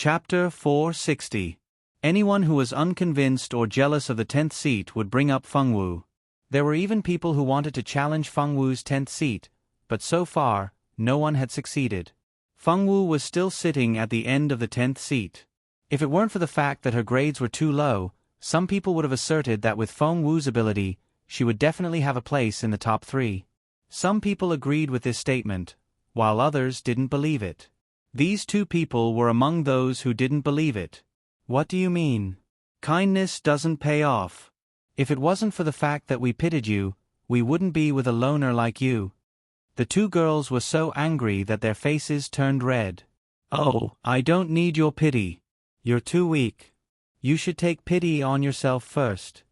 Chapter 460. Anyone who was unconvinced or jealous of the 10th seat would bring up Fengwu. There were even people who wanted to challenge Fengwu's 10th seat, but so far, no one had succeeded. Fengwu was still sitting at the end of the 10th seat. If it weren't for the fact that her grades were too low, some people would have asserted that with Fengwu's ability, she would definitely have a place in the top 3. Some people agreed with this statement, while others didn't believe it. These two people were among those who didn't believe it. What do you mean? Kindness doesn't pay off. If it wasn't for the fact that we pitied you, we wouldn't be with a loner like you. The two girls were so angry that their faces turned red. Oh, I don't need your pity. You're too weak. You should take pity on yourself first.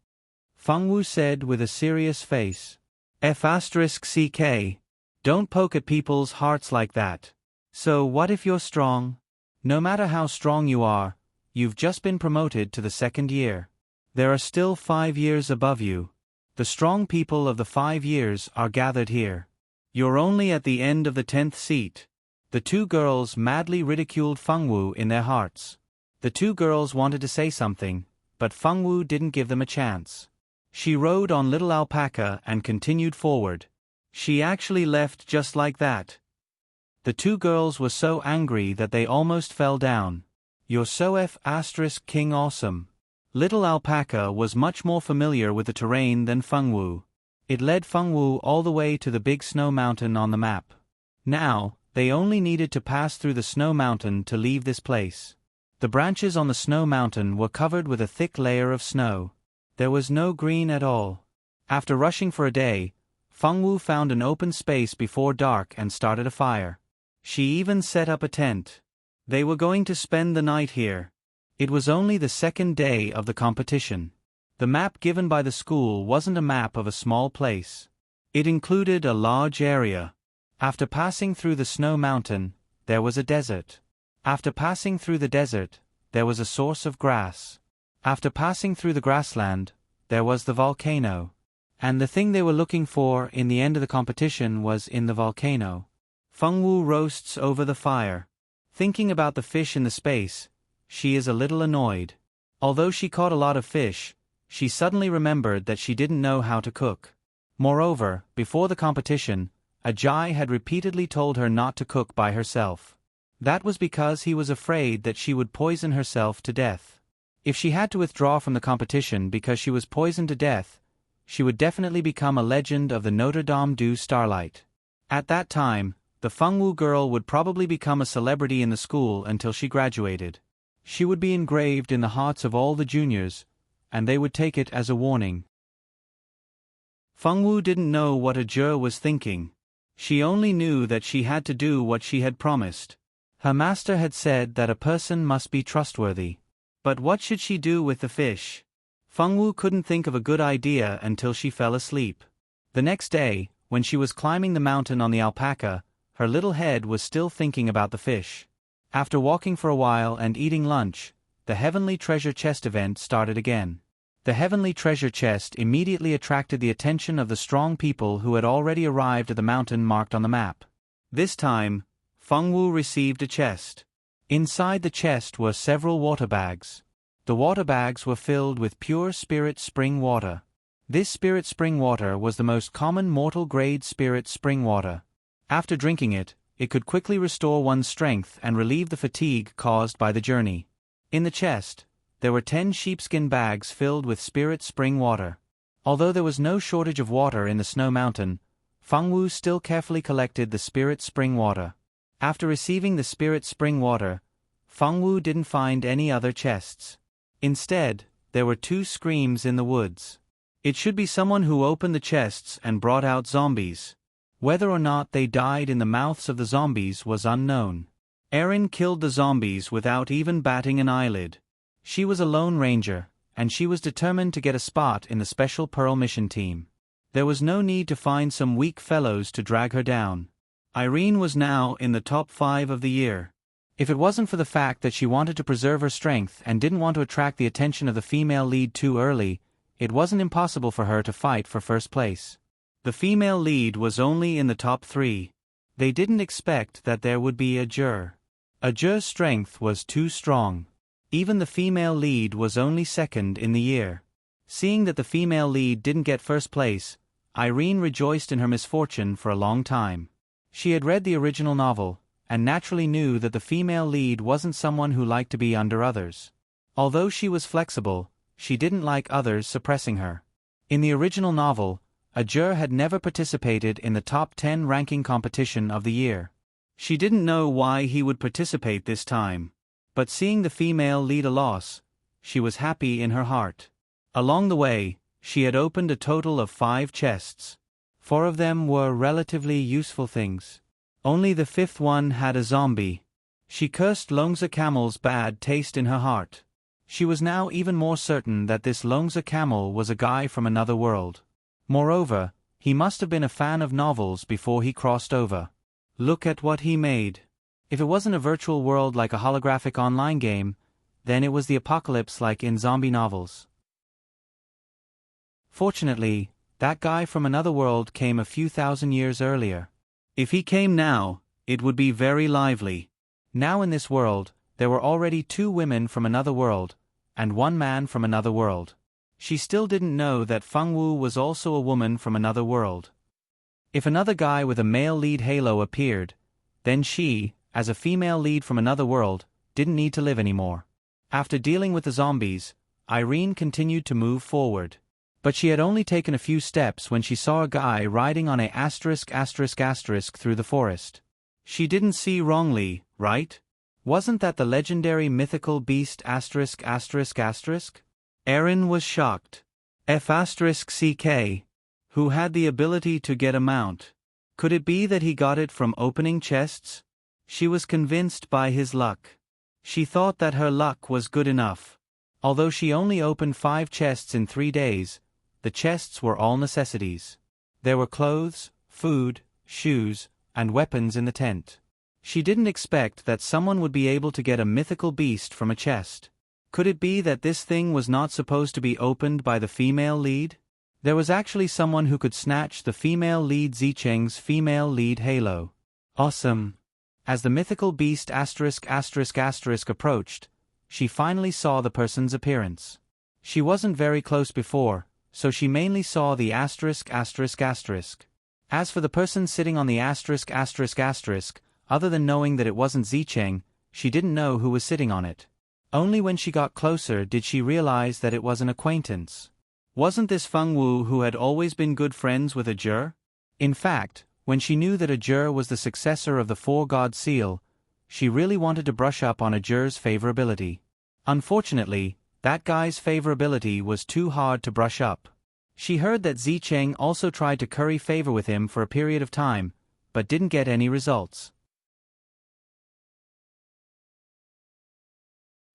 Fengwu said with a serious face. F***ck. Don't poke at people's hearts like that. So what if you're strong? No matter how strong you are, you've just been promoted to the 2nd year. There are still 5 years above you. The strong people of the 5 years are gathered here. You're only at the end of the 10th seat. The two girls madly ridiculed Fengwu in their hearts. The two girls wanted to say something, but Fengwu didn't give them a chance. She rode on Little Alpaca and continued forward. She actually left just like that. The two girls were so angry that they almost fell down. You're so F***king awesome. Little Alpaca was much more familiar with the terrain than Fengwu. It led Fengwu all the way to the big snow mountain on the map. Now, they only needed to pass through the snow mountain to leave this place. The branches on the snow mountain were covered with a thick layer of snow. There was no green at all. After rushing for a day, Fengwu found an open space before dark and started a fire. She even set up a tent. They were going to spend the night here. It was only the 2nd day of the competition. The map given by the school wasn't a map of a small place. It included a large area. After passing through the snow mountain, there was a desert. After passing through the desert, there was a source of grass. After passing through the grassland, there was the volcano. And the thing they were looking for in the end of the competition was in the volcano. Fengwu roasts over the fire. Thinking about the fish in the space, she is a little annoyed. Although she caught a lot of fish, she suddenly remembered that she didn't know how to cook. Moreover, before the competition, Ajay had repeatedly told her not to cook by herself. That was because he was afraid that she would poison herself to death. If she had to withdraw from the competition because she was poisoned to death, she would definitely become a legend of the Notre Dame du Starlight. At that time, the Fengwu girl would probably become a celebrity in the school until she graduated. She would be engraved in the hearts of all the juniors, and they would take it as a warning. Fengwu didn't know what Ajay was thinking. She only knew that she had to do what she had promised. Her master had said that a person must be trustworthy. But what should she do with the fish? Fengwu couldn't think of a good idea until she fell asleep. The next day, when she was climbing the mountain on the alpaca, her little head was still thinking about the fish. After walking for a while and eating lunch, the Heavenly Treasure Chest event started again. The Heavenly Treasure Chest immediately attracted the attention of the strong people who had already arrived at the mountain marked on the map. This time, Fengwu received a chest. Inside the chest were several water bags. The water bags were filled with pure spirit spring water. This spirit spring water was the most common mortal-grade spirit spring water. After drinking it, it could quickly restore one's strength and relieve the fatigue caused by the journey. In the chest, there were 10 sheepskin bags filled with spirit spring water. Although there was no shortage of water in the snow mountain, Fengwu still carefully collected the spirit spring water. After receiving the spirit spring water, Fengwu didn't find any other chests. Instead, there were 2 screams in the woods. It should be someone who opened the chests and brought out zombies. Whether or not they died in the mouths of the zombies was unknown. Erin killed the zombies without even batting an eyelid. She was a lone ranger, and she was determined to get a spot in the Special Pearl Mission team. There was no need to find some weak fellows to drag her down. Irene was now in the top 5 of the year. If it wasn't for the fact that she wanted to preserve her strength and didn't want to attract the attention of the female lead too early, it wasn't impossible for her to fight for first place. The female lead was only in the top 3. They didn't expect that there would be a juror. Ajur's strength was too strong. Even the female lead was only second in the year. Seeing that the female lead didn't get first place, Irene rejoiced in her misfortune for a long time. She had read the original novel, and naturally knew that the female lead wasn't someone who liked to be under others. Although she was flexible, she didn't like others suppressing her. In the original novel, Ajur had never participated in the top 10 ranking competition of the year. She didn't know why he would participate this time. But seeing the female lead a loss, she was happy in her heart. Along the way, she had opened a total of 5 chests. 4 of them were relatively useful things. Only the 5th one had a zombie. She cursed Longza Camel's bad taste in her heart. She was now even more certain that this Longza Camel was a guy from another world. Moreover, he must have been a fan of novels before he crossed over. Look at what he made. If it wasn't a virtual world like a holographic online game, then it was the apocalypse like in zombie novels. Fortunately, that guy from another world came a few thousand years earlier. If he came now, it would be very lively. Now in this world, there were already 2 women from another world, and 1 man from another world. She still didn't know that Fengwu was also a woman from another world. If another guy with a male lead halo appeared, then she, as a female lead from another world, didn't need to live anymore. After dealing with the zombies, Irene continued to move forward. But she had only taken a few steps when she saw a guy riding on a **** through the forest. She didn't see wrongly, right? Wasn't that the legendary mythical beast ****? Erin was shocked. F****, who had the ability to get a mount. Could it be that he got it from opening chests? She was convinced by his luck. She thought that her luck was good enough. Although she only opened 5 chests in 3 days, the chests were all necessities. There were clothes, food, shoes, and weapons in the tent. She didn't expect that someone would be able to get a mythical beast from a chest. Could it be that this thing was not supposed to be opened by the female lead? There was actually someone who could snatch the female lead Zicheng's female lead halo. Awesome! As the mythical beast **** approached, she finally saw the person's appearance. She wasn't very close before, so she mainly saw the ****. As for the person sitting on the ****, other than knowing that it wasn't Zicheng, she didn't know who was sitting on it. Only when she got closer did she realize that it was an acquaintance. Wasn't this Fengwu who had always been good friends with Ajur? In fact, when she knew that Ajur was the successor of the 4-God seal, she really wanted to brush up on Ajur's favorability. Unfortunately, that guy's favorability was too hard to brush up. She heard that Zicheng also tried to curry favor with him for a period of time, but didn't get any results.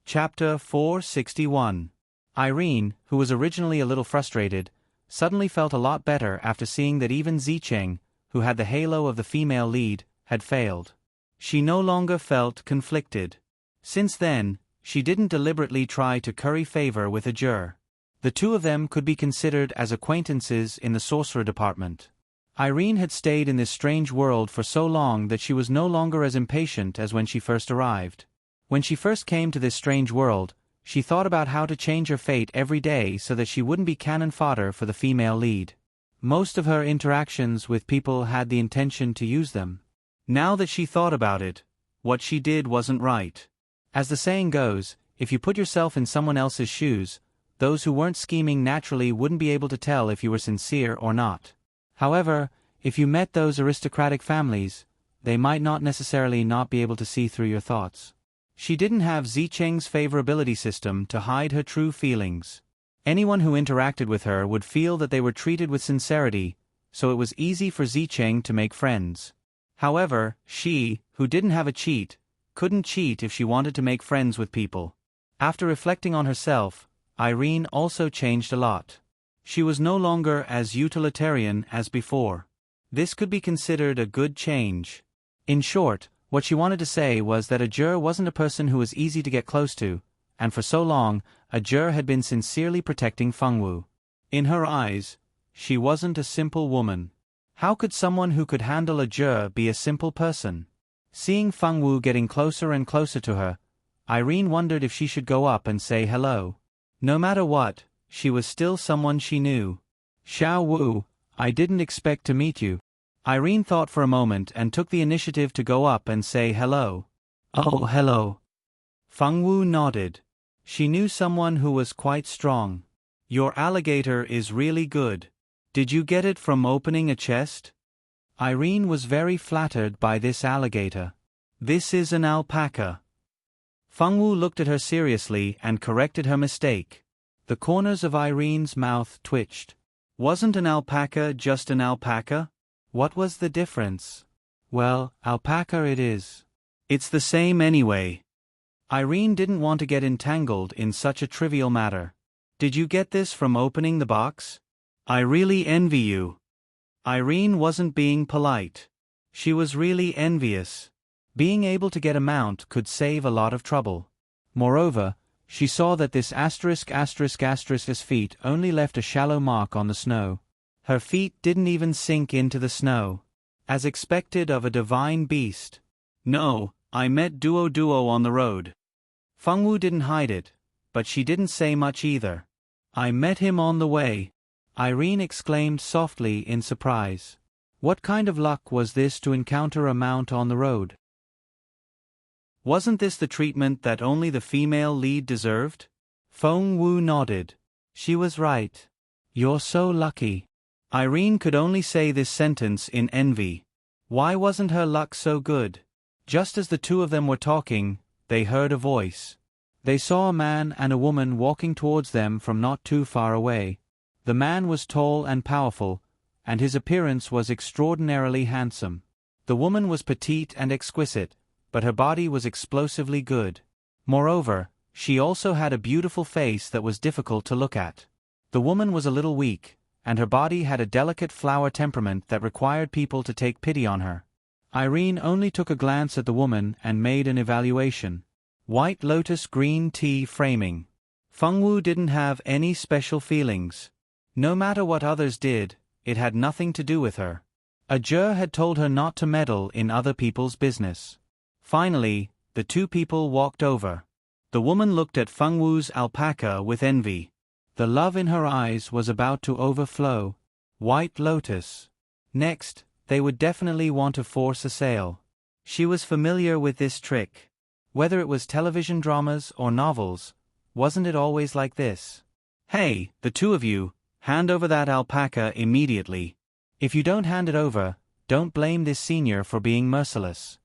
Chapter 461. Irene, who was originally a little frustrated, suddenly felt a lot better after seeing that even Zicheng, who had the halo of the female lead, had failed. She no longer felt conflicted. Since then, she didn't deliberately try to curry favor with Ajur. The 2 of them could be considered as acquaintances in the sorcerer department. Irene had stayed in this strange world for so long that she was no longer as impatient as when she first arrived. When she first came to this strange world, she thought about how to change her fate every day so that she wouldn't be cannon fodder for the female lead. Most of her interactions with people had the intention to use them. Now that she thought about it, what she did wasn't right. As the saying goes, if you put yourself in someone else's shoes, those who weren't scheming naturally wouldn't be able to tell if you were sincere or not. However, if you met those aristocratic families, they might not necessarily not be able to see through your thoughts. She didn't have Zicheng's favorability system to hide her true feelings. Anyone who interacted with her would feel that they were treated with sincerity, so it was easy for Zicheng to make friends. However, she, who didn't have a cheat, couldn't cheat if she wanted to make friends with people. After reflecting on herself, Irene also changed a lot. She was no longer as utilitarian as before. This could be considered a good change. In short, what she wanted to say was that Ajur wasn't a person who was easy to get close to, and for so long, Ajur had been sincerely protecting Fengwu. In her eyes, she wasn't a simple woman. How could someone who could handle Ajur be a simple person? Seeing Feng Wu getting closer and closer to her, Irene wondered if she should go up and say hello. No matter what, she was still someone she knew. Xiao Wu, I didn't expect to meet you. Irene thought for a moment and took the initiative to go up and say hello. Oh, hello. Feng Wu nodded. She knew someone who was quite strong. Your alligator is really good. Did you get it from opening a chest? Irene was very flattered by this alligator. This is an alpaca. Feng Wu looked at her seriously and corrected her mistake. The corners of Irene's mouth twitched. Wasn't an alpaca just an alpaca? What was the difference? Well, alpaca it is. It's the same anyway. Irene didn't want to get entangled in such a trivial matter. Did you get this from opening the box? I really envy you. Irene wasn't being polite. She was really envious. Being able to get a mount could save a lot of trouble. Moreover, she saw that this ******''''''''''''''''''''''''''''''''''''''''''''''''''''''''''''''''''''''''''' feet only left a shallow mark on the snow. Her feet didn't even sink into the snow. As expected of a divine beast. No, I met Duo on the road. Feng Wu didn't hide it, but she didn't say much either. I met him on the way. Irene exclaimed softly in surprise. What kind of luck was this to encounter a mount on the road? Wasn't this the treatment that only the female lead deserved? Feng Wu nodded. She was right. You're so lucky. Irene could only say this sentence in envy. Why wasn't her luck so good? Just as the two of them were talking, they heard a voice. They saw a man and a woman walking towards them from not too far away. The man was tall and powerful, and his appearance was extraordinarily handsome. The woman was petite and exquisite, but her body was explosively good. Moreover, she also had a beautiful face that was difficult to look at. The woman was a little weak, and her body had a delicate flower temperament that required people to take pity on her. Irene only took a glance at the woman and made an evaluation. White lotus green tea framing. Feng Wu didn't have any special feelings. No matter what others did, it had nothing to do with her. A jur had told her not to meddle in other people's business. Finally, the two people walked over. The woman looked at Feng Wu's alpaca with envy. The love in her eyes was about to overflow. White lotus. Next, they would definitely want to force a sale. She was familiar with this trick. Whether it was television dramas or novels, wasn't it always like this? Hey, the two of you, hand over that alpaca immediately. If you don't hand it over, don't blame this senior for being merciless.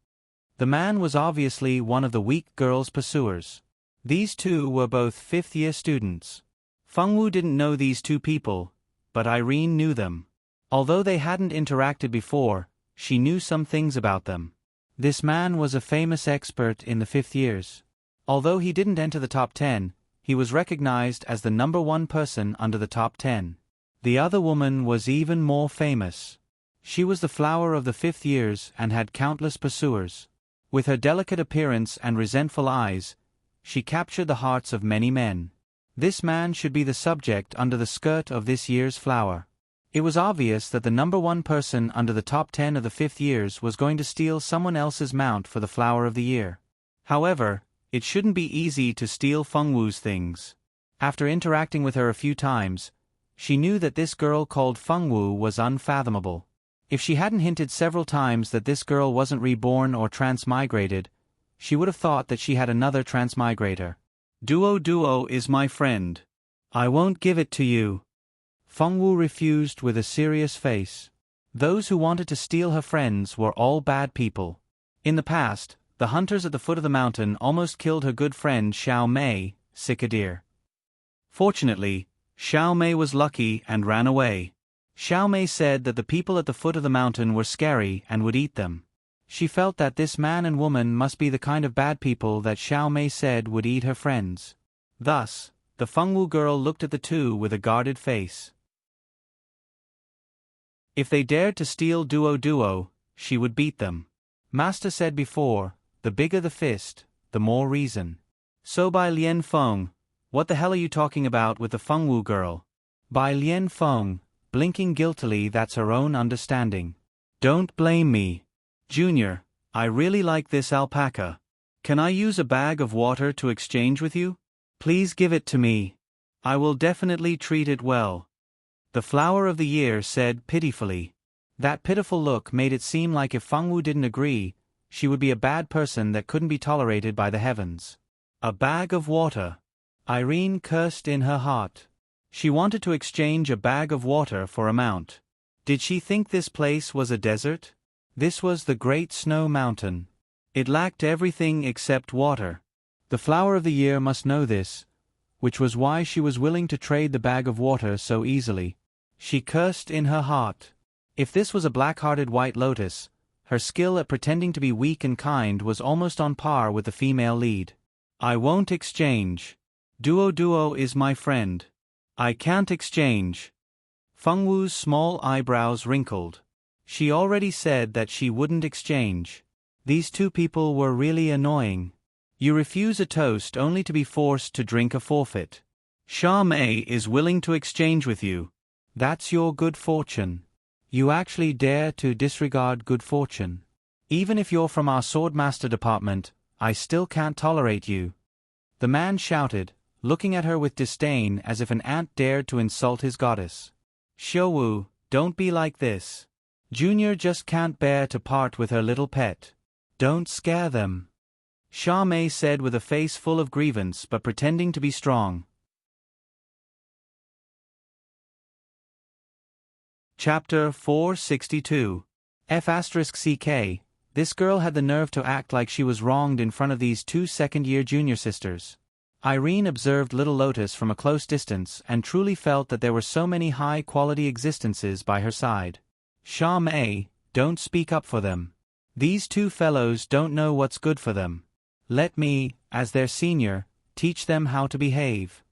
The man was obviously one of the weak girl's pursuers. These two were both fifth-year students. Feng Wu didn't know these two people, but Irene knew them. Although they hadn't interacted before, she knew some things about them. This man was a famous expert in the fifth years. Although he didn't enter the top 10, he was recognized as the #1 person under the top 10. The other woman was even more famous. She was the flower of the fifth years and had countless pursuers. With her delicate appearance and resentful eyes, she captured the hearts of many men. This man should be the subject under the skirt of this year's flower. It was obvious that the #1 person under the top 10 of the fifth years was going to steal someone else's mount for the flower of the year. However, it shouldn't be easy to steal Feng Wu's things. After interacting with her a few times, she knew that this girl called Feng Wu was unfathomable. If she hadn't hinted several times that this girl wasn't reborn or transmigrated, she would have thought that she had another transmigrator. Duo is my friend. I won't give it to you. Feng Wu refused with a serious face. Those who wanted to steal her friends were all bad people. In the past, the hunters at the foot of the mountain almost killed her good friend Xiao Mei, sick a deer. Fortunately, Xiao Mei was lucky and ran away. Xiao Mei said that the people at the foot of the mountain were scary and would eat them. She felt that this man and woman must be the kind of bad people that Xiao Mei said would eat her friends. Thus, the Feng Wu girl looked at the two with a guarded face. If they dared to steal Duo, she would beat them. Master said before, the bigger the fist, the more reason. So by Lian Feng, what the hell are you talking about with the Feng Wu girl? By Lian Feng, blinking guiltily, that's her own understanding. Don't blame me. Junior, I really like this alpaca. Can I use a bag of water to exchange with you? Please give it to me. I will definitely treat it well. The flower of the year said pitifully. That pitiful look made it seem like if Fengwu didn't agree, she would be a bad person that couldn't be tolerated by the heavens. A bag of water. Irene cursed in her heart. She wanted to exchange a bag of water for a mount. Did she think this place was a desert? This was the Great Snow Mountain. It lacked everything except water. The flower of the year must know this, which was why she was willing to trade the bag of water so easily. She cursed in her heart. If this was a black-hearted white lotus, her skill at pretending to be weak and kind was almost on par with the female lead. I won't exchange. Duo is my friend. I can't exchange. Fengwu's small eyebrows wrinkled. She already said that she wouldn't exchange. These two people were really annoying. You refuse a toast only to be forced to drink a forfeit. Sha Mei is willing to exchange with you. That's your good fortune. You actually dare to disregard good fortune. Even if you're from our swordmaster department, I still can't tolerate you. The man shouted, looking at her with disdain as if an ant dared to insult his goddess. Xiaowu, don't be like this. Junior just can't bear to part with her little pet. Don't scare them. Sha Mei said with a face full of grievance but pretending to be strong. Chapter 462. F***CK. This girl had the nerve to act like she was wronged in front of these two second-year junior sisters. Irene observed Little Lotus from a close distance and truly felt that there were so many high-quality existences by her side. Sha Mei, don't speak up for them. These two fellows don't know what's good for them. Let me, as their senior, teach them how to behave.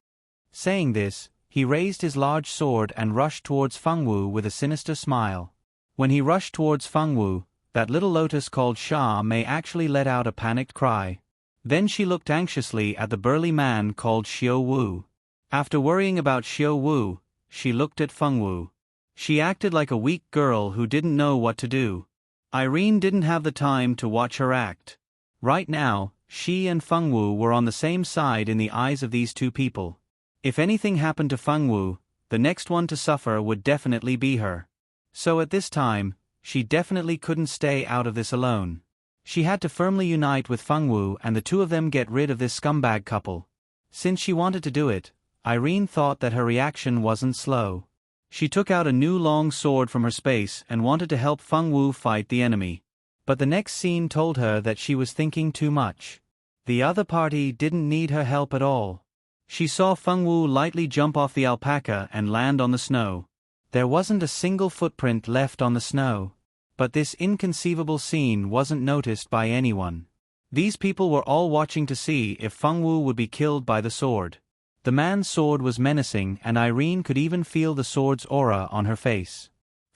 Saying this, he raised his large sword and rushed towards Fengwu with a sinister smile. When he rushed towards Fengwu, that Little Lotus called Sha Mei actually let out a panicked cry. Then she looked anxiously at the burly man called Xiaowu. After worrying about Xiaowu, she looked at Fengwu. She acted like a weak girl who didn't know what to do. Irene didn't have the time to watch her act. Right now, she and Fengwu were on the same side in the eyes of these two people. If anything happened to Fengwu, the next one to suffer would definitely be her. So at this time, she definitely couldn't stay out of this alone. She had to firmly unite with Fengwu and the two of them get rid of this scumbag couple. Since she wanted to do it, Irene thought that her reaction wasn't slow. She took out a new long sword from her space and wanted to help Fengwu fight the enemy. But the next scene told her that she was thinking too much. The other party didn't need her help at all. She saw Fengwu lightly jump off the alpaca and land on the snow. There wasn't a single footprint left on the snow. But this inconceivable scene wasn't noticed by anyone. These people were all watching to see if Fengwu would be killed by the sword. The man's sword was menacing and Irene could even feel the sword's aura on her face.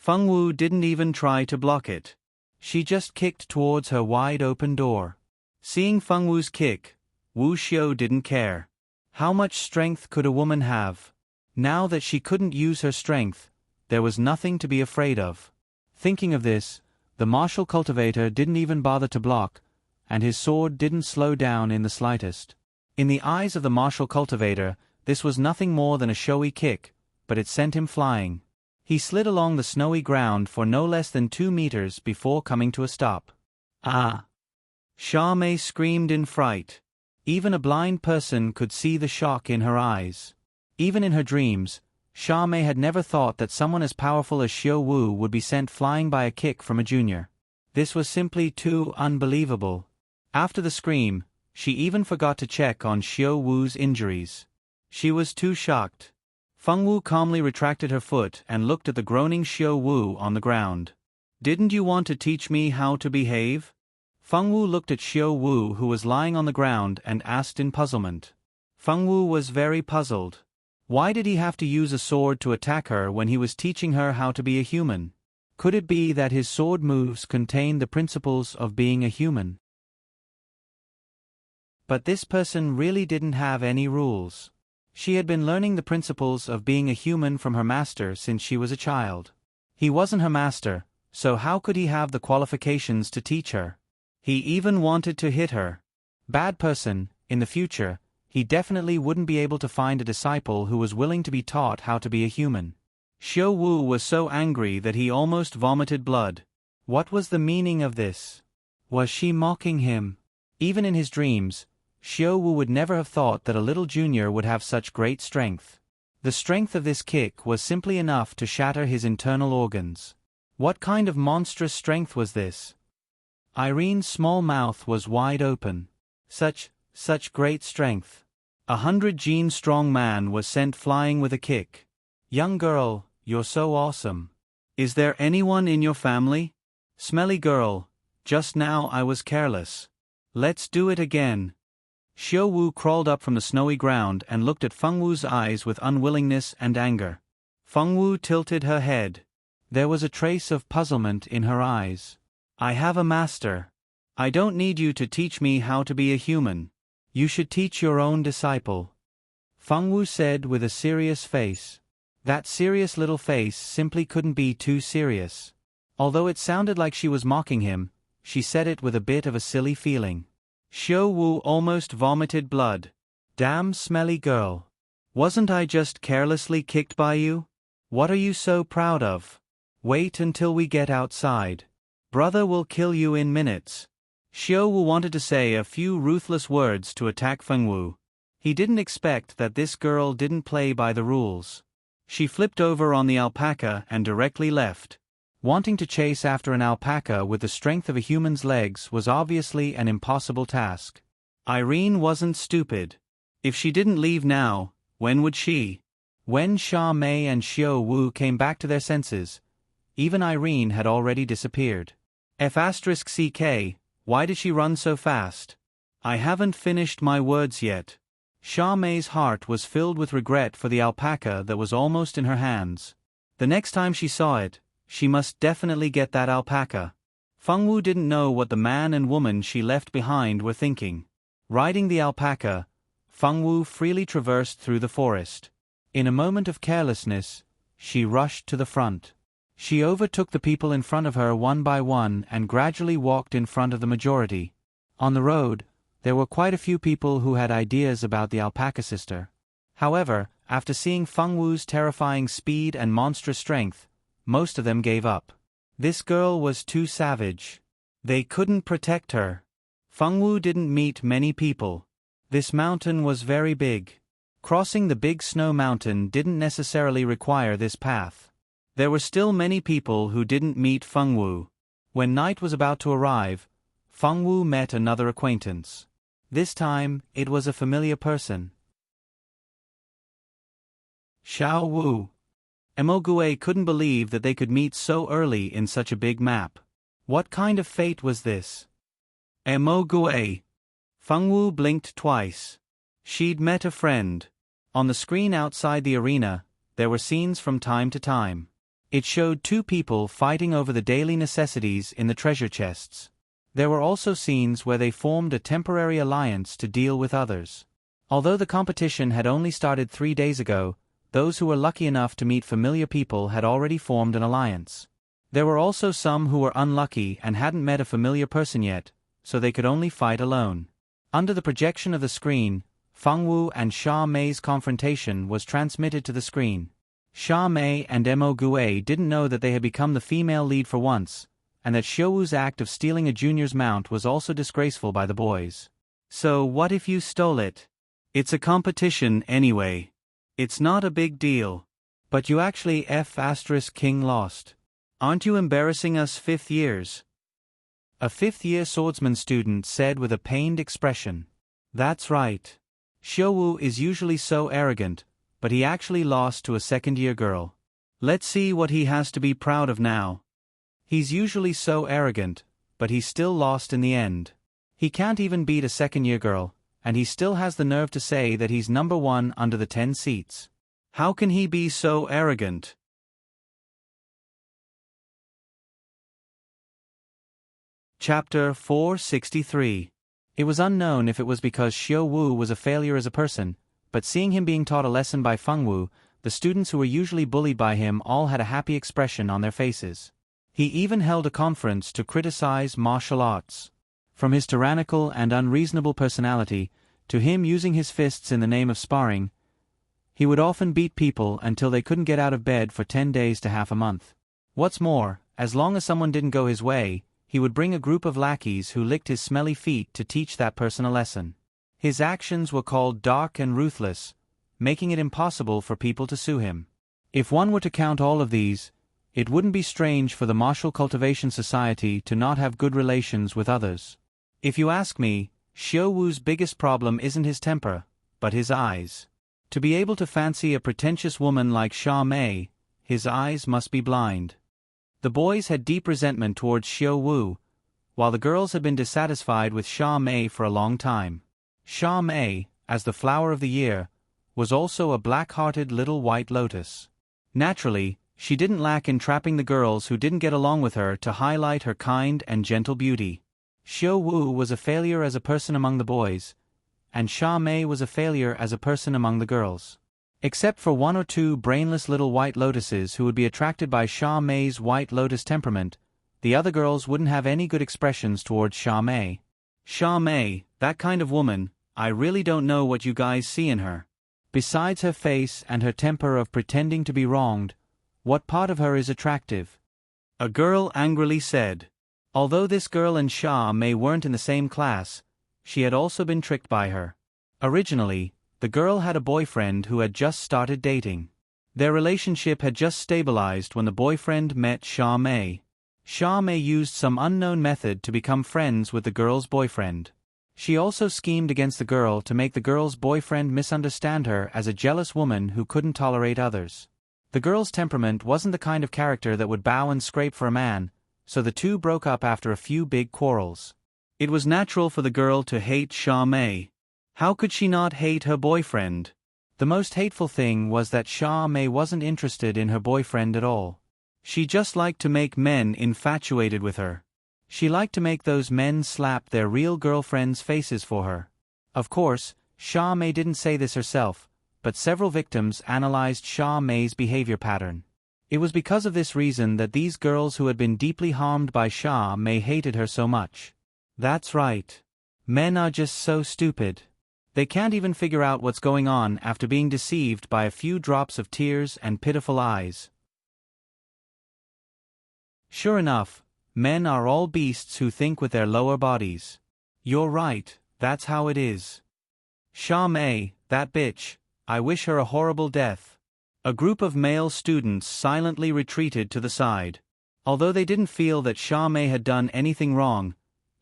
Fengwu didn't even try to block it. She just kicked towards her wide-open door. Seeing Fengwu's kick, Wu Xiu didn't care. How much strength could a woman have? Now that she couldn't use her strength, there was nothing to be afraid of. Thinking of this, the martial cultivator didn't even bother to block, and his sword didn't slow down in the slightest. In the eyes of the martial cultivator, this was nothing more than a showy kick, but it sent him flying. He slid along the snowy ground for no less than 2 meters before coming to a stop. Ah! Sha Mei screamed in fright. Even a blind person could see the shock in her eyes. Even in her dreams, Sha Mei had never thought that someone as powerful as Xiaowu would be sent flying by a kick from a junior. This was simply too unbelievable. After the scream, she even forgot to check on Xiaowu's injuries. She was too shocked. Fengwu calmly retracted her foot and looked at the groaning Xiaowu on the ground. Didn't you want to teach me how to behave? Fengwu looked at Xiaowu who was lying on the ground and asked in puzzlement. Fengwu was very puzzled. Why did he have to use a sword to attack her when he was teaching her how to be a human? Could it be that his sword moves contained the principles of being a human? But this person really didn't have any rules. She had been learning the principles of being a human from her master since she was a child. He wasn't her master, so how could he have the qualifications to teach her? He even wanted to hit her. Bad person, in the future, he definitely wouldn't be able to find a disciple who was willing to be taught how to be a human. Xiao Wu was so angry that he almost vomited blood. What was the meaning of this? Was she mocking him? Even in his dreams, Xiao Wu would never have thought that a little junior would have such great strength. The strength of this kick was simply enough to shatter his internal organs. What kind of monstrous strength was this? Irene's small mouth was wide open. Such great strength. 100-gene strong man was sent flying with a kick. Young girl, you're so awesome. Is there anyone in your family? Smelly girl, just now I was careless. Let's do it again. Xiao Wu crawled up from the snowy ground and looked at Feng Wu's eyes with unwillingness and anger. Feng Wu tilted her head. There was a trace of puzzlement in her eyes. I have a master. I don't need you to teach me how to be a human. You should teach your own disciple. Feng Wu said with a serious face. That serious little face simply couldn't be too serious. Although it sounded like she was mocking him, she said it with a bit of a silly feeling. Xiao Wu almost vomited blood. Damn smelly girl. Wasn't I just carelessly kicked by you? What are you so proud of? Wait until we get outside. Brother will kill you in minutes. Xiao Wu wanted to say a few ruthless words to attack Feng Wu. He didn't expect that this girl didn't play by the rules. She flipped over on the alpaca and directly left. Wanting to chase after an alpaca with the strength of a human's legs was obviously an impossible task. Irene wasn't stupid. If she didn't leave now, when would she? When Xia Mei and Xiao Wu came back to their senses, even Irene had already disappeared. F***ck, why did she run so fast? I haven't finished my words yet. Xia Mei's heart was filled with regret for the alpaca that was almost in her hands. The next time she saw it, she must definitely get that alpaca. Feng Wu didn't know what the man and woman she left behind were thinking. Riding the alpaca, Feng Wu freely traversed through the forest. In a moment of carelessness, she rushed to the front. She overtook the people in front of her one by one and gradually walked in front of the majority. On the road, there were quite a few people who had ideas about the alpaca sister. However, after seeing Feng Wu's terrifying speed and monstrous strength, most of them gave up. This girl was too savage. They couldn't protect her. Feng Wu didn't meet many people. This mountain was very big. Crossing the big snow mountain didn't necessarily require this path. There were still many people who didn't meet Feng Wu. When night was about to arrive, Feng Wu met another acquaintance. This time, it was a familiar person. Xiao Wu. Emogue couldn't believe that they could meet so early in such a big map. What kind of fate was this? Emogue. Feng Wu blinked twice. She'd met a friend. On the screen outside the arena, there were scenes from time to time. It showed two people fighting over the daily necessities in the treasure chests. There were also scenes where they formed a temporary alliance to deal with others. Although the competition had only started 3 days ago, those who were lucky enough to meet familiar people had already formed an alliance. There were also some who were unlucky and hadn't met a familiar person yet, so they could only fight alone. Under the projection of the screen, Feng Wu and Xia Mei's confrontation was transmitted to the screen. Xia Mei and Emogue didn't know that they had become the female lead for once, and that Xiao Wu's act of stealing a junior's mount was also disgraceful by the boys. So what if you stole it? It's a competition anyway. It's not a big deal. But you actually King lost. Aren't you embarrassing us 5th years? A 5th-year swordsman student said with a pained expression. That's right. Xiao Wu is usually so arrogant, but he actually lost to a 2nd-year girl. Let's see what he has to be proud of now. He's usually so arrogant, but he still lost in the end. He can't even beat a 2nd-year girl, and he still has the nerve to say that he's number 1 under the 10 seats. How can he be so arrogant? Chapter 463. It was unknown if it was because Xiao Wu was a failure as a person, but seeing him being taught a lesson by Feng Wu, the students who were usually bullied by him all had a happy expression on their faces. He even held a conference to criticize martial arts. From his tyrannical and unreasonable personality, to him using his fists in the name of sparring, he would often beat people until they couldn't get out of bed for 10 days to half a month. What's more, as long as someone didn't go his way, he would bring a group of lackeys who licked his smelly feet to teach that person a lesson. His actions were called dark and ruthless, making it impossible for people to sue him. If one were to count all of these, it wouldn't be strange for the Martial Cultivation Society to not have good relations with others. If you ask me, Xiao Wu's biggest problem isn't his temper, but his eyes. To be able to fancy a pretentious woman like Xia Mei, his eyes must be blind. The boys had deep resentment towards Xiao Wu, while the girls had been dissatisfied with Xia Mei for a long time. Xia Mei, as the flower of the year, was also a black-hearted little white lotus. Naturally, she didn't lack in trapping the girls who didn't get along with her to highlight her kind and gentle beauty. Xiao Wu was a failure as a person among the boys, and Xia Mei was a failure as a person among the girls. Except for one or two brainless little white lotuses who would be attracted by Xia Mei's white lotus temperament, the other girls wouldn't have any good expressions towards Xia Mei. Xia Mei, that kind of woman, I really don't know what you guys see in her. Besides her face and her temper of pretending to be wronged, what part of her is attractive? A girl angrily said. Although this girl and Xia Mei weren't in the same class, she had also been tricked by her. Originally, the girl had a boyfriend who had just started dating. Their relationship had just stabilized when the boyfriend met Xia Mei. Xia Mei used some unknown method to become friends with the girl's boyfriend. She also schemed against the girl to make the girl's boyfriend misunderstand her as a jealous woman who couldn't tolerate others. The girl's temperament wasn't the kind of character that would bow and scrape for a man, so the two broke up after a few big quarrels. It was natural for the girl to hate Xia Mei. How could she not hate her boyfriend? The most hateful thing was that Xia Mei wasn't interested in her boyfriend at all. She just liked to make men infatuated with her. She liked to make those men slap their real girlfriends' faces for her. Of course, Xia Mei didn't say this herself, but several victims analyzed Xia Mei's behavior pattern. It was because of this reason that these girls who had been deeply harmed by Xia Mei hated her so much. That's right. Men are just so stupid. They can't even figure out what's going on after being deceived by a few drops of tears and pitiful eyes. Sure enough, men are all beasts who think with their lower bodies. You're right, that's how it is. Xia Mei, that bitch, I wish her a horrible death. A group of male students silently retreated to the side. Although they didn't feel that Xia Mei had done anything wrong,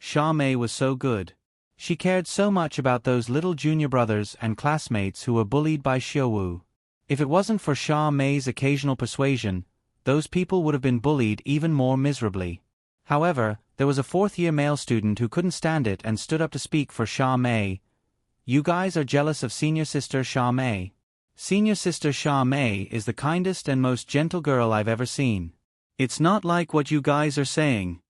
Xia Mei was so good. She cared so much about those little junior brothers and classmates who were bullied by Xiao Wu. If it wasn't for Xia Mei's occasional persuasion, those people would have been bullied even more miserably. However, there was a fourth-year male student who couldn't stand it and stood up to speak for Xia Mei. You guys are jealous of senior sister Xia Mei. Senior sister Xia Mei is the kindest and most gentle girl I've ever seen. It's not like what you guys are saying.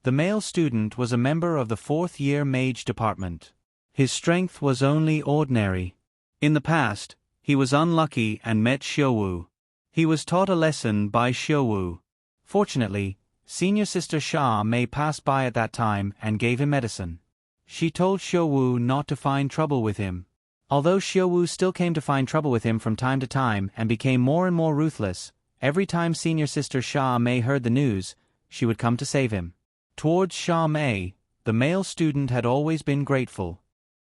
The male student was a member of the fourth-year mage department. His strength was only ordinary. In the past, he was unlucky and met Xiao Wu. He was taught a lesson by Xiao Wu. Fortunately, senior sister Xia Mei passed by at that time and gave him medicine. She told Xiao Wu not to find trouble with him. Although Xiao Wu still came to find trouble with him from time to time and became more and more ruthless, every time senior sister Xia Mei heard the news, she would come to save him. Towards Xia Mei, the male student had always been grateful.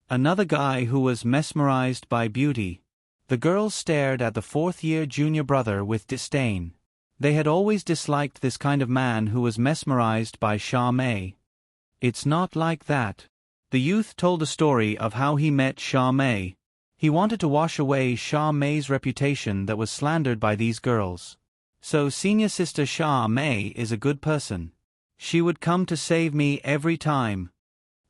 Another guy who was mesmerized by beauty. The girls stared at the fourth-year junior brother with disdain. They had always disliked this kind of man who was mesmerized by Xia Mei. It's not like that. The youth told a story of how he met Xia Mei. He wanted to wash away Xia Mei's reputation that was slandered by these girls. So senior sister Xia Mei is a good person. She would come to save me every time.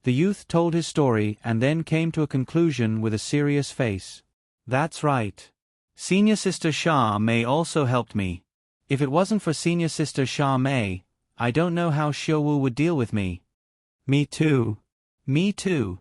The youth told his story and then came to a conclusion with a serious face. That's right. Senior sister Xia Mei also helped me. If it wasn't for senior sister Xia Mei, I don't know how Xiao Wu would deal with me. Me too. Me too.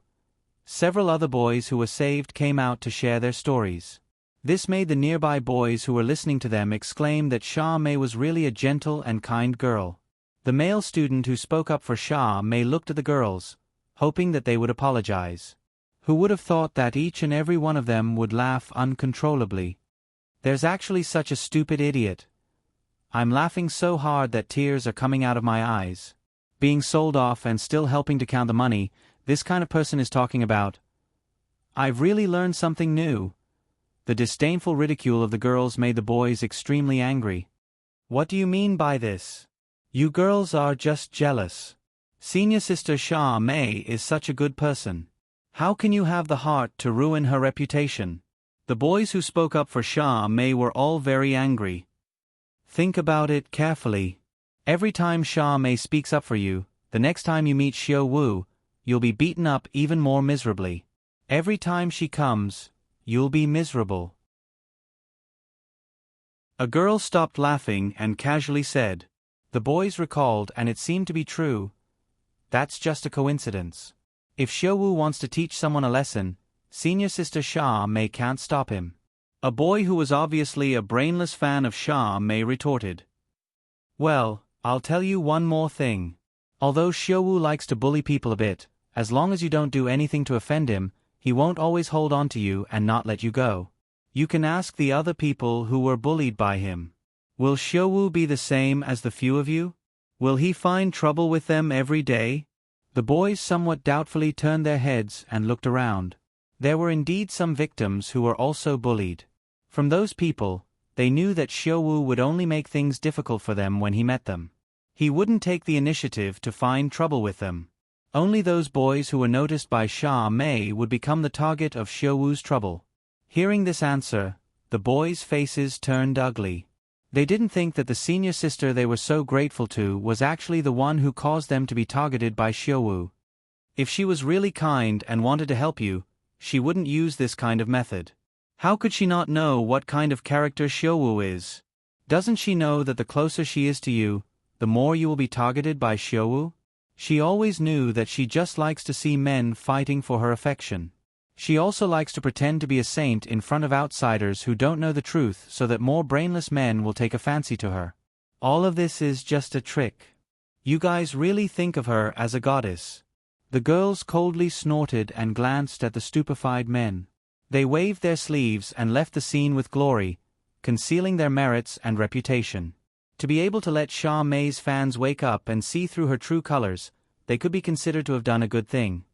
Several other boys who were saved came out to share their stories. This made the nearby boys who were listening to them exclaim that Xia Mei was really a gentle and kind girl. The male student who spoke up for Xia Mei looked at the girls, hoping that they would apologize. Who would have thought that each and every one of them would laugh uncontrollably? There's actually such a stupid idiot. I'm laughing so hard that tears are coming out of my eyes. Being sold off and still helping to count the money, this kind of person is talking about. I've really learned something new. The disdainful ridicule of the girls made the boys extremely angry. What do you mean by this? You girls are just jealous. Senior sister Sha Mei is such a good person. How can you have the heart to ruin her reputation? The boys who spoke up for Sha Mei were all very angry. Think about it carefully. Every time Sha Mei speaks up for you, the next time you meet Xiao Wu, you'll be beaten up even more miserably. Every time she comes, you'll be miserable. A girl stopped laughing and casually said. The boys recalled, and it seemed to be true. That's just a coincidence. If Xiao Wu wants to teach someone a lesson, senior sister Sha Mei can't stop him. A boy who was obviously a brainless fan of Sha Mei retorted. Well, I'll tell you one more thing. Although Xiao Wu likes to bully people a bit, as long as you don't do anything to offend him, he won't always hold on to you and not let you go. You can ask the other people who were bullied by him. Will Xiao Wu be the same as the few of you? Will he find trouble with them every day? The boys somewhat doubtfully turned their heads and looked around. There were indeed some victims who were also bullied. From those people, they knew that Xiao Wu would only make things difficult for them when he met them. He wouldn't take the initiative to find trouble with them. Only those boys who were noticed by Sha Mei would become the target of Xiao Wu's trouble. Hearing this answer, the boys' faces turned ugly. They didn't think that the senior sister they were so grateful to was actually the one who caused them to be targeted by Xiao Wu. If she was really kind and wanted to help you, she wouldn't use this kind of method. How could she not know what kind of character Xiao Wu is? Doesn't she know that the closer she is to you, the more you will be targeted by Xiao Wu? She always knew that she just likes to see men fighting for her affection. She also likes to pretend to be a saint in front of outsiders who don't know the truth so that more brainless men will take a fancy to her. All of this is just a trick. You guys really think of her as a goddess. The girls coldly snorted and glanced at the stupefied men. They waved their sleeves and left the scene with glory, concealing their merits and reputation. To be able to let Sha Mei's fans wake up and see through her true colors, they could be considered to have done a good thing.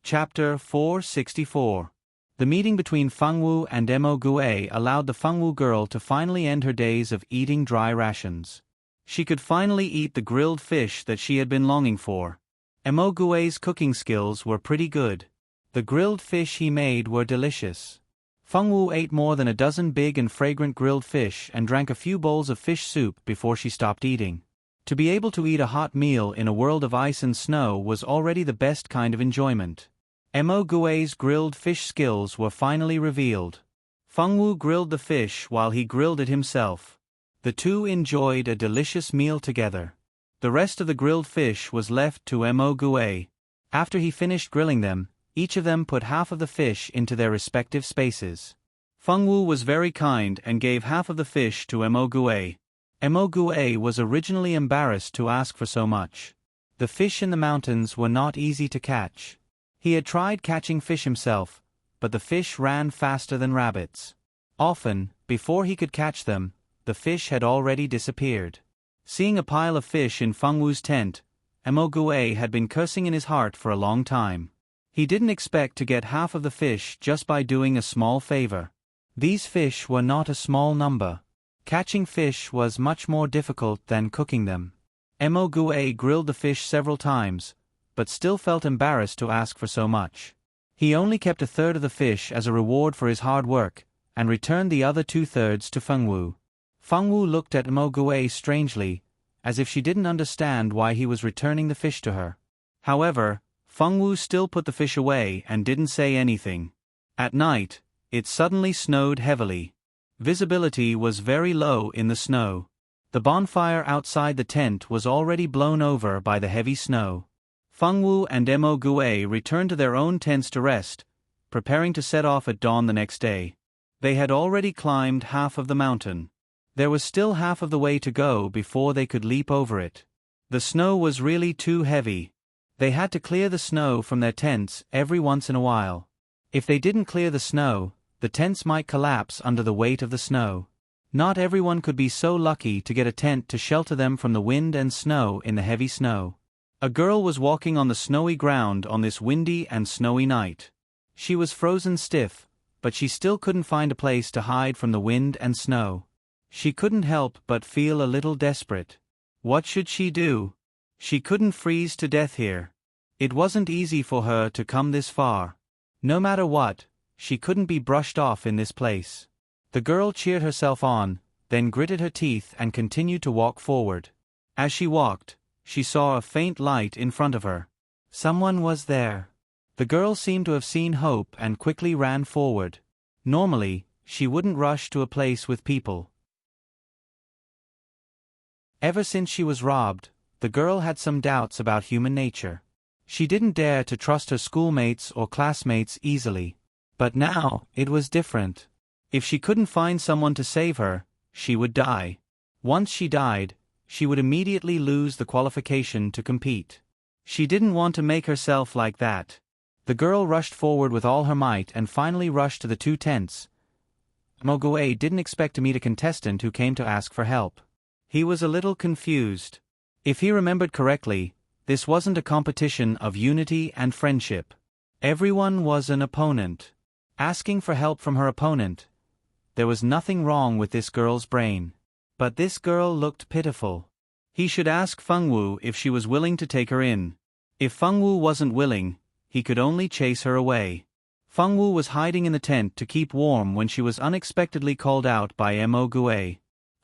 Chapter 464. The meeting between Feng Wu and Mo Gue allowed the Feng Wu girl to finally end her days of eating dry rations. She could finally eat the grilled fish that she had been longing for. Mo Gue's cooking skills were pretty good. The grilled fish he made were delicious. Feng Wu ate more than a dozen big and fragrant grilled fish and drank a few bowls of fish soup before she stopped eating. To be able to eat a hot meal in a world of ice and snow was already the best kind of enjoyment. Mo Gue's grilled fish skills were finally revealed. Feng Wu grilled the fish while he grilled it himself. The two enjoyed a delicious meal together. The rest of the grilled fish was left to Mo Gue. After he finished grilling them, each of them put half of the fish into their respective spaces. Feng Wu was very kind and gave half of the fish to Mo Gue. Mo Gue was originally embarrassed to ask for so much. The fish in the mountains were not easy to catch. He had tried catching fish himself, but the fish ran faster than rabbits. Often, before he could catch them, the fish had already disappeared. Seeing a pile of fish in Feng Wu's tent, Mo Gue had been cursing in his heart for a long time. He didn't expect to get half of the fish just by doing a small favor. These fish were not a small number. Catching fish was much more difficult than cooking them. Mo Gue grilled the fish several times, but still felt embarrassed to ask for so much. He only kept a third of the fish as a reward for his hard work, and returned the other 2/3 to Feng Wu. Feng Wu looked at Mo Gue strangely, as if she didn't understand why he was returning the fish to her. However, Feng Wu still put the fish away and didn't say anything. At night, it suddenly snowed heavily. Visibility was very low in the snow. The bonfire outside the tent was already blown over by the heavy snow. Feng Wu and Mo Gue returned to their own tents to rest, preparing to set off at dawn the next day. They had already climbed half of the mountain. There was still half of the way to go before they could leap over it. The snow was really too heavy. They had to clear the snow from their tents every once in a while. If they didn't clear the snow, the tents might collapse under the weight of the snow. Not everyone could be so lucky to get a tent to shelter them from the wind and snow in the heavy snow. A girl was walking on the snowy ground on this windy and snowy night. She was frozen stiff, but she still couldn't find a place to hide from the wind and snow. She couldn't help but feel a little desperate. What should she do? She couldn't freeze to death here. It wasn't easy for her to come this far. No matter what, she couldn't be brushed off in this place. The girl cheered herself on, then gritted her teeth and continued to walk forward. As she walked, she saw a faint light in front of her. Someone was there. The girl seemed to have seen hope and quickly ran forward. Normally, she wouldn't rush to a place with people. Ever since she was robbed, the girl had some doubts about human nature. She didn't dare to trust her schoolmates or classmates easily. But now, it was different. If she couldn't find someone to save her, she would die. Once she died, she would immediately lose the qualification to compete. She didn't want to make herself like that. The girl rushed forward with all her might and finally rushed to the two tents. Mogwai didn't expect to meet a contestant who came to ask for help. He was a little confused. If he remembered correctly, this wasn't a competition of unity and friendship. Everyone was an opponent. Asking for help from her opponent. There was nothing wrong with this girl's brain. But this girl looked pitiful. He should ask Fengwu if she was willing to take her in. If Fengwu wasn't willing, he could only chase her away. Fengwu was hiding in the tent to keep warm when she was unexpectedly called out by Mo Gue.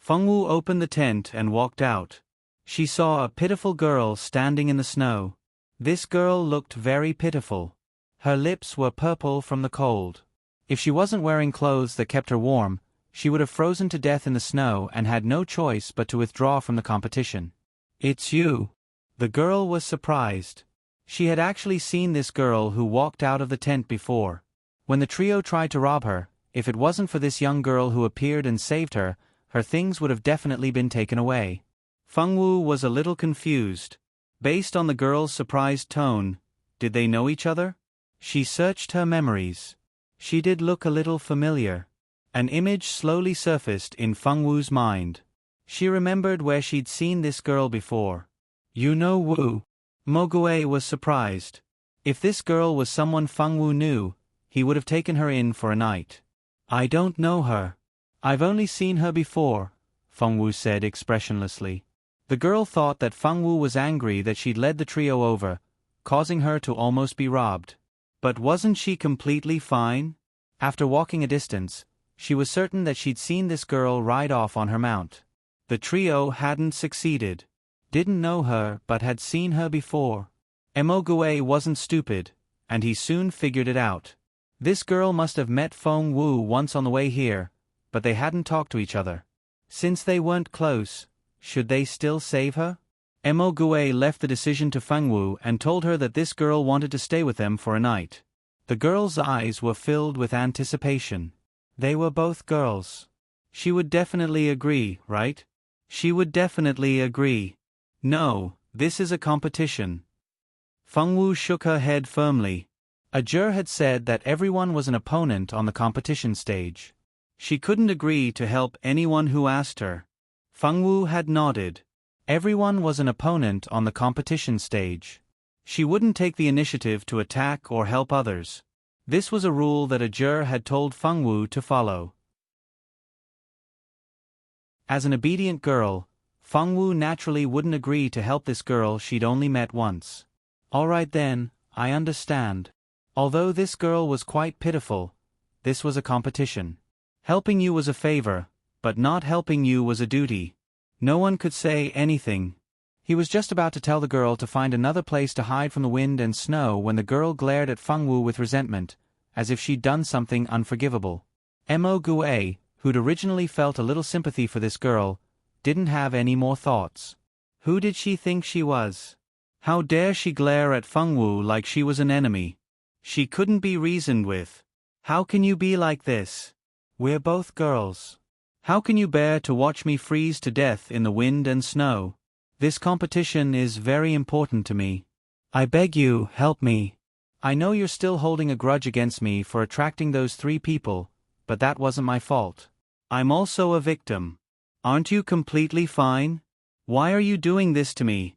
Fengwu opened the tent and walked out. She saw a pitiful girl standing in the snow. This girl looked very pitiful. Her lips were purple from the cold. If she wasn't wearing clothes that kept her warm, she would have frozen to death in the snow and had no choice but to withdraw from the competition. "It's you." The girl was surprised. She had actually seen this girl who walked out of the tent before. When the trio tried to rob her, if it wasn't for this young girl who appeared and saved her, her things would have definitely been taken away. Fengwu was a little confused. Based on the girl's surprised tone, did they know each other? She searched her memories. She did look a little familiar. An image slowly surfaced in Fengwu's mind. She remembered where she'd seen this girl before. "You know Wu?" Mogwai was surprised. If this girl was someone Fengwu knew, he would have taken her in for a night. "I don't know her. I've only seen her before," Fengwu said expressionlessly. The girl thought that Fengwu was angry that she'd led the trio over, causing her to almost be robbed. But wasn't she completely fine? After walking a distance, she was certain that she'd seen this girl ride off on her mount. The trio hadn't succeeded. Didn't know her but had seen her before. Mo Gue wasn't stupid, and he soon figured it out. This girl must have met Fengwu once on the way here, but they hadn't talked to each other. Since they weren't close, should they still save her? Mo Gue left the decision to Fengwu and told her that this girl wanted to stay with them for a night. The girl's eyes were filled with anticipation. They were both girls. She would definitely agree, right? She would definitely agree. No, this is a competition. Fengwu shook her head firmly. A juror had said that everyone was an opponent on the competition stage. She couldn't agree to help anyone who asked her. Fengwu had nodded. Everyone was an opponent on the competition stage. She wouldn't take the initiative to attack or help others. This was a rule that a juror had told Fengwu to follow. As an obedient girl, Fengwu naturally wouldn't agree to help this girl she'd only met once. "All right then, I understand." Although this girl was quite pitiful, this was a competition. Helping you was a favor, but not helping you was a duty. No one could say anything. He was just about to tell the girl to find another place to hide from the wind and snow when the girl glared at Fengwu with resentment, as if she'd done something unforgivable. Mo Gue, who'd originally felt a little sympathy for this girl, didn't have any more thoughts. Who did she think she was? How dare she glare at Fengwu like she was an enemy? She couldn't be reasoned with. How can you be like this? We're both girls. How can you bear to watch me freeze to death in the wind and snow? This competition is very important to me. I beg you, help me. I know you're still holding a grudge against me for attracting those 3 people, but that wasn't my fault. I'm also a victim. Aren't you completely fine? Why are you doing this to me?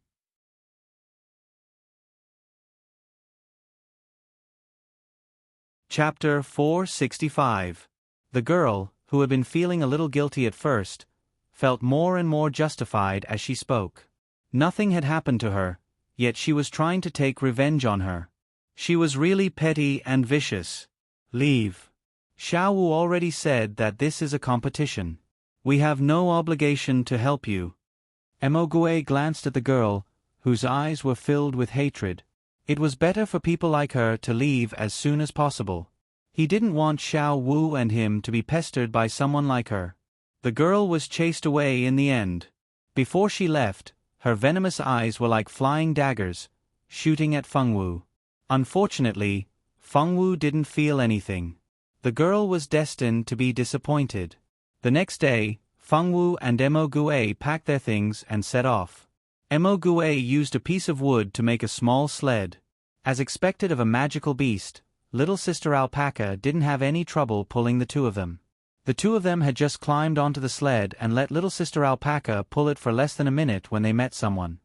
Chapter 465. The girl, who had been feeling a little guilty at first, felt more and more justified as she spoke. Nothing had happened to her, yet she was trying to take revenge on her. She was really petty and vicious. Leave. Xiao Wu already said that this is a competition. We have no obligation to help you. Emogue glanced at the girl, whose eyes were filled with hatred. It was better for people like her to leave as soon as possible. He didn't want Xiao Wu and him to be pestered by someone like her. The girl was chased away in the end. Before she left, her venomous eyes were like flying daggers, shooting at Fengwu. Unfortunately, Fengwu didn't feel anything. The girl was destined to be disappointed. The next day, Fengwu and Emogue packed their things and set off. Emogue used a piece of wood to make a small sled. As expected of a magical beast, little sister Alpaca didn't have any trouble pulling the 2 of them. The 2 of them had just climbed onto the sled and let little sister Alpaca pull it for less than a minute when they met someone.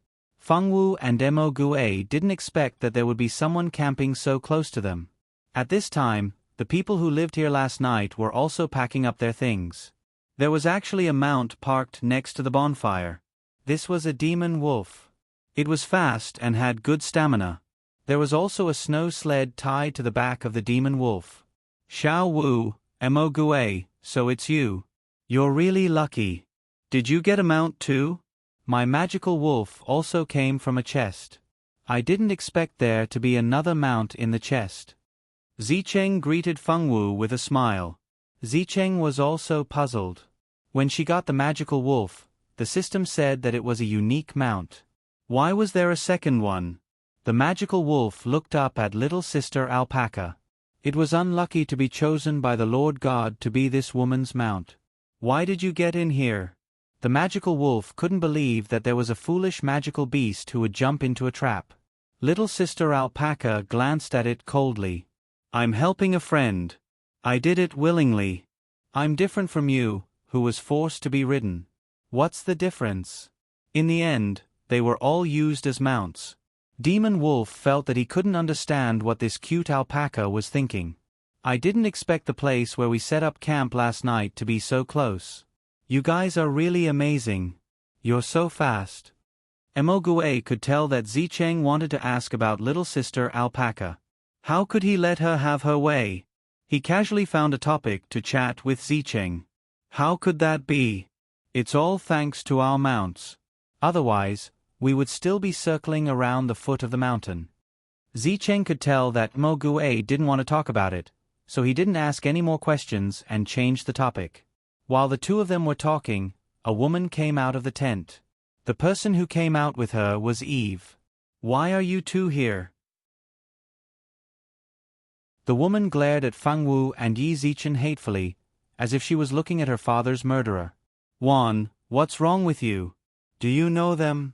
Fengwu and Emogue didn't expect that there would be someone camping so close to them. At this time, the people who lived here last night were also packing up their things. There was actually a mount parked next to the bonfire. This was a demon wolf. It was fast and had good stamina. There was also a snow sled tied to the back of the demon wolf. Xiao Wu, Emogue, so it's you. You're really lucky. Did you get a mount too? My magical wolf also came from a chest. I didn't expect there to be another mount in the chest. Zicheng greeted Fengwu with a smile. Zicheng was also puzzled. When she got the magical wolf, the system said that it was a unique mount. Why was there a second one? The magical wolf looked up at little sister Alpaca. It was unlucky to be chosen by the Lord God to be this woman's mount. Why did you get in here? The magical wolf couldn't believe that there was a foolish magical beast who would jump into a trap. Little sister Alpaca glanced at it coldly. I'm helping a friend. I did it willingly. I'm different from you, who was forced to be ridden. What's the difference? In the end, they were all used as mounts. Demon Wolf felt that he couldn't understand what this cute alpaca was thinking. I didn't expect the place where we set up camp last night to be so close. You guys are really amazing. You're so fast. Emogue could tell that Zicheng wanted to ask about little sister Alpaca. How could he let her have her way? He casually found a topic to chat with Zicheng. How could that be? It's all thanks to our mounts. Otherwise, we would still be circling around the foot of the mountain. Zicheng could tell that Emogue didn't want to talk about it, so he didn't ask any more questions and changed the topic. While the 2 of them were talking, a woman came out of the tent. The person who came out with her was Eve. Why are you 2 here? The woman glared at Fengwu and Yi Zichen hatefully, as if she was looking at her father's murderer. Wan, what's wrong with you? Do you know them?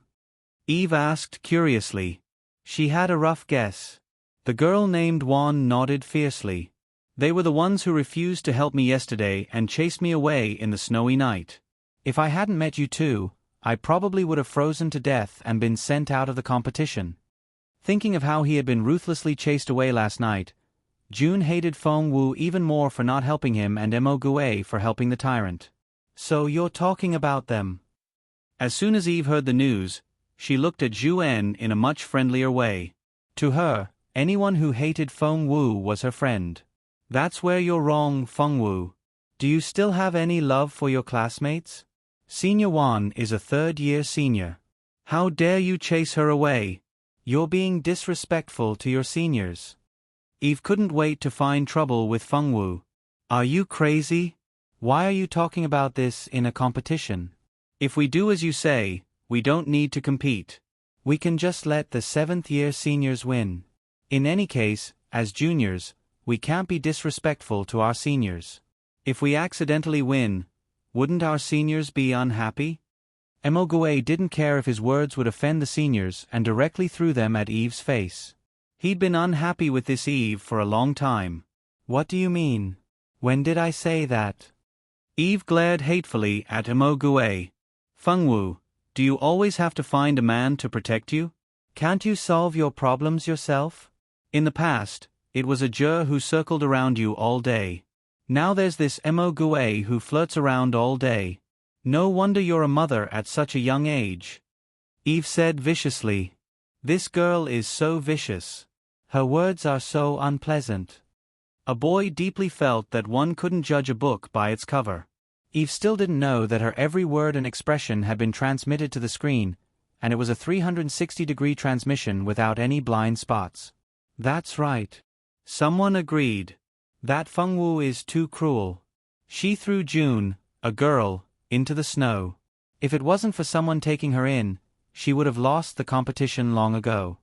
Eve asked curiously. She had a rough guess. The girl named Wan nodded fiercely. They were the ones who refused to help me yesterday and chased me away in the snowy night. If I hadn't met you 2, I probably would have frozen to death and been sent out of the competition. Thinking of how he had been ruthlessly chased away last night, Jun hated Fengwu even more for not helping him and Emogue for helping the tyrant. So you're talking about them. As soon as Eve heard the news, she looked at Zhuan in a much friendlier way. To her, anyone who hated Fengwu was her friend. That's where you're wrong, Fengwu. Do you still have any love for your classmates? Senior Wan is a 3rd-year senior. How dare you chase her away? You're being disrespectful to your seniors. Eve couldn't wait to find trouble with Fengwu. Are you crazy? Why are you talking about this in a competition? If we do as you say, we don't need to compete. We can just let the 7th-year seniors win. In any case, as juniors, we can't be disrespectful to our seniors. If we accidentally win, wouldn't our seniors be unhappy? Emogue didn't care if his words would offend the seniors and directly threw them at Eve's face. He'd been unhappy with this Eve for a long time. What do you mean? When did I say that? Eve glared hatefully at Emogue. Fengwu, do you always have to find a man to protect you? Can't you solve your problems yourself? In the past, it was a Jur who circled around you all day. Now there's this Emogue who flirts around all day. No wonder you're a mother at such a young age. Eve said viciously. This girl is so vicious. Her words are so unpleasant. A boy deeply felt that one couldn't judge a book by its cover. Eve still didn't know that her every word and expression had been transmitted to the screen, and it was a 360-degree transmission without any blind spots. That's right. Someone agreed. That Fengwu is too cruel. She threw June, a girl, into the snow. If it wasn't for someone taking her in, she would have lost the competition long ago.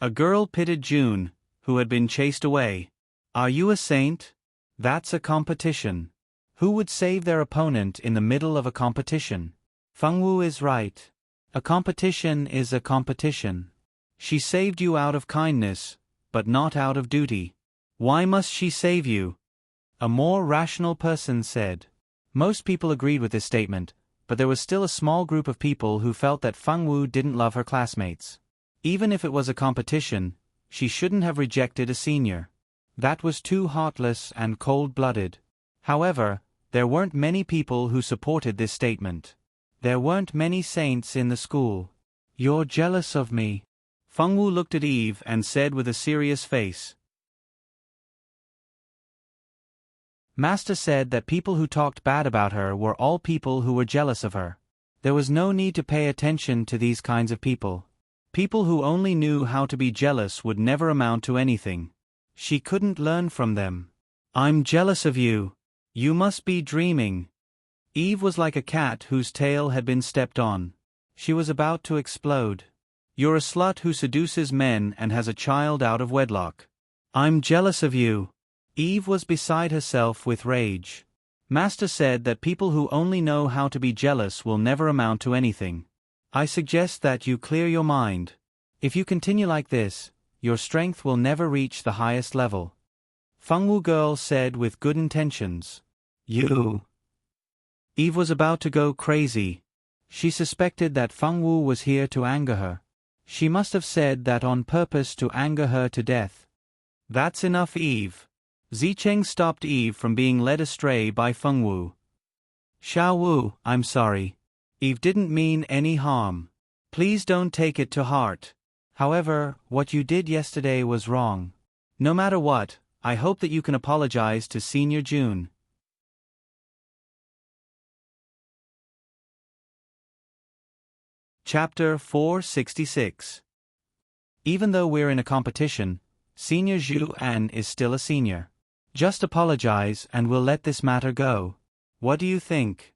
A girl pitied June, who had been chased away. Are you a saint? That's a competition. Who would save their opponent in the middle of a competition? Fengwu is right. A competition is a competition. She saved you out of kindness, but not out of duty. Why must she save you? A more rational person said. Most people agreed with this statement, but there was still a small group of people who felt that Fengwu didn't love her classmates. Even if it was a competition, she shouldn't have rejected a senior. That was too heartless and cold-blooded. However, there weren't many people who supported this statement. There weren't many saints in the school. You're jealous of me. Fengwu looked at Eve and said with a serious face. Master said that people who talked bad about her were all people who were jealous of her. There was no need to pay attention to these kinds of people. People who only knew how to be jealous would never amount to anything. She couldn't learn from them. I'm jealous of you. You must be dreaming. Eve was like a cat whose tail had been stepped on. She was about to explode. You're a slut who seduces men and has a child out of wedlock. I'm jealous of you. Eve was beside herself with rage. Master said that people who only know how to be jealous will never amount to anything. I suggest that you clear your mind. If you continue like this, your strength will never reach the highest level. Fengwu girl said with good intentions. You. Eve was about to go crazy. She suspected that Fengwu was here to anger her. She must have said that on purpose to anger her to death. That's enough, Eve. Zicheng stopped Eve from being led astray by Fengwu. Xiaowu, I'm sorry. Eve didn't mean any harm. Please don't take it to heart. However, what you did yesterday was wrong. No matter what, I hope that you can apologize to Senior June. Chapter 466. Even though we're in a competition, Senior Zhu An is still a senior. Just apologize and we'll let this matter go. What do you think?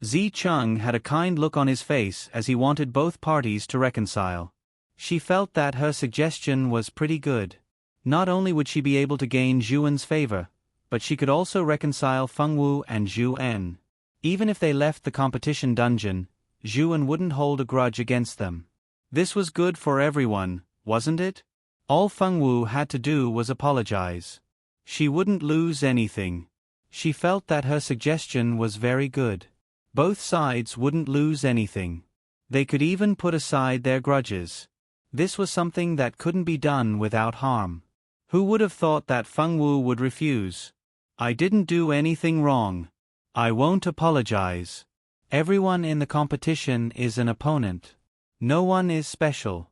Zi Cheng had a kind look on his face as he wanted both parties to reconcile. She felt that her suggestion was pretty good. Not only would she be able to gain Zhuan's favor, but she could also reconcile Fengwu and Zhu En. Even if they left the competition dungeon, Zhuan wouldn't hold a grudge against them. This was good for everyone, wasn't it? All Fengwu had to do was apologize. She wouldn't lose anything. She felt that her suggestion was very good. Both sides wouldn't lose anything. They could even put aside their grudges. This was something that couldn't be done without harm. Who would have thought that Fengwu would refuse? I didn't do anything wrong. I won't apologize. Everyone in the competition is an opponent. No one is special.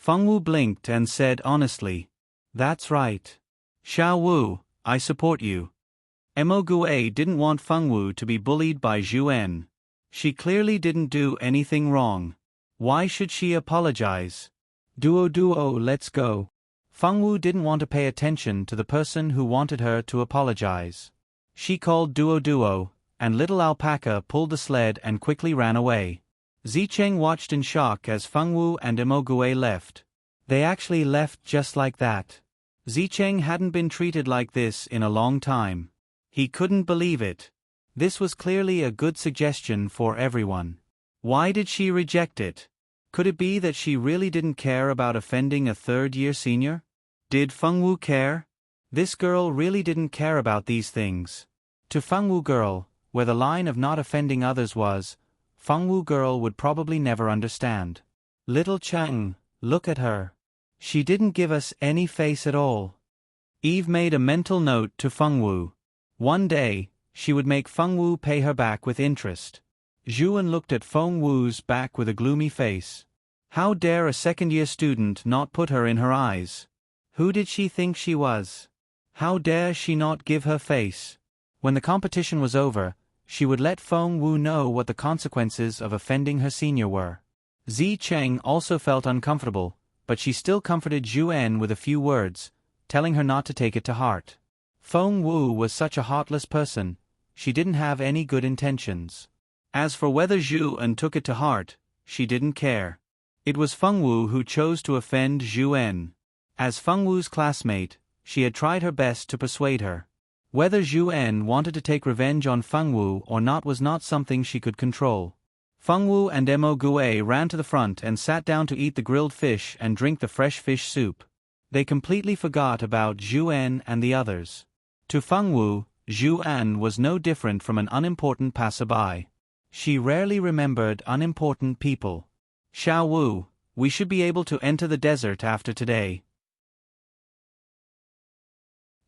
Fengwu blinked and said honestly, "That's right. Xiaowu, I support you." Emogue didn't want Fengwu to be bullied by Zhu En. She clearly didn't do anything wrong. Why should she apologize? Duo, let's go. Fengwu didn't want to pay attention to the person who wanted her to apologize. She called Duo, and little alpaca pulled the sled and quickly ran away. Zicheng watched in shock as Fengwu and Emogue left. They actually left just like that. Zicheng hadn't been treated like this in a long time. He couldn't believe it. This was clearly a good suggestion for everyone. Why did she reject it? Could it be that she really didn't care about offending a third-year senior? Did Fengwu care? This girl really didn't care about these things. To Fengwu girl, where the line of not offending others was, Fengwu girl would probably never understand. Little Chang, look at her. She didn't give us any face at all. Eve made a mental note to Fengwu. One day, she would make Fengwu pay her back with interest. Zhuan looked at Fengwu's back with a gloomy face. How dare a second-year student not put her in her eyes? Who did she think she was? How dare she not give her face? When the competition was over, she would let Fengwu know what the consequences of offending her senior were. Zicheng also felt uncomfortable, but she still comforted Zhuan with a few words, telling her not to take it to heart. Fengwu was such a heartless person, she didn't have any good intentions. As for whether Zhuan took it to heart, she didn't care. It was Fengwu who chose to offend Zhuan. As Fengwu's classmate, she had tried her best to persuade her. Whether Zhuan wanted to take revenge on Fengwu or not was not something she could control. Fengwu and Mo Gue ran to the front and sat down to eat the grilled fish and drink the fresh fish soup. They completely forgot about Zhuan and the others. To Fengwu, Zhuan was no different from an unimportant passerby. She rarely remembered unimportant people. Xiao Wu, we should be able to enter the desert after today.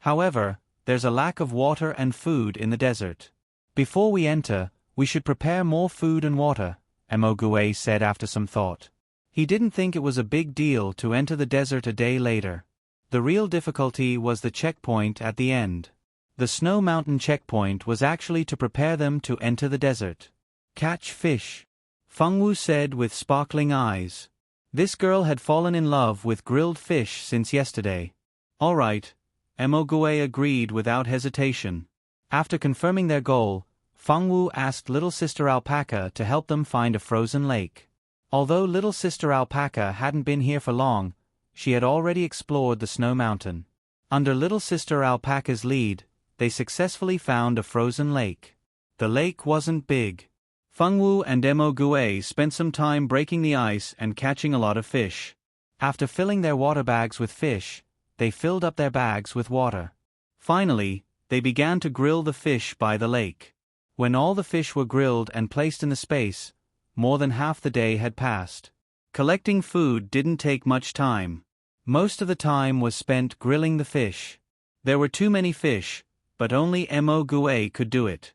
However, there's a lack of water and food in the desert. Before we enter, we should prepare more food and water, Mo Gue said after some thought. He didn't think it was a big deal to enter the desert a day later. The real difficulty was the checkpoint at the end. The Snow Mountain checkpoint was actually to prepare them to enter the desert. Catch fish, Fengwu said with sparkling eyes. This girl had fallen in love with grilled fish since yesterday. All right, Mo Gue agreed without hesitation. After confirming their goal, Fengwu asked Little Sister Alpaca to help them find a frozen lake. Although Little Sister Alpaca hadn't been here for long, she had already explored the Snow Mountain. Under Little Sister Alpaca's lead, they successfully found a frozen lake. The lake wasn't big. Fengwu and Mo Gue spent some time breaking the ice and catching a lot of fish. After filling their water bags with fish, they filled up their bags with water. Finally, they began to grill the fish by the lake. When all the fish were grilled and placed in the space, more than half the day had passed. Collecting food didn't take much time. Most of the time was spent grilling the fish. There were too many fish, but only Mo Gue could do it.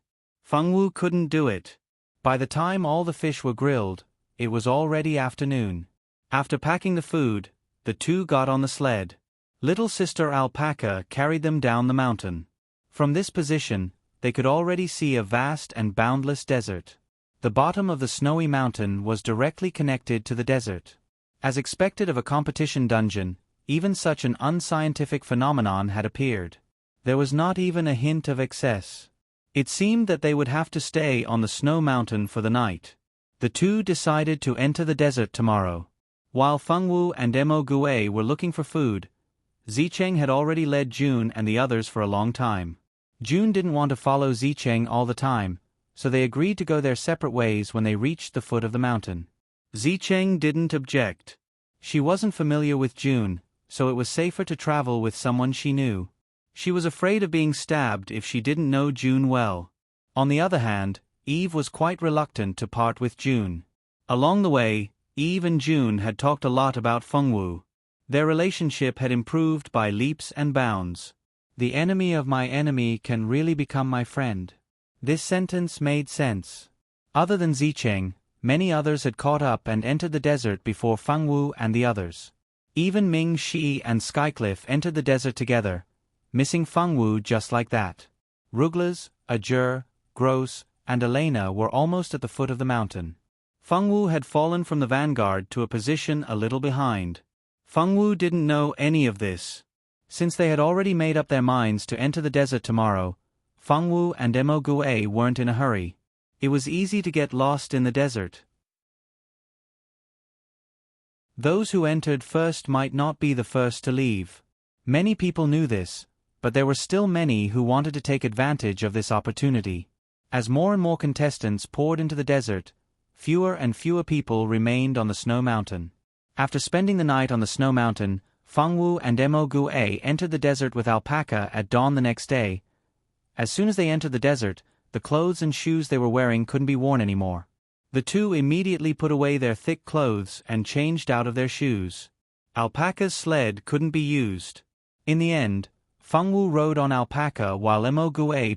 Fengwu couldn't do it. By the time all the fish were grilled, it was already afternoon. After packing the food, the two got on the sled. Little Sister Alpaca carried them down the mountain. From this position, they could already see a vast and boundless desert. The bottom of the snowy mountain was directly connected to the desert. As expected of a competition dungeon, even such an unscientific phenomenon had appeared. There was not even a hint of excess. It seemed that they would have to stay on the snow mountain for the night. The two decided to enter the desert tomorrow. While Fengwu and Mo Gue were looking for food, Zicheng had already led June and the others for a long time. June didn't want to follow Zicheng all the time, so they agreed to go their separate ways when they reached the foot of the mountain. Zicheng didn't object. She wasn't familiar with June, so it was safer to travel with someone she knew. She was afraid of being stabbed if she didn't know June well. On the other hand, Eve was quite reluctant to part with June. Along the way, Eve and June had talked a lot about Fengwu. Their relationship had improved by leaps and bounds. The enemy of my enemy can really become my friend. This sentence made sense. Other than Zicheng, many others had caught up and entered the desert before Fengwu and the others. Even Ming Shi and Skycliff entered the desert together, missing Fengwu just like that. Ruglas, Ajur, Gross, and Elena were almost at the foot of the mountain. Fengwu had fallen from the vanguard to a position a little behind. Fengwu didn't know any of this. Since they had already made up their minds to enter the desert tomorrow, Fengwu and Mo Gue weren't in a hurry. It was easy to get lost in the desert. Those who entered first might not be the first to leave. Many people knew this, but there were still many who wanted to take advantage of this opportunity. As more and more contestants poured into the desert, fewer and fewer people remained on the snow mountain. After spending the night on the snow mountain, Fengwu and Mo entered the desert with Alpaca at dawn the next day. As soon as they entered the desert, the clothes and shoes they were wearing couldn't be worn anymore. The two immediately put away their thick clothes and changed out of their shoes. Alpaca's sled couldn't be used. In the end, Fengwu rode on Alpaca while Mo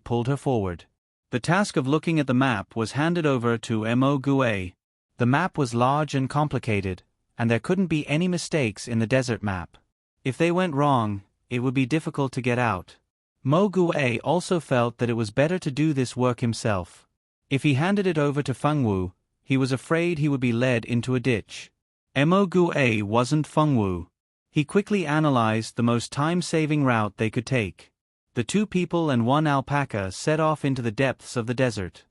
pulled her forward. The task of looking at the map was handed over to Mo. The map was large and complicated, and there couldn't be any mistakes in the desert map. If they went wrong, it would be difficult to get out. Mo also felt that it was better to do this work himself. If he handed it over to Fengwu, he was afraid he would be led into a ditch. Mo wasn't Fengwu. He quickly analyzed the most time-saving route they could take. The two people and one alpaca set off into the depths of the desert.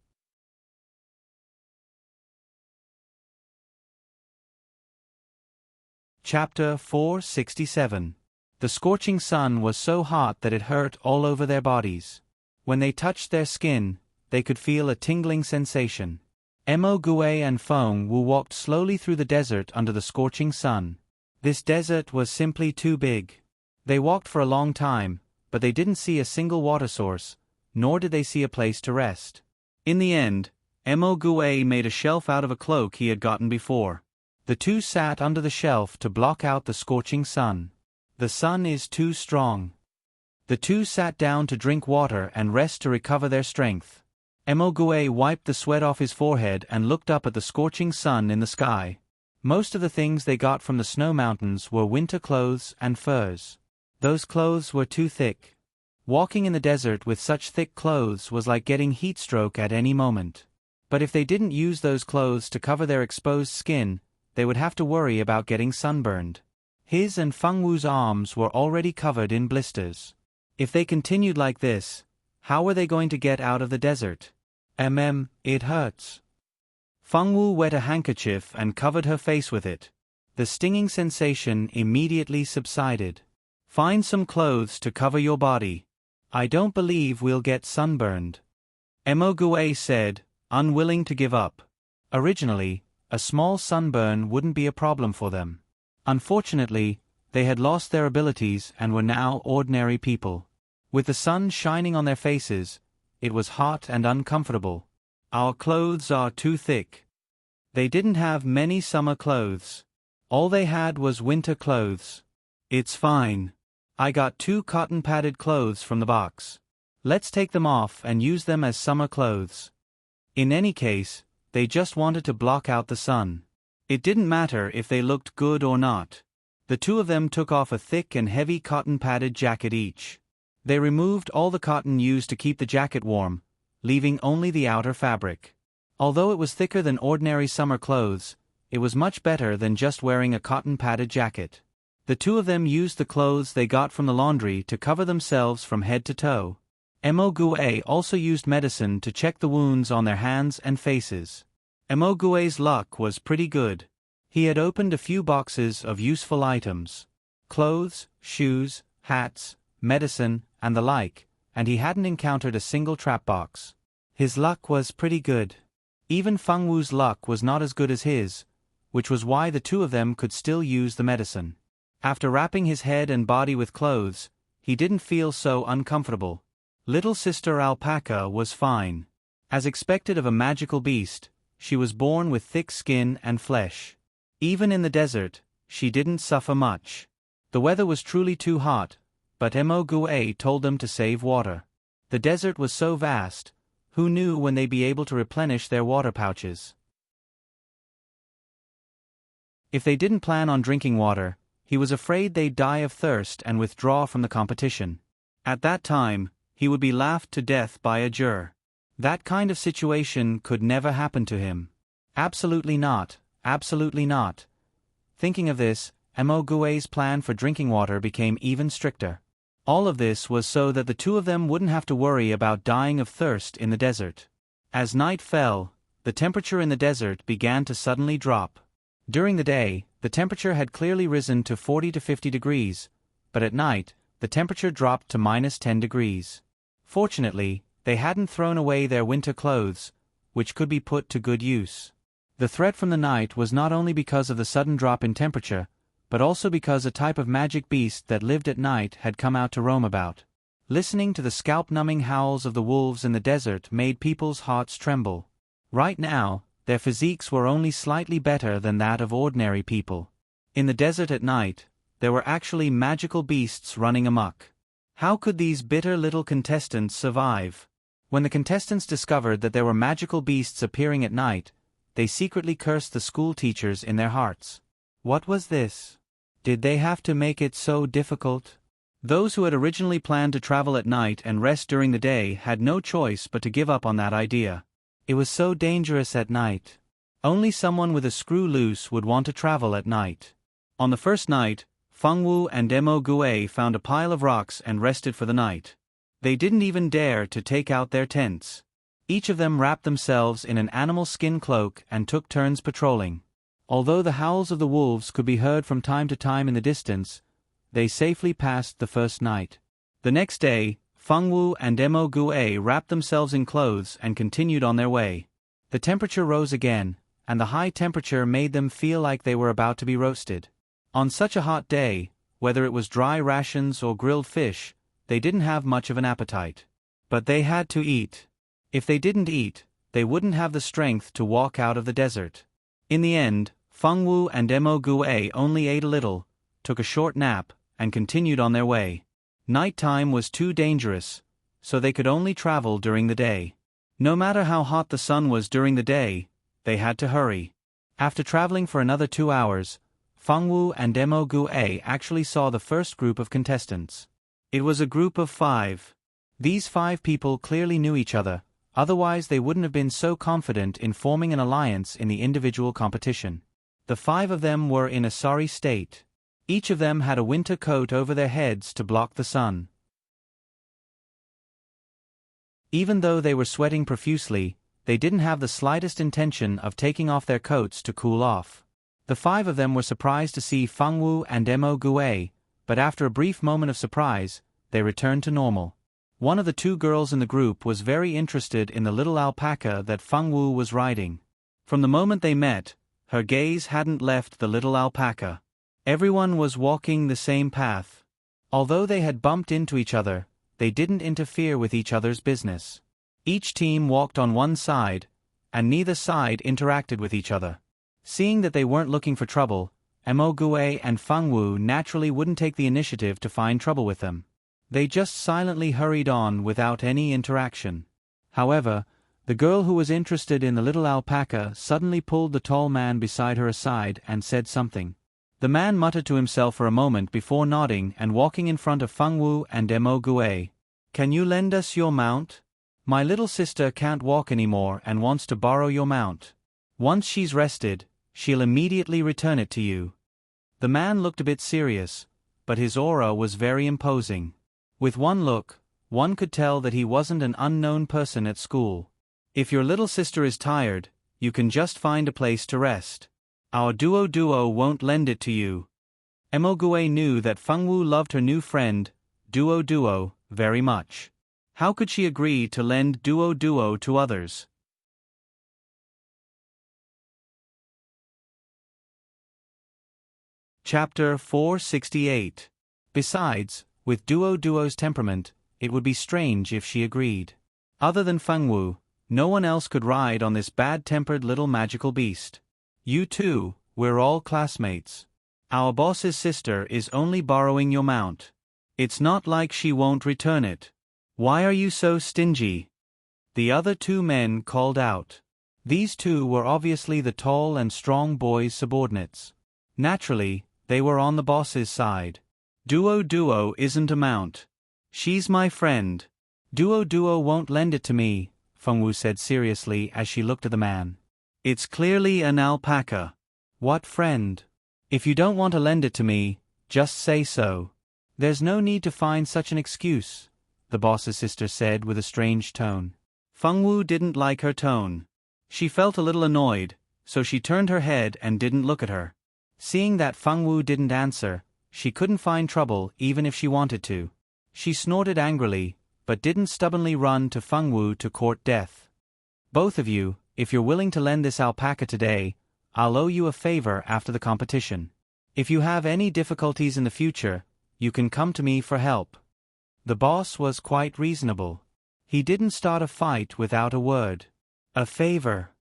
Chapter 467. The scorching sun was so hot that it hurt all over their bodies. When they touched their skin, they could feel a tingling sensation. Mo and Fengwu walked slowly through the desert under the scorching sun. This desert was simply too big. They walked for a long time, but they didn't see a single water source, nor did they see a place to rest. In the end, Mo made a shelf out of a cloak he had gotten before. The two sat under the shelf to block out the scorching sun. The sun is too strong. The two sat down to drink water and rest to recover their strength. Mo wiped the sweat off his forehead and looked up at the scorching sun in the sky. Most of the things they got from the snow mountains were winter clothes and furs. Those clothes were too thick. Walking in the desert with such thick clothes was like getting heat stroke at any moment. But if they didn't use those clothes to cover their exposed skin, they would have to worry about getting sunburned. His and Fengwu's arms were already covered in blisters. If they continued like this, how were they going to get out of the desert? It hurts. Fengwu wet a handkerchief and covered her face with it. The stinging sensation immediately subsided. Find some clothes to cover your body. I don't believe we'll get sunburned. Mo said, unwilling to give up. Originally, a small sunburn wouldn't be a problem for them. Unfortunately, they had lost their abilities and were now ordinary people. With the sun shining on their faces, it was hot and uncomfortable. Our clothes are too thick. They didn't have many summer clothes. All they had was winter clothes. It's fine. I got 2 cotton-padded clothes from the box. Let's take them off and use them as summer clothes. In any case, they just wanted to block out the sun. It didn't matter if they looked good or not. The two of them took off a thick and heavy cotton-padded jacket each. They removed all the cotton used to keep the jacket warm, leaving only the outer fabric. Although it was thicker than ordinary summer clothes, it was much better than just wearing a cotton-padded jacket. The two of them used the clothes they got from the laundry to cover themselves from head to toe. Mo also used medicine to check the wounds on their hands and faces. Mo luck was pretty good. He had opened a few boxes of useful items. Clothes, shoes, hats, medicine, and the like, and he hadn't encountered a single trap box. His luck was pretty good. Even Fengwu's luck was not as good as his, which was why the two of them could still use the medicine. After wrapping his head and body with clothes, he didn't feel so uncomfortable. Little sister Alpaca was fine. As expected of a magical beast, she was born with thick skin and flesh. Even in the desert, she didn't suffer much. The weather was truly too hot, but Mo told them to save water. The desert was so vast, who knew when they'd be able to replenish their water pouches? If they didn't plan on drinking water, he was afraid they'd die of thirst and withdraw from the competition. At that time, he would be laughed to death by a juror. That kind of situation could never happen to him. Absolutely not, absolutely not. Thinking of this, Mo plan for drinking water became even stricter. All of this was so that the two of them wouldn't have to worry about dying of thirst in the desert. As night fell, the temperature in the desert began to suddenly drop. During the day, the temperature had clearly risen to 40 to 50 degrees, but at night, the temperature dropped to -10 degrees. Fortunately, They hadn't thrown away their winter clothes, which could be put to good use. The threat from the night was not only because of the sudden drop in temperature, but also because a type of magic beast that lived at night had come out to roam about. Listening to the scalp-numbing howls of the wolves in the desert made people's hearts tremble. Right now, their physiques were only slightly better than that of ordinary people. In the desert at night, there were actually magical beasts running amok. How could these bitter little contestants survive? When the contestants discovered that there were magical beasts appearing at night, they secretly cursed the school teachers in their hearts. What was this? Did they have to make it so difficult? Those who had originally planned to travel at night and rest during the day had no choice but to give up on that idea. It was so dangerous at night. Only someone with a screw loose would want to travel at night. On the first night, Fengwu and Mo Gue found a pile of rocks and rested for the night. They didn't even dare to take out their tents. Each of them wrapped themselves in an animal skin cloak and took turns patrolling. Although the howls of the wolves could be heard from time to time in the distance, they safely passed the first night. The next day, Fengwu and Mo Gue wrapped themselves in clothes and continued on their way. The temperature rose again, and the high temperature made them feel like they were about to be roasted. On such a hot day, whether it was dry rations or grilled fish, they didn't have much of an appetite. But they had to eat. If they didn't eat, they wouldn't have the strength to walk out of the desert. In the end, Fengwu and Mo Gue only ate a little, took a short nap, and continued on their way. Nighttime was too dangerous, so they could only travel during the day. No matter how hot the sun was during the day, they had to hurry. After traveling for another 2 hours, Fengwu and Mo Gue actually saw the first group of contestants. It was a group of 5. These 5 people clearly knew each other, otherwise they wouldn't have been so confident in forming an alliance in the individual competition. The 5 of them were in a sorry state. Each of them had a winter coat over their heads to block the sun. Even though they were sweating profusely, they didn't have the slightest intention of taking off their coats to cool off. The 5 of them were surprised to see Fengwu and Mo Gue, but after a brief moment of surprise, they returned to normal. One of the 2 girls in the group was very interested in the little alpaca that Fengwu was riding. From the moment they met, her gaze hadn't left the little alpaca. Everyone was walking the same path. Although they had bumped into each other, they didn't interfere with each other's business. Each team walked on one side, and neither side interacted with each other. Seeing that they weren't looking for trouble, Mo Gue and Fengwu naturally wouldn't take the initiative to find trouble with them. They just silently hurried on without any interaction. However, the girl who was interested in the little alpaca suddenly pulled the tall man beside her aside and said something. The man muttered to himself for a moment before nodding and walking in front of Fengwu and Mo Gue. "Can you lend us your mount? My little sister can't walk anymore and wants to borrow your mount. Once she's rested, she'll immediately return it to you." The man looked a bit serious, but his aura was very imposing. With one look, one could tell that he wasn't an unknown person at school. "If your little sister is tired, you can just find a place to rest. Our duo won't lend it to you." Mo Gue knew that Fengwu loved her new friend, duo, very much. How could she agree to lend duo to others? Chapter 468. Besides, with duo's temperament, it would be strange if she agreed. Other than Fengwu, no one else could ride on this bad-tempered little magical beast. "You two, we're all classmates. Our boss's sister is only borrowing your mount. It's not like she won't return it. Why are you so stingy?" The other 2 men called out. These 2 were obviously the tall and strong boy's subordinates. Naturally, they were on the boss's side. Duo isn't a mount. She's my friend. Duo won't lend it to me," Fengwu said seriously as she looked at the man. "It's clearly an alpaca." "What friend? If you don't want to lend it to me, just say so. There's no need to find such an excuse," the boss's sister said with a strange tone. Fengwu didn't like her tone. She felt a little annoyed, so she turned her head and didn't look at her. Seeing that Fengwu didn't answer, she couldn't find trouble even if she wanted to. She snorted angrily, but didn't stubbornly run to Fengwu to court death. Both of you, if you're willing to lend this alpaca today, I'll owe you a favor after the competition. If you have any difficulties in the future, you can come to me for help. The boss was quite reasonable. He didn't start a fight without a word. A favor.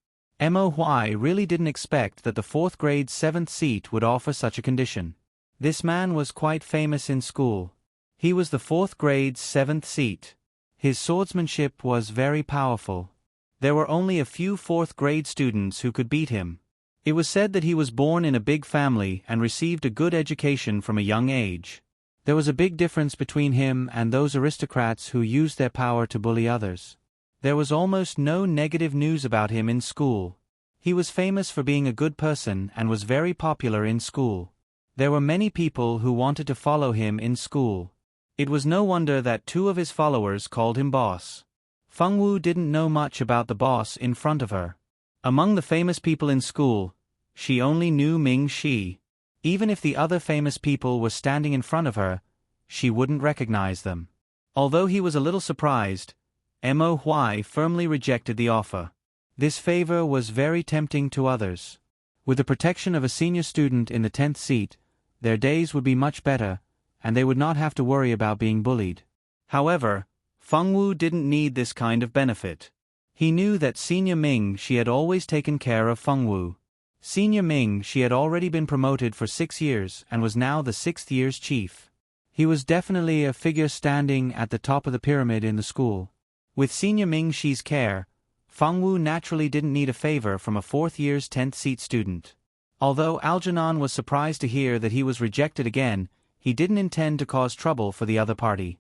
Mo really didn't expect that the 4th grade 7th seat would offer such a condition. This man was quite famous in school. He was the 4th grade's 7th seat. His swordsmanship was very powerful. There were only a few 4th grade students who could beat him. It was said that he was born in a big family and received a good education from a young age. There was a big difference between him and those aristocrats who used their power to bully others. There was almost no negative news about him in school. He was famous for being a good person and was very popular in school. There were many people who wanted to follow him in school. It was no wonder that 2 of his followers called him boss. Fengwu didn't know much about the boss in front of her. Among the famous people in school, she only knew Ming Shi. Even if the other famous people were standing in front of her, she wouldn't recognize them. Although he was a little surprised, Mo firmly rejected the offer. This favor was very tempting to others. With the protection of a senior student in the 10th seat, their days would be much better, and they would not have to worry about being bullied. However, Fengwu didn't need this kind of benefit. He knew that Senior Ming Shi had always taken care of Fengwu. Senior Ming Shi had already been promoted for 6 years and was now the 6th year's chief. He was definitely a figure standing at the top of the pyramid in the school. With Senior Ming Shi's care, Fengwu naturally didn't need a favor from a 4th year's 10th seat student. Although Algernon was surprised to hear that he was rejected again, he didn't intend to cause trouble for the other party.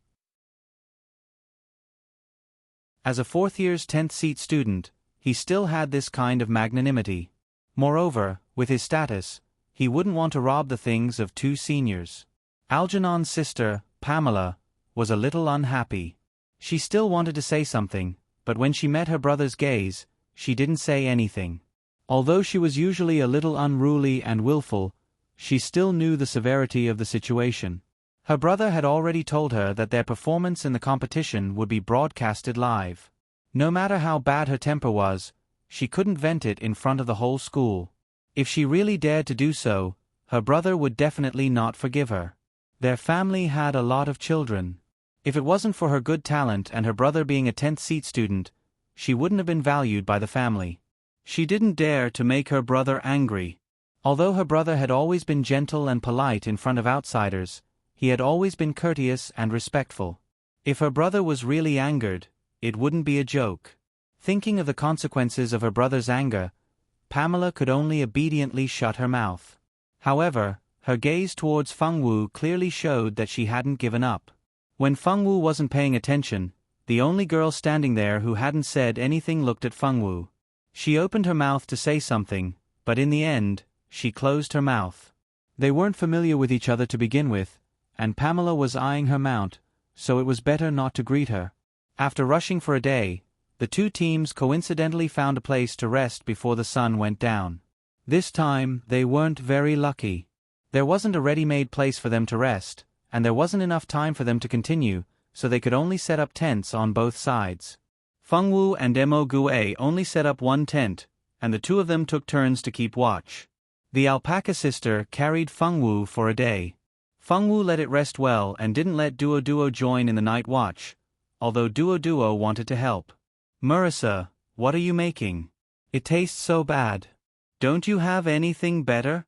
As a 4th year's 10th seat student, he still had this kind of magnanimity. Moreover, with his status, he wouldn't want to rob the things of 2 seniors. Algernon's sister, Pamela, was a little unhappy. She still wanted to say something, but when she met her brother's gaze, she didn't say anything. Although she was usually a little unruly and willful, she still knew the severity of the situation. Her brother had already told her that their performance in the competition would be broadcasted live. No matter how bad her temper was, she couldn't vent it in front of the whole school. If she really dared to do so, her brother would definitely not forgive her. Their family had a lot of children. If it wasn't for her good talent and her brother being a 10th seat student, she wouldn't have been valued by the family. She didn't dare to make her brother angry. Although her brother had always been gentle and polite in front of outsiders, he had always been courteous and respectful. If her brother was really angered, it wouldn't be a joke. Thinking of the consequences of her brother's anger, Pamela could only obediently shut her mouth. However, her gaze towards Fengwu clearly showed that she hadn't given up. When Fengwu wasn't paying attention, the only girl standing there who hadn't said anything looked at Fengwu. She opened her mouth to say something, but in the end, she closed her mouth. They weren't familiar with each other to begin with, and Pamela was eyeing her mount, so it was better not to greet her. After rushing for a day, the 2 teams coincidentally found a place to rest before the sun went down. This time, they weren't very lucky. There wasn't a ready-made place for them to rest, and there wasn't enough time for them to continue, so they could only set up tents on both sides. Fengwu and Mo only set up 1 tent, and the 2 of them took turns to keep watch. The alpaca sister carried Fengwu for a day. Fengwu let it rest well and didn't let Duo join in the night watch, although Duo wanted to help. "Marissa, what are you making? It tastes so bad. Don't you have anything better?"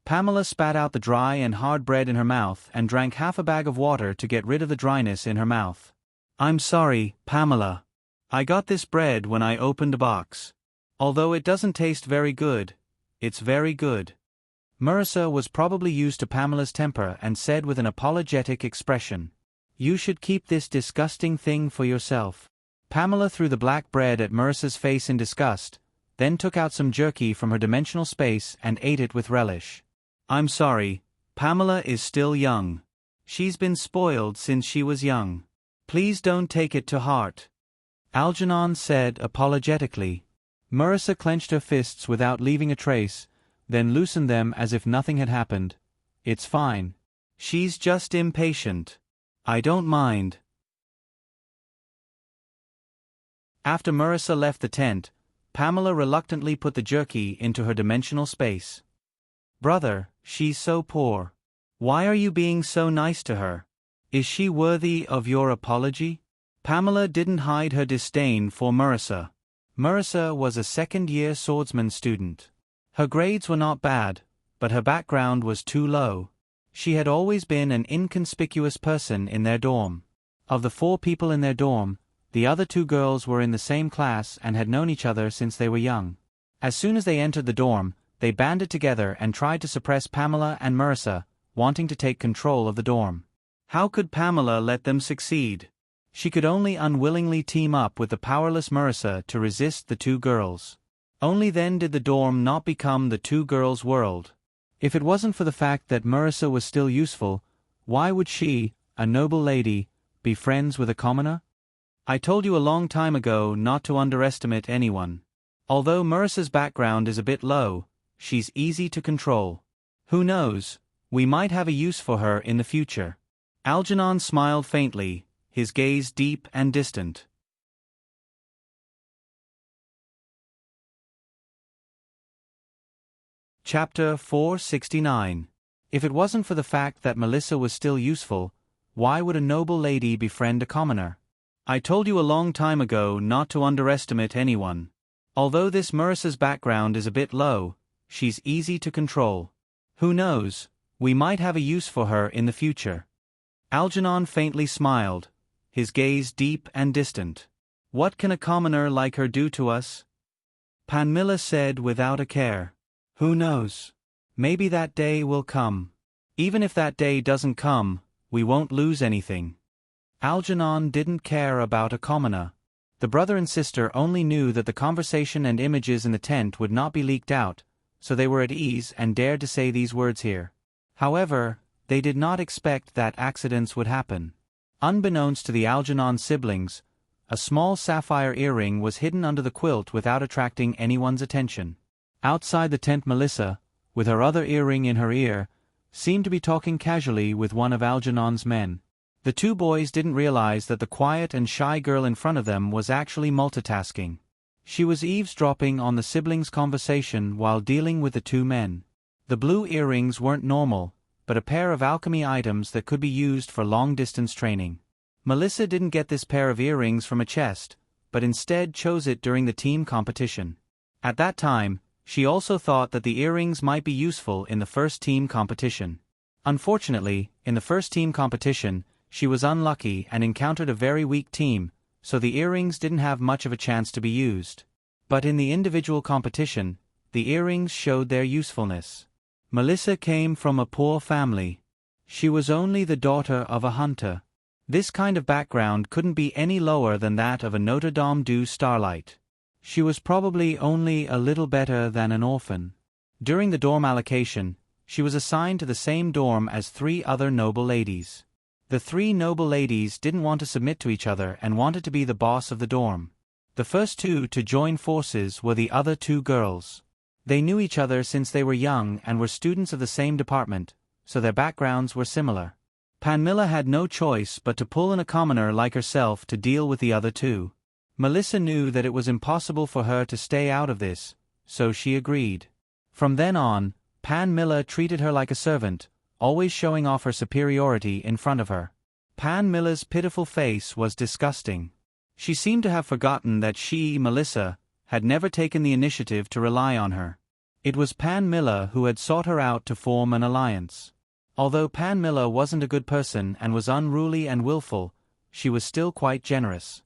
Pamela spat out the dry and hard bread in her mouth and drank half a bag of water to get rid of the dryness in her mouth. "I'm sorry, Pamela. I got this bread when I opened a box. Although it doesn't taste very good, it's very good." Marissa was probably used to Pamela's temper and said with an apologetic expression, "You should keep this disgusting thing for yourself." Pamela threw the black bread at Marissa's face in disgust, then took out some jerky from her dimensional space and ate it with relish. "I'm sorry, Pamela is still young. She's been spoiled since she was young. Please don't take it to heart," Algernon said apologetically. Marissa clenched her fists without leaving a trace, then loosened them as if nothing had happened. "It's fine. She's just impatient. I don't mind." After Marissa left the tent, Pamela reluctantly put the jerky into her dimensional space. Brother, she's so poor. Why are you being so nice to her? Is she worthy of your apology? Pamela didn't hide her disdain for Marissa. Marissa was a second-year swordsman student. Her grades were not bad, but her background was too low. She had always been an inconspicuous person in their dorm. Of the 4 people in their dorm, the other 2 girls were in the same class and had known each other since they were young. As soon as they entered the dorm, they banded together and tried to suppress Pamela and Marissa, wanting to take control of the dorm. How could Pamela let them succeed? She could only unwillingly team up with the powerless Marissa to resist the 2 girls. Only then did the dorm not become the 2 girls' world. If it wasn't for the fact that Marissa was still useful, why would she, a noble lady, be friends with a commoner? I told you a long time ago not to underestimate anyone. Although Marissa's background is a bit low, she's easy to control. Who knows, we might have a use for her in the future. Algernon smiled faintly, his gaze deep and distant. Chapter 469. If it wasn't for the fact that Melissa was still useful, why would a noble lady befriend a commoner? I told you a long time ago not to underestimate anyone. Although this Marissa's background is a bit low, she's easy to control. Who knows, we might have a use for her in the future. Algernon faintly smiled, his gaze deep and distant. What can a commoner like her do to us? Pamela said without a care. Who knows? Maybe that day will come. Even if that day doesn't come, we won't lose anything. Algernon didn't care about a commoner. The brother and sister only knew that the conversation and images in the tent would not be leaked out, so they were at ease and dared to say these words here. However, they did not expect that accidents would happen. Unbeknownst to the Algernon siblings, a small sapphire earring was hidden under the quilt without attracting anyone's attention. Outside the tent, Melissa, with her other earring in her ear, seemed to be talking casually with one of Algernon's men. The 2 boys didn't realize that the quiet and shy girl in front of them was actually multitasking. She was eavesdropping on the siblings' conversation while dealing with the 2 men. The blue earrings weren't normal, but a pair of alchemy items that could be used for long-distance training. Melissa didn't get this pair of earrings from a chest, but instead chose it during the team competition. At that time, she also thought that the earrings might be useful in the first team competition. Unfortunately, in the first team competition, she was unlucky and encountered a very weak team, so the earrings didn't have much of a chance to be used. But in the individual competition, the earrings showed their usefulness. Melissa came from a poor family. She was only the daughter of a hunter. This kind of background couldn't be any lower than that of a Notre Dame du Starlight. She was probably only a little better than an orphan. During the dorm allocation, she was assigned to the same dorm as 3 other noble ladies. The 3 noble ladies didn't want to submit to each other and wanted to be the boss of the dorm. The first 2 to join forces were the other 2 girls. They knew each other since they were young and were students of the same department, so their backgrounds were similar. Pamela had no choice but to pull in a commoner like herself to deal with the other 2. Melissa knew that it was impossible for her to stay out of this, so she agreed. From then on, Pamela treated her like a servant, always showing off her superiority in front of her. Pamela's pitiful face was disgusting. She seemed to have forgotten that she, Melissa, had never taken the initiative to rely on her. It was Pamela who had sought her out to form an alliance. Although Pamela wasn't a good person and was unruly and willful, she was still quite generous.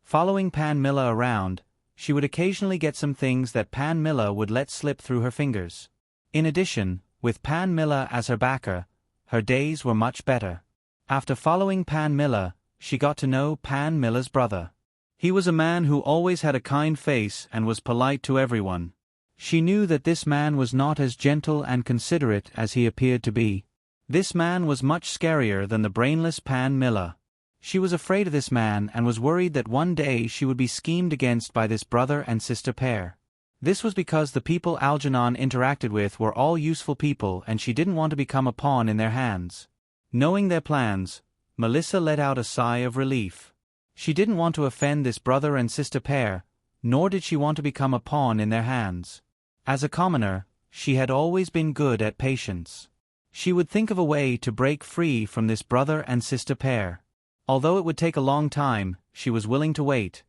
Following Pamela around, she would occasionally get some things that Pamela would let slip through her fingers. In addition, with Pamela as her backer, her days were much better. After following Pamela, she got to know Pamela's brother. He was a man who always had a kind face and was polite to everyone. She knew that this man was not as gentle and considerate as he appeared to be. This man was much scarier than the brainless Pamela. She was afraid of this man and was worried that one day she would be schemed against by this brother and sister pair. This was because the people Algernon interacted with were all useful people and she didn't want to become a pawn in their hands. Knowing their plans, Melissa let out a sigh of relief. She didn't want to offend this brother and sister pair, nor did she want to become a pawn in their hands. As a commoner, she had always been good at patience. She would think of a way to break free from this brother and sister pair. Although it would take a long time, she was willing to wait.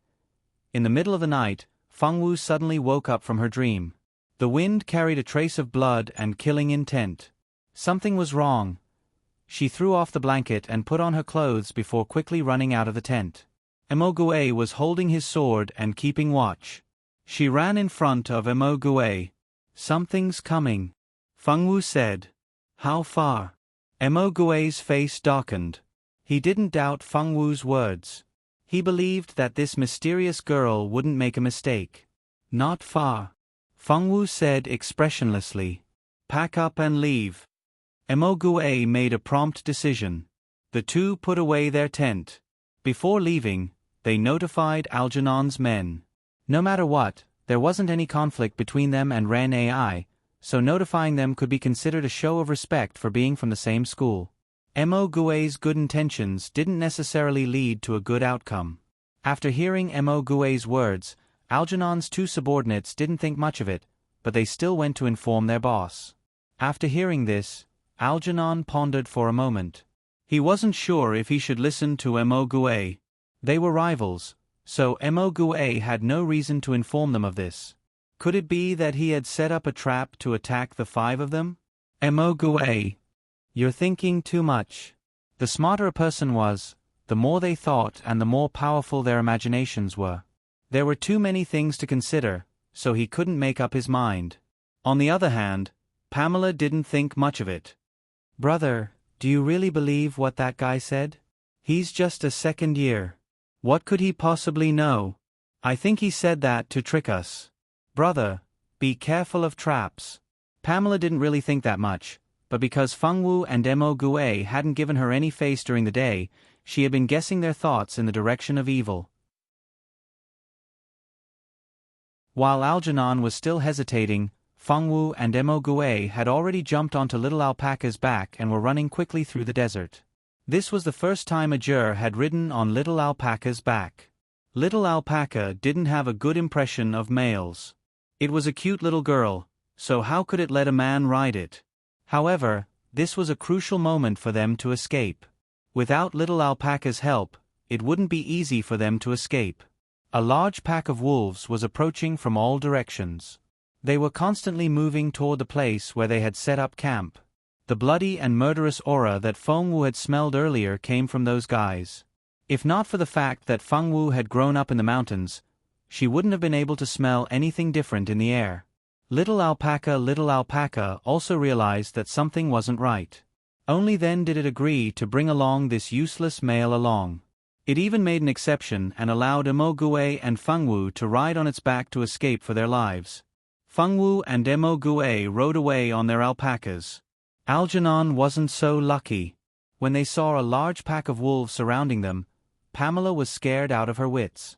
In the middle of the night, Fengwu suddenly woke up from her dream. The wind carried a trace of blood and killing intent. Something was wrong. She threw off the blanket and put on her clothes before quickly running out of the tent. Emogue was holding his sword and keeping watch. She ran in front of Emogue. "Something's coming," Fengwu said. "How far?" Emogue's face darkened. He didn't doubt Fengwu's words. He believed that this mysterious girl wouldn't make a mistake. "Not far," Fengwu said expressionlessly. "Pack up and leave." Emogue made a prompt decision. The two put away their tent. Before leaving, they notified Algernon's men. No matter what, there wasn't any conflict between them and Ren Ai, so notifying them could be considered a show of respect for being from the same school. Emogue's good intentions didn't necessarily lead to a good outcome. After hearing Emogue's words, Algernon's two subordinates didn't think much of it, but they still went to inform their boss. After hearing this, Algernon pondered for a moment. He wasn't sure if he should listen to Emogue. They were rivals, so Emogue had no reason to inform them of this. Could it be that he had set up a trap to attack the five of them? "Emogue, you're thinking too much." The smarter a person was, the more they thought and the more powerful their imaginations were. There were too many things to consider, so he couldn't make up his mind. On the other hand, Pamela didn't think much of it. "Brother, do you really believe what that guy said? He's just a second year. What could he possibly know? I think he said that to trick us. Brother, be careful of traps." Pamela didn't really think that much, but because Fengwu and Emogue hadn't given her any face during the day, she had been guessing their thoughts in the direction of evil. While Algernon was still hesitating, Fengwu and Emogue had already jumped onto Little Alpaca's back and were running quickly through the desert. This was the first time a Jur had ridden on Little Alpaca's back. Little Alpaca didn't have a good impression of males. It was a cute little girl, so how could it let a man ride it? However, this was a crucial moment for them to escape. Without Little Alpaca's help, it wouldn't be easy for them to escape. A large pack of wolves was approaching from all directions. They were constantly moving toward the place where they had set up camp. The bloody and murderous aura that Fengwu had smelled earlier came from those guys. If not for the fact that Fengwu had grown up in the mountains, she wouldn't have been able to smell anything different in the air. Little Alpaca also realized that something wasn't right. Only then did it agree to bring along this useless male along. It even made an exception and allowed Emogue and Fengwu to ride on its back to escape for their lives. Fengwu and Emogue rode away on their alpacas. Algernon wasn't so lucky. When they saw a large pack of wolves surrounding them, Pamela was scared out of her wits.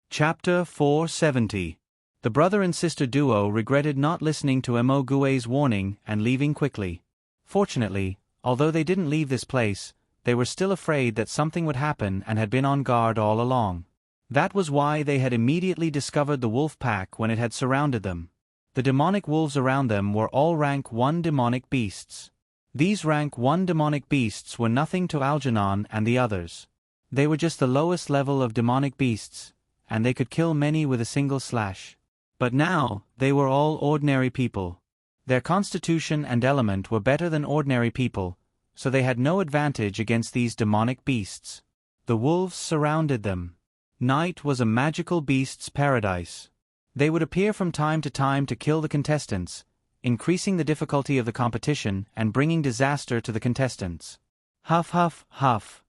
Chapter 470. The brother and sister duo regretted not listening to Emogue's warning and leaving quickly. Fortunately, although they didn't leave this place, they were still afraid that something would happen and had been on guard all along. That was why they had immediately discovered the wolf pack when it had surrounded them. The demonic wolves around them were all rank 1 demonic beasts. These rank 1 demonic beasts were nothing to Algernon and the others. They were just the lowest level of demonic beasts, and they could kill many with a single slash. But now, they were all ordinary people. Their constitution and element were better than ordinary people, so they had no advantage against these demonic beasts. The wolves surrounded them. Night was a magical beast's paradise. They would appear from time to kill the contestants, increasing the difficulty of the competition and bringing disaster to the contestants. Huff, huff, huff.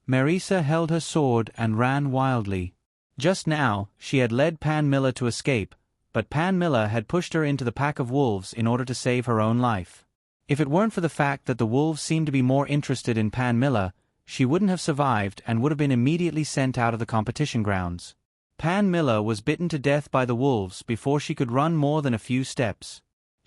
Marisa held her sword and ran wildly. Just now, she had led Pan Miller to escape, but Pan Miller had pushed her into the pack of wolves in order to save her own life. If it weren't for the fact that the wolves seemed to be more interested in Pan Miller, she wouldn't have survived and would have been immediately sent out of the competition grounds. Pan Miller was bitten to death by the wolves before she could run more than a few steps.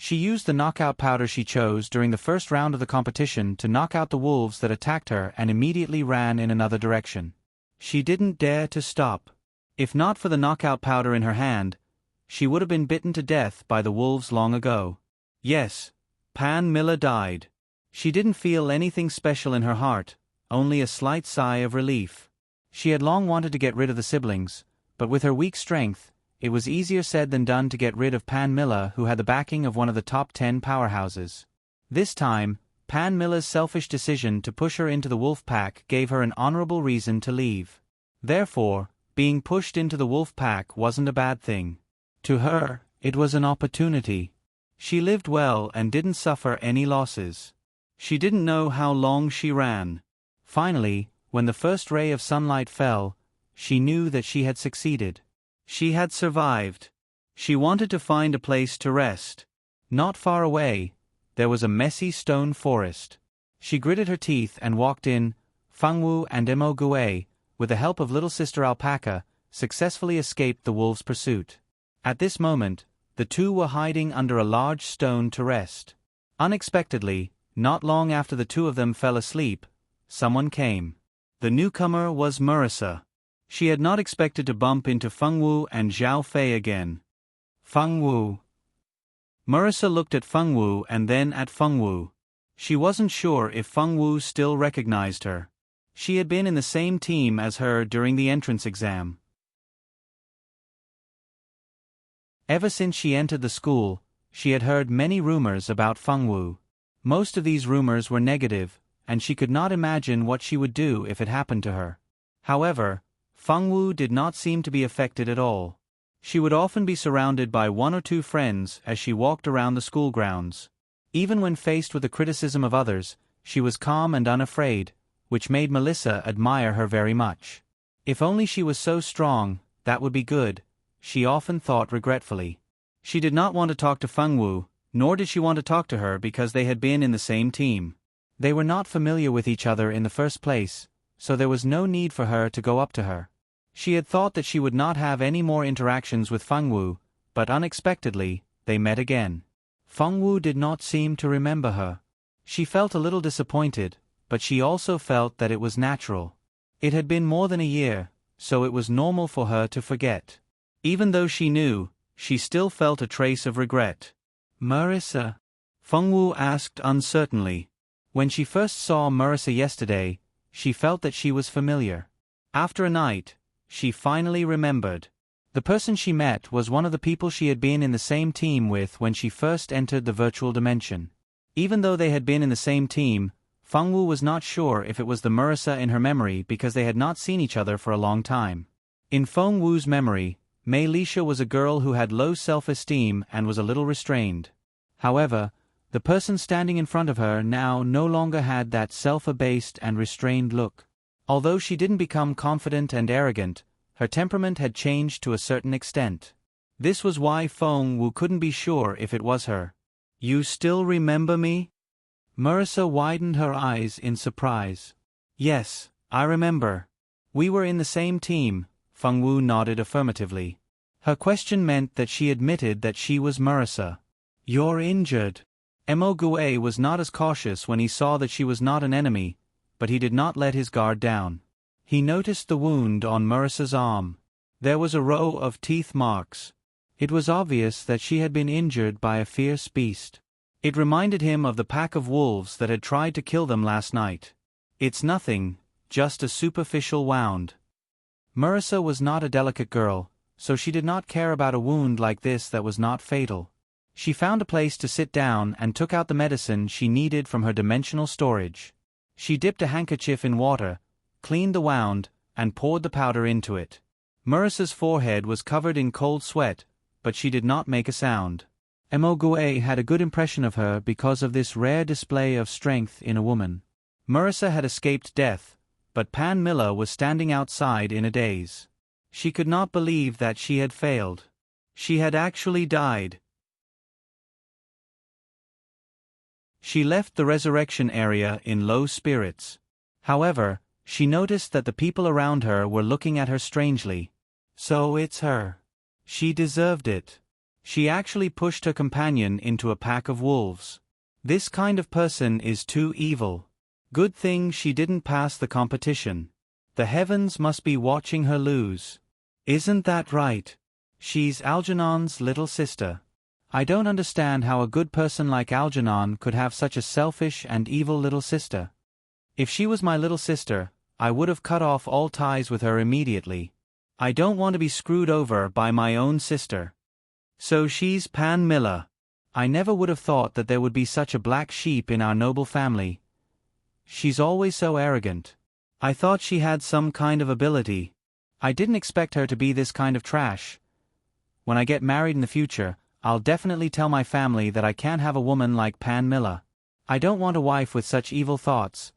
She used the knockout powder she chose during the first round of the competition to knock out the wolves that attacked her and immediately ran in another direction. She didn't dare to stop. If not for the knockout powder in her hand, she would have been bitten to death by the wolves long ago. Yes, Pan Miller died. She didn't feel anything special in her heart, only a slight sigh of relief. She had long wanted to get rid of the siblings, but with her weak strength, it was easier said than done to get rid of Pan Miller, who had the backing of one of the top 10 powerhouses. This time, Pan Miller's selfish decision to push her into the wolf pack gave her an honorable reason to leave. Therefore, being pushed into the wolf pack wasn't a bad thing. To her, it was an opportunity. She lived well and didn't suffer any losses. She didn't know how long she ran. Finally, when the first ray of sunlight fell, she knew that she had succeeded. She had survived. She wanted to find a place to rest. Not far away, there was a messy stone forest. She gritted her teeth and walked in. Fangwu and Emogue, with the help of little sister Alpaca, successfully escaped the wolves' pursuit. At this moment, the two were hiding under a large stone to rest. Unexpectedly, not long after the two of them fell asleep, someone came. The newcomer was Marissa. She had not expected to bump into Fengwu and Zhao Fei again. Fengwu. Marissa looked at Fengwu and then at Fengwu. She wasn't sure if Fengwu still recognized her. She had been in the same team as her during the entrance exam. Ever since she entered the school, she had heard many rumors about Fengwu. Most of these rumors were negative, and she could not imagine what she would do if it happened to her. However, Fengwu did not seem to be affected at all. She would often be surrounded by one or two friends as she walked around the school grounds. Even when faced with the criticism of others, she was calm and unafraid, which made Melissa admire her very much. If only she was so strong, that would be good, she often thought regretfully. She did not want to talk to Fengwu, nor did she want to talk to her because they had been in the same team. They were not familiar with each other in the first place, so there was no need for her to go up to her. She had thought that she would not have any more interactions with Fengwu, but unexpectedly, they met again. Fengwu did not seem to remember her. She felt a little disappointed, but she also felt that it was natural. It had been more than a year, so it was normal for her to forget. Even though she knew, she still felt a trace of regret. Marissa? Fengwu asked uncertainly. When she first saw Marissa yesterday, she felt that she was familiar. After a night, she finally remembered. The person she met was one of the people she had been in the same team with when she first entered the virtual dimension. Even though they had been in the same team, Fengwu was not sure if it was the Marissa in her memory because they had not seen each other for a long time. In Fengwu's memory, Mei Lisha was a girl who had low self-esteem and was a little restrained. However, the person standing in front of her now no longer had that self-abased and restrained look. Although she didn't become confident and arrogant, her temperament had changed to a certain extent. This was why Fengwu couldn't be sure if it was her. "You still remember me?" Marissa widened her eyes in surprise. "Yes, I remember. We were in the same team," Fengwu nodded affirmatively. Her question meant that she admitted that she was Marissa. "You're injured." Emogue was not as cautious when he saw that she was not an enemy, but he did not let his guard down. He noticed the wound on Marissa's arm. There was a row of teeth marks. It was obvious that she had been injured by a fierce beast. It reminded him of the pack of wolves that had tried to kill them last night. "It's nothing, just a superficial wound." Marissa was not a delicate girl, so she did not care about a wound like this that was not fatal. She found a place to sit down and took out the medicine she needed from her dimensional storage. She dipped a handkerchief in water, cleaned the wound, and poured the powder into it. Marissa's forehead was covered in cold sweat, but she did not make a sound. Emogue had a good impression of her because of this rare display of strength in a woman. Marissa had escaped death, but Pan Miller was standing outside in a daze. She could not believe that she had failed. She had actually died. She left the resurrection area in low spirits. However, she noticed that the people around her were looking at her strangely. So it's her. She deserved it. She actually pushed her companion into a pack of wolves. This kind of person is too evil. Good thing she didn't pass the competition. The heavens must be watching her lose. Isn't that right? She's Algernon's little sister. I don't understand how a good person like Algernon could have such a selfish and evil little sister. If she was my little sister, I would have cut off all ties with her immediately. I don't want to be screwed over by my own sister. So she's Pan Miller. I never would have thought that there would be such a black sheep in our noble family. She's always so arrogant. I thought she had some kind of ability. I didn't expect her to be this kind of trash. When I get married in the future, I'll definitely tell my family that I can't have a woman like Pan Miller. I don't want a wife with such evil thoughts.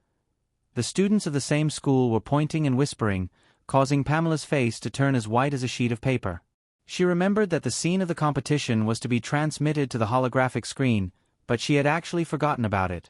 The students of the same school were pointing and whispering, causing Pamela's face to turn as white as a sheet of paper. She remembered that the scene of the competition was to be transmitted to the holographic screen, but she had actually forgotten about it.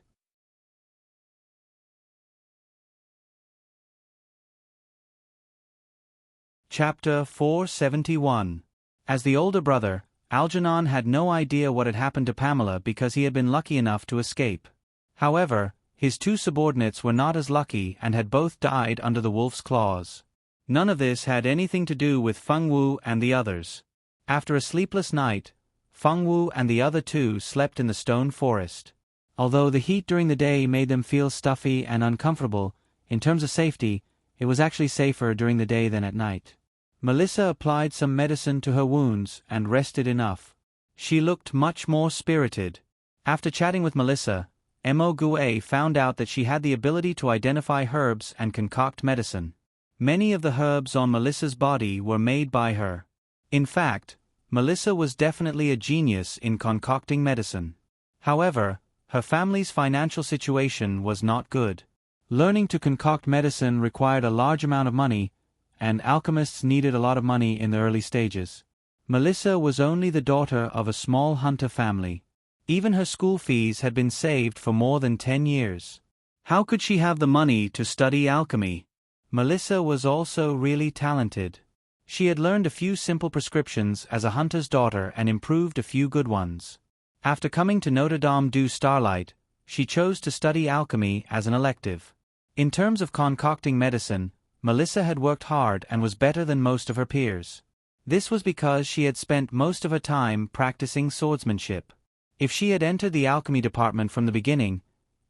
Chapter 471. As the older brother, Algernon had no idea what had happened to Pamela because he had been lucky enough to escape. However, his two subordinates were not as lucky and had both died under the wolf's claws. None of this had anything to do with Feng Wu and the others. After a sleepless night, Feng Wu and the other two slept in the stone forest. Although the heat during the day made them feel stuffy and uncomfortable, in terms of safety, it was actually safer during the day than at night. Melissa applied some medicine to her wounds and rested enough. She looked much more spirited. After chatting with Melissa, Mo Gue found out that she had the ability to identify herbs and concoct medicine. Many of the herbs on Melissa's body were made by her. In fact, Melissa was definitely a genius in concocting medicine. However, her family's financial situation was not good. Learning to concoct medicine required a large amount of money, and alchemists needed a lot of money in the early stages. Melissa was only the daughter of a small hunter family. Even her school fees had been saved for more than 10 years. How could she have the money to study alchemy? Melissa was also really talented. She had learned a few simple prescriptions as a hunter's daughter and improved a few good ones. After coming to Notre Dame du Starlight, she chose to study alchemy as an elective. In terms of concocting medicine, Melissa had worked hard and was better than most of her peers. This was because she had spent most of her time practicing swordsmanship. If she had entered the alchemy department from the beginning,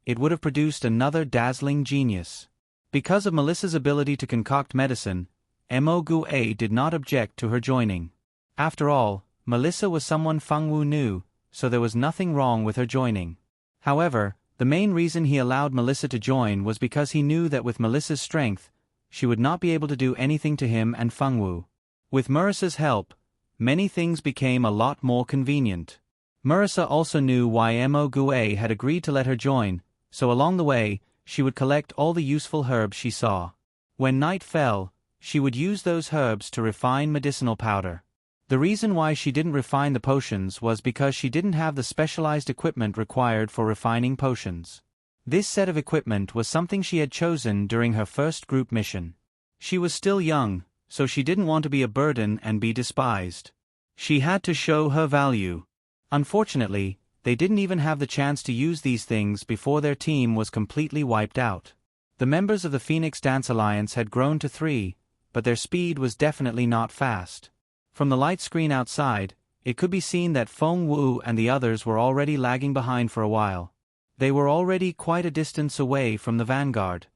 it would have produced another dazzling genius. Because of Melissa's ability to concoct medicine, Mo Gue did not object to her joining. After all, Melissa was someone Feng Wu knew, so there was nothing wrong with her joining. However, the main reason he allowed Melissa to join was because he knew that with Melissa's strength, she would not be able to do anything to him and Feng Wu. With Marissa's help, many things became a lot more convenient. Marissa also knew why Mo Gue had agreed to let her join, so along the way, she would collect all the useful herbs she saw. When night fell, she would use those herbs to refine medicinal powder. The reason why she didn't refine the potions was because she didn't have the specialized equipment required for refining potions. This set of equipment was something she had chosen during her first group mission. She was still young, so she didn't want to be a burden and be despised. She had to show her value. Unfortunately, they didn't even have the chance to use these things before their team was completely wiped out. The members of the Phoenix Dance Alliance had grown to 3, but their speed was definitely not fast. From the light screen outside, it could be seen that Feng Wu and the others were already lagging behind for a while. They were already quite a distance away from the vanguard.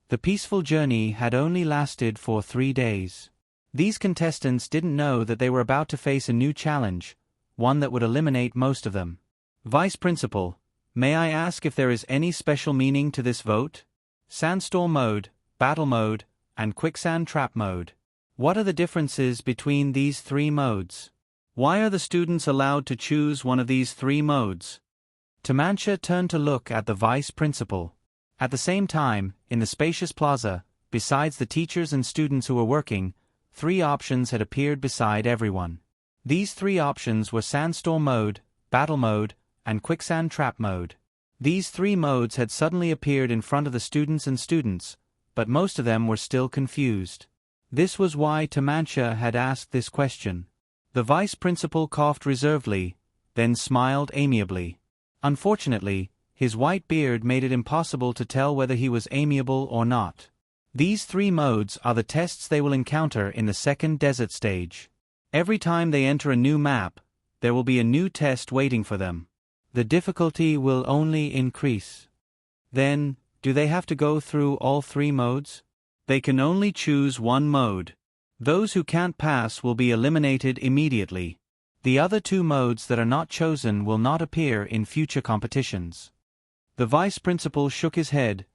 The peaceful journey had only lasted for 3 days. These contestants didn't know that they were about to face a new challenge, one that would eliminate most of them. Vice Principal, may I ask if there is any special meaning to this vote? Sandstorm mode, battle mode, and quicksand trap mode. What are the differences between these 3 modes? Why are the students allowed to choose one of these 3 modes? Tamancha turned to look at the Vice Principal. At the same time, in the spacious plaza, besides the teachers and students who were working, 3 options had appeared beside everyone. These 3 options were Sandstorm mode, Battle mode, and Quicksand Trap mode. These 3 modes had suddenly appeared in front of the students, but most of them were still confused. This was why Tamancha had asked this question. The vice principal coughed reservedly, then smiled amiably. Unfortunately, his white beard made it impossible to tell whether he was amiable or not. These 3 modes are the tests they will encounter in the second desert stage. Every time they enter a new map, there will be a new test waiting for them. The difficulty will only increase. Then, do they have to go through all 3 modes? They can only choose one mode. Those who can't pass will be eliminated immediately. The other 2 modes that are not chosen will not appear in future competitions. The vice principal shook his head,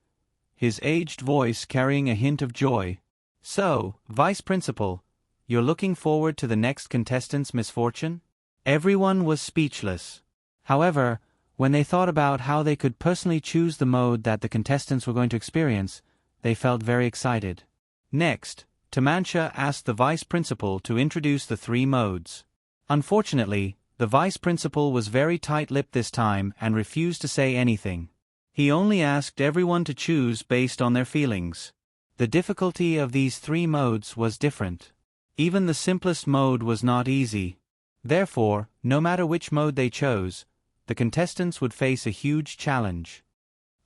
his aged voice carrying a hint of joy. So, vice principal, you're looking forward to the next contestant's misfortune? Everyone was speechless. However, when they thought about how they could personally choose the mode that the contestants were going to experience, they felt very excited. Next, Tamancha asked the vice principal to introduce the 3 modes. Unfortunately, the vice principal was very tight-lipped this time and refused to say anything. He only asked everyone to choose based on their feelings. The difficulty of these 3 modes was different. Even the simplest mode was not easy. Therefore, no matter which mode they chose, the contestants would face a huge challenge.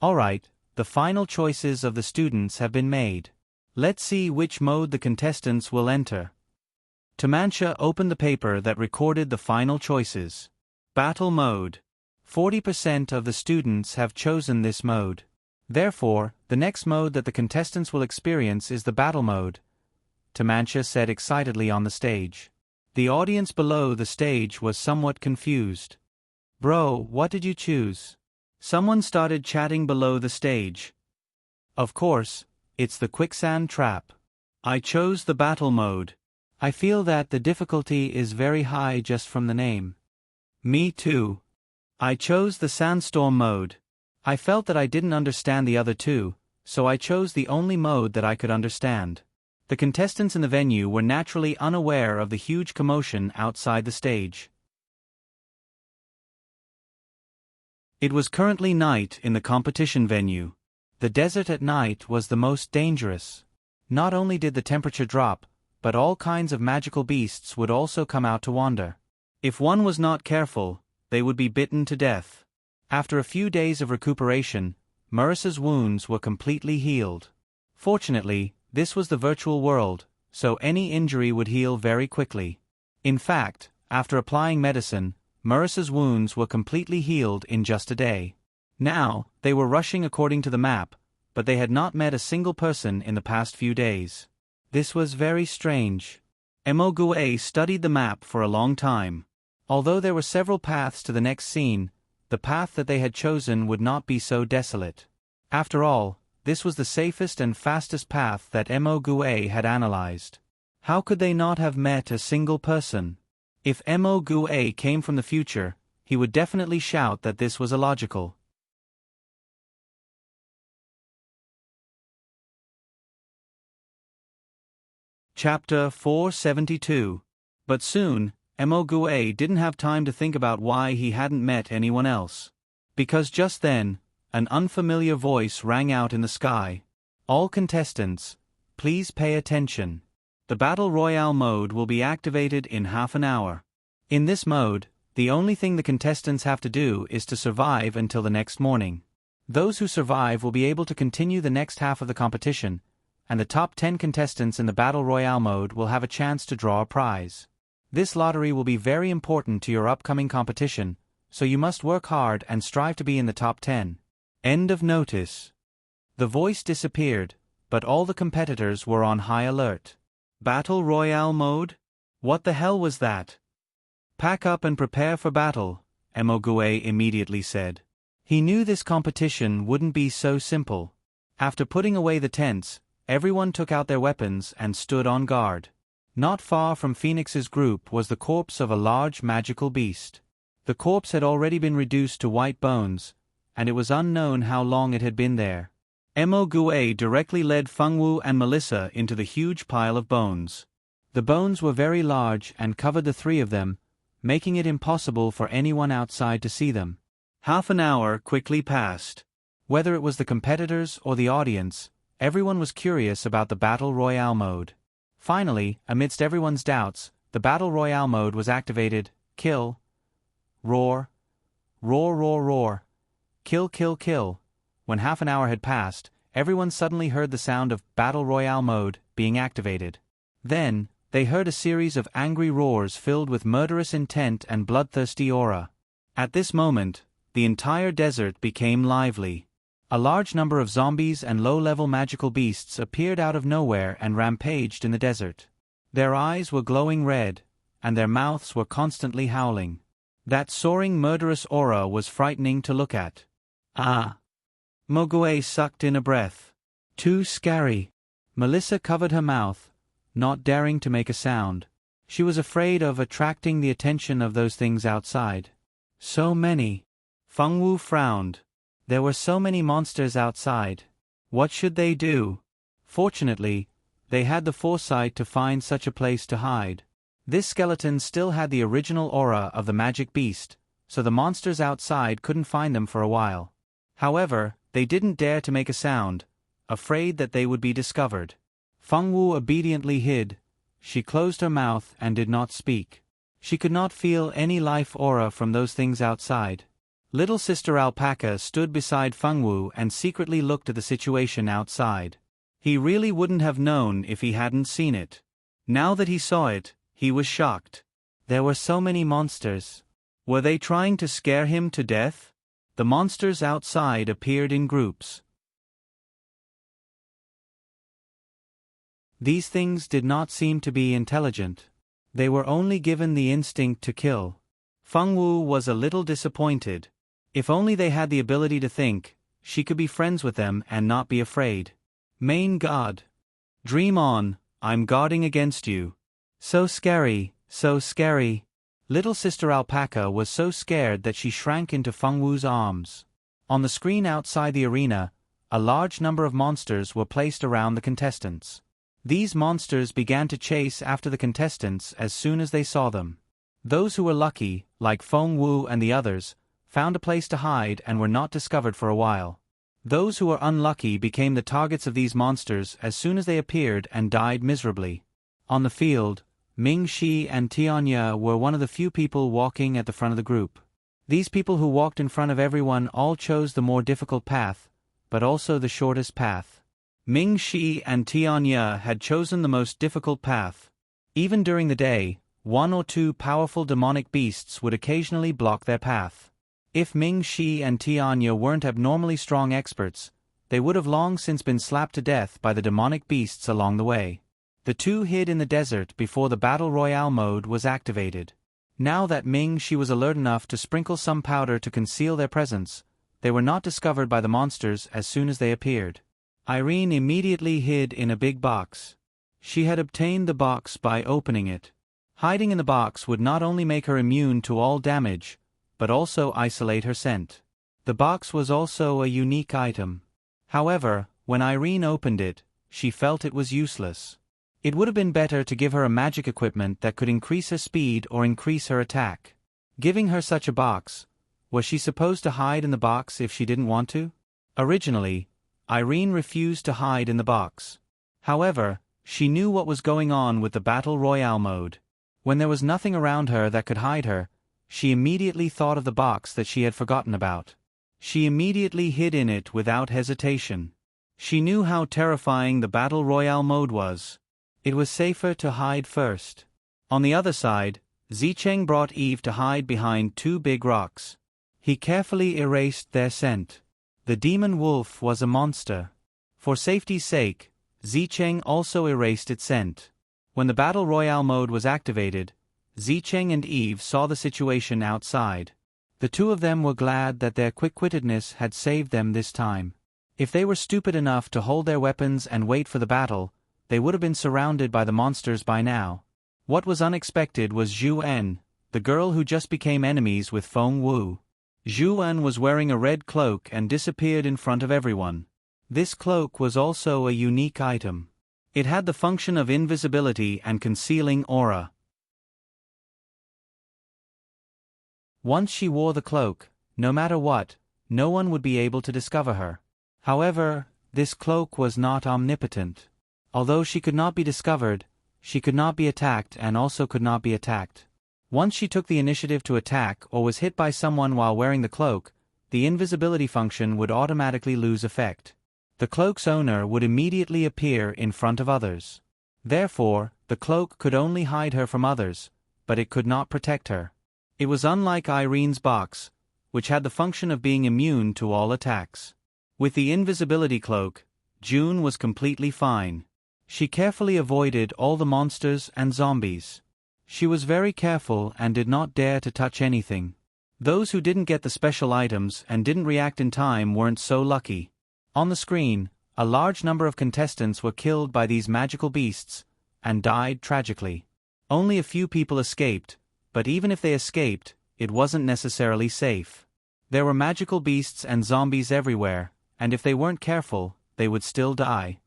Alright, the final choices of the students have been made. Let's see which mode the contestants will enter. Tamancha opened the paper that recorded the final choices. Battle mode. 40% of the students have chosen this mode. Therefore, the next mode that the contestants will experience is the battle mode, Tamancha said excitedly on the stage. The audience below the stage was somewhat confused. Bro, what did you choose? Someone started chatting below the stage. Of course, it's the quicksand trap. I chose the battle mode. I feel that the difficulty is very high just from the name. Me too. I chose the sandstorm mode. I felt that I didn't understand the other 2, so I chose the only mode that I could understand. The contestants in the venue were naturally unaware of the huge commotion outside the stage. It was currently night in the competition venue. The desert at night was the most dangerous. Not only did the temperature drop, but all kinds of magical beasts would also come out to wander. If one was not careful, they would be bitten to death. After a few days of recuperation, Marissa's wounds were completely healed. Fortunately, this was the virtual world, so any injury would heal very quickly. In fact, after applying medicine, Marissa's wounds were completely healed in just a day. Now, they were rushing according to the map, but they had not met a single person in the past few days. This was very strange. Emogue studied the map for a long time. Although there were several paths to the next scene, the path that they had chosen would not be so desolate. After all, this was the safest and fastest path that Emogue had analyzed. How could they not have met a single person? If Emogue came from the future, he would definitely shout that this was illogical. Chapter 472. But soon, Emogue didn't have time to think about why he hadn't met anyone else. Because just then, an unfamiliar voice rang out in the sky. All contestants, please pay attention. The Battle Royale mode will be activated in half an hour. In this mode, the only thing the contestants have to do is to survive until the next morning. Those who survive will be able to continue the next half of the competition, and the top 10 contestants in the Battle Royale mode will have a chance to draw a prize. This lottery will be very important to your upcoming competition, so you must work hard and strive to be in the top 10. End of notice. The voice disappeared, but all the competitors were on high alert. Battle Royale mode? What the hell was that? Pack up and prepare for battle, Emogue immediately said. He knew this competition wouldn't be so simple. After putting away the tents, everyone took out their weapons and stood on guard. Not far from Phoenix's group was the corpse of a large magical beast. The corpse had already been reduced to white bones, and it was unknown how long it had been there. Emogue directly led Fengwu and Melissa into the huge pile of bones. The bones were very large and covered the 3 of them, making it impossible for anyone outside to see them. Half an hour quickly passed. Whether it was the competitors or the audience, everyone was curious about the Battle Royale mode. Finally, amidst everyone's doubts, the Battle Royale mode was activated. Kill. Roar. Roar, roar, roar. Kill, kill, kill. When half an hour had passed, everyone suddenly heard the sound of Battle Royale mode being activated. Then, they heard a series of angry roars filled with murderous intent and bloodthirsty aura. At this moment, the entire desert became lively. A large number of zombies and low-level magical beasts appeared out of nowhere and rampaged in the desert. Their eyes were glowing red, and their mouths were constantly howling. That soaring murderous aura was frightening to look at. Ah! Mogue sucked in a breath. Too scary. Melissa covered her mouth, not daring to make a sound. She was afraid of attracting the attention of those things outside. So many. Fengwu frowned. There were so many monsters outside. What should they do? Fortunately, they had the foresight to find such a place to hide. This skeleton still had the original aura of the magic beast, so the monsters outside couldn't find them for a while. However, they didn't dare to make a sound, afraid that they would be discovered. Fengwu obediently hid. She closed her mouth and did not speak. She could not feel any life aura from those things outside. Little Sister Alpaca stood beside Fengwu and secretly looked at the situation outside. He really wouldn't have known if he hadn't seen it. Now that he saw it, he was shocked. There were so many monsters. Were they trying to scare him to death? The monsters outside appeared in groups. These things did not seem to be intelligent. They were only given the instinct to kill. Fengwu was a little disappointed. If only they had the ability to think, she could be friends with them and not be afraid. Main God. Dream on, I'm guarding against you. So scary, so scary. Little Sister Alpaca was so scared that she shrank into Fengwu's arms. On the screen outside the arena, a large number of monsters were placed around the contestants. These monsters began to chase after the contestants as soon as they saw them. Those who were lucky, like Fengwu and the others, found a place to hide and were not discovered for a while. Those who were unlucky became the targets of these monsters as soon as they appeared and died miserably. On the field, Ming Shi and Tianya were one of the few people walking at the front of the group. These people who walked in front of everyone all chose the more difficult path, but also the shortest path. Ming Shi and Tianya had chosen the most difficult path. Even during the day, one or two powerful demonic beasts would occasionally block their path. If Ming Shi and Tianya weren't abnormally strong experts, they would have long since been slapped to death by the demonic beasts along the way. The two hid in the desert before the Battle Royale mode was activated. Now that Ming Shi was alert enough to sprinkle some powder to conceal their presence, they were not discovered by the monsters as soon as they appeared. Irene immediately hid in a big box. She had obtained the box by opening it. Hiding in the box would not only make her immune to all damage, but also isolate her scent. The box was also a unique item. However, when Irene opened it, she felt it was useless. It would have been better to give her a magic equipment that could increase her speed or increase her attack. Giving her such a box, was she supposed to hide in the box if she didn't want to? Originally, Irene refused to hide in the box. However, she knew what was going on with the Battle Royale mode. When there was nothing around her that could hide her, she immediately thought of the box that she had forgotten about. She immediately hid in it without hesitation. She knew how terrifying the Battle Royale mode was. It was safer to hide first. On the other side, Zicheng brought Eve to hide behind two big rocks. He carefully erased their scent. The demon wolf was a monster. For safety's sake, Zicheng also erased its scent. When the Battle Royale mode was activated, Zicheng and Eve saw the situation outside. The two of them were glad that their quick-wittedness had saved them this time. If they were stupid enough to hold their weapons and wait for the battle, they would have been surrounded by the monsters by now. What was unexpected was Zhu En, the girl who just became enemies with Fengwu. Zhu En was wearing a red cloak and disappeared in front of everyone. This cloak was also a unique item. It had the function of invisibility and concealing aura. Once she wore the cloak, no matter what, no one would be able to discover her. However, this cloak was not omnipotent. Although she could not be discovered, she could not be attacked and also could not be attacked. Once she took the initiative to attack or was hit by someone while wearing the cloak, the invisibility function would automatically lose effect. The cloak's owner would immediately appear in front of others. Therefore, the cloak could only hide her from others, but it could not protect her. It was unlike Irene's box, which had the function of being immune to all attacks. With the invisibility cloak, June was completely fine. She carefully avoided all the monsters and zombies. She was very careful and did not dare to touch anything. Those who didn't get the special items and didn't react in time weren't so lucky. On the screen, a large number of contestants were killed by these magical beasts and died tragically. Only a few people escaped, but even if they escaped, it wasn't necessarily safe. There were magical beasts and zombies everywhere, and if they weren't careful, they would still die.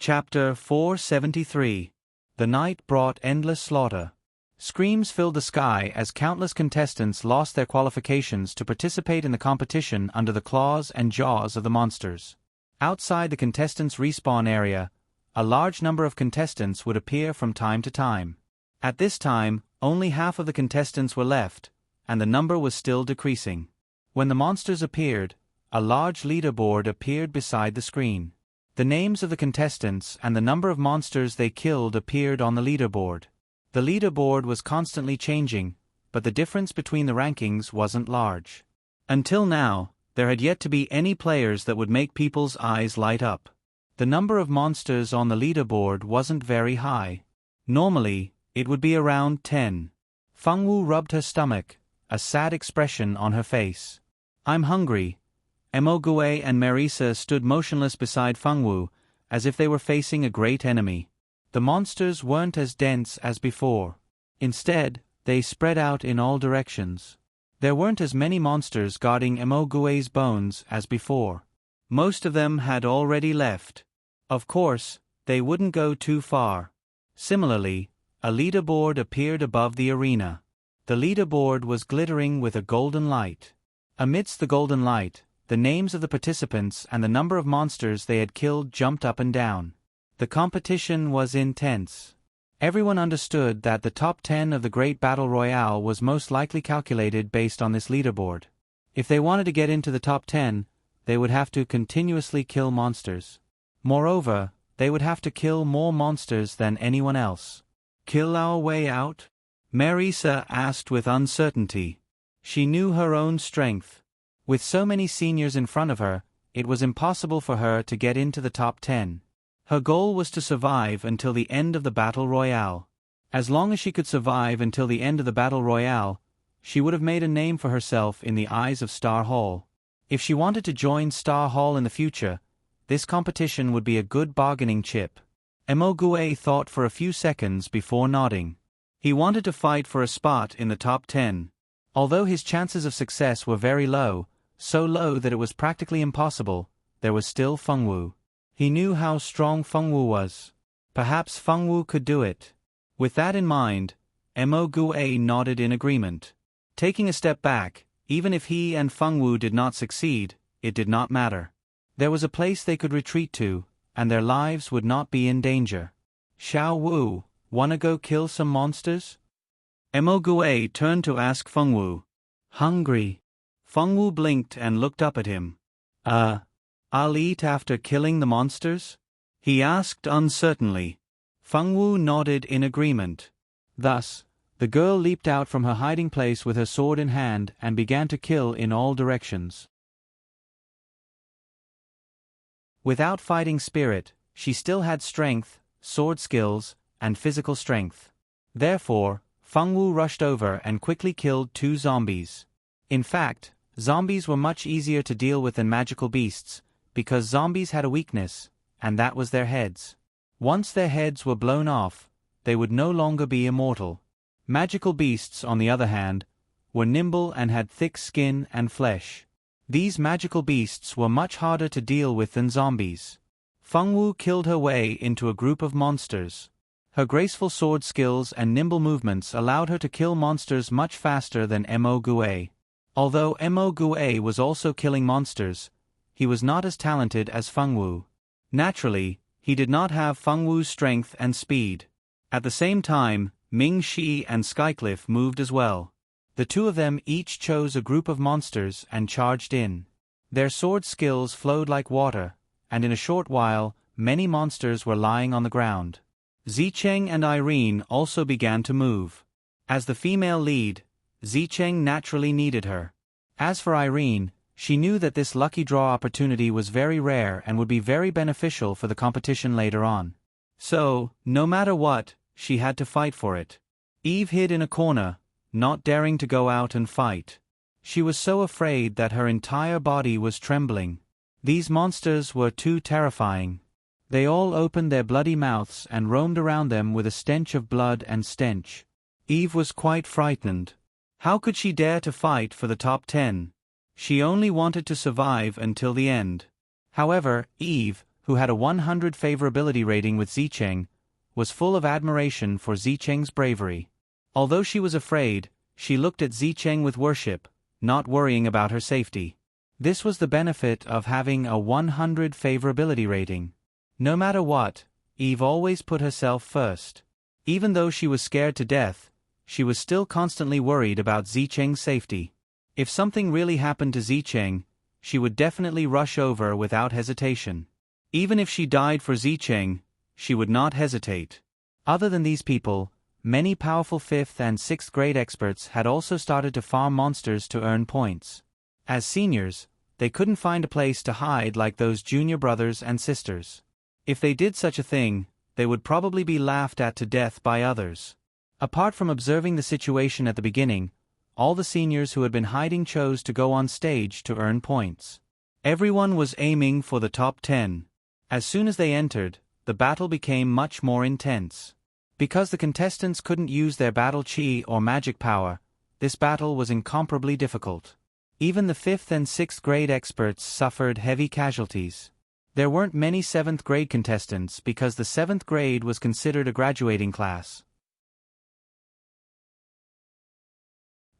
Chapter 473. The night brought endless slaughter. Screams filled the sky as countless contestants lost their qualifications to participate in the competition under the claws and jaws of the monsters. Outside the contestants' respawn area, a large number of contestants would appear from time to time. At this time, only half of the contestants were left, and the number was still decreasing. When the monsters appeared, a large leaderboard appeared beside the screen. The names of the contestants and the number of monsters they killed appeared on the leaderboard. The leaderboard was constantly changing, but the difference between the rankings wasn't large. Until now, there had yet to be any players that would make people's eyes light up. The number of monsters on the leaderboard wasn't very high. Normally, it would be around 10. Fengwu rubbed her stomach, a sad expression on her face. "I'm hungry." Emogue and Marisa stood motionless beside Fengwu, as if they were facing a great enemy. The monsters weren't as dense as before. Instead, they spread out in all directions. There weren't as many monsters guarding Emogue's bones as before. Most of them had already left. Of course, they wouldn't go too far. Similarly, a leaderboard appeared above the arena. The leaderboard was glittering with a golden light. Amidst the golden light, the names of the participants and the number of monsters they had killed jumped up and down. The competition was intense. Everyone understood that the top 10 of the Great Battle Royale was most likely calculated based on this leaderboard. If they wanted to get into the top 10, they would have to continuously kill monsters. Moreover, they would have to kill more monsters than anyone else. "Kill our way out?" Marisa asked with uncertainty. She knew her own strength. With so many seniors in front of her, it was impossible for her to get into the top 10. Her goal was to survive until the end of the Battle Royale. As long as she could survive until the end of the Battle Royale, she would have made a name for herself in the eyes of Star Hall. If she wanted to join Star Hall in the future, this competition would be a good bargaining chip. Emogue thought for a few seconds before nodding. He wanted to fight for a spot in the top 10. Although his chances of success were very low, so low that it was practically impossible, there was still Fengwu. He knew how strong Fengwu was. Perhaps Fengwu could do it. With that in mind, Emogue nodded in agreement. Taking a step back, even if he and Fengwu did not succeed, it did not matter. There was a place they could retreat to, and their lives would not be in danger. "Xiao Wu, wanna go kill some monsters?" Emogue turned to ask Fengwu. "Hungry." Fengwu blinked and looked up at him. I'll eat after killing the monsters?" he asked uncertainly. Fengwu nodded in agreement. Thus, the girl leaped out from her hiding place with her sword in hand and began to kill in all directions. Without fighting spirit, she still had strength, sword skills, and physical strength. Therefore, Fengwu rushed over and quickly killed 2 zombies. In fact, zombies were much easier to deal with than magical beasts, because zombies had a weakness, and that was their heads. Once their heads were blown off, they would no longer be immortal. Magical beasts, on the other hand, were nimble and had thick skin and flesh. These magical beasts were much harder to deal with than zombies. Fengwu killed her way into a group of monsters. Her graceful sword skills and nimble movements allowed her to kill monsters much faster than Emogue. Although Emogue was also killing monsters, he was not as talented as Fengwu. Naturally, he did not have Fengwu's strength and speed. At the same time, Ming Shi and Skycliff moved as well. The two of them each chose a group of monsters and charged in. Their sword skills flowed like water, and in a short while, many monsters were lying on the ground. Zicheng and Irene also began to move. As the female lead, Zicheng naturally needed her. As for Irene, she knew that this lucky draw opportunity was very rare and would be very beneficial for the competition later on. So, no matter what, she had to fight for it. Eve hid in a corner, not daring to go out and fight. She was so afraid that her entire body was trembling. These monsters were too terrifying. They all opened their bloody mouths and roamed around them with a stench of blood and stench. Eve was quite frightened. How could she dare to fight for the top 10? She only wanted to survive until the end. However, Eve, who had a 100 favorability rating with Zicheng, was full of admiration for Zicheng's bravery. Although she was afraid, she looked at Zicheng with worship, not worrying about her safety. This was the benefit of having a 100 favorability rating. No matter what, Eve always put herself first. Even though she was scared to death, she was still constantly worried about Zicheng's safety. If something really happened to Zicheng, she would definitely rush over without hesitation. Even if she died for Zicheng, she would not hesitate. Other than these people, many powerful 5th and 6th grade experts had also started to farm monsters to earn points. As seniors, they couldn't find a place to hide like those junior brothers and sisters. If they did such a thing, they would probably be laughed at to death by others. Apart from observing the situation at the beginning, all the seniors who had been hiding chose to go on stage to earn points. Everyone was aiming for the top 10. As soon as they entered, the battle became much more intense. Because the contestants couldn't use their battle chi or magic power, this battle was incomparably difficult. Even the 5th and 6th grade experts suffered heavy casualties. There weren't many 7th grade contestants because the 7th grade was considered a graduating class.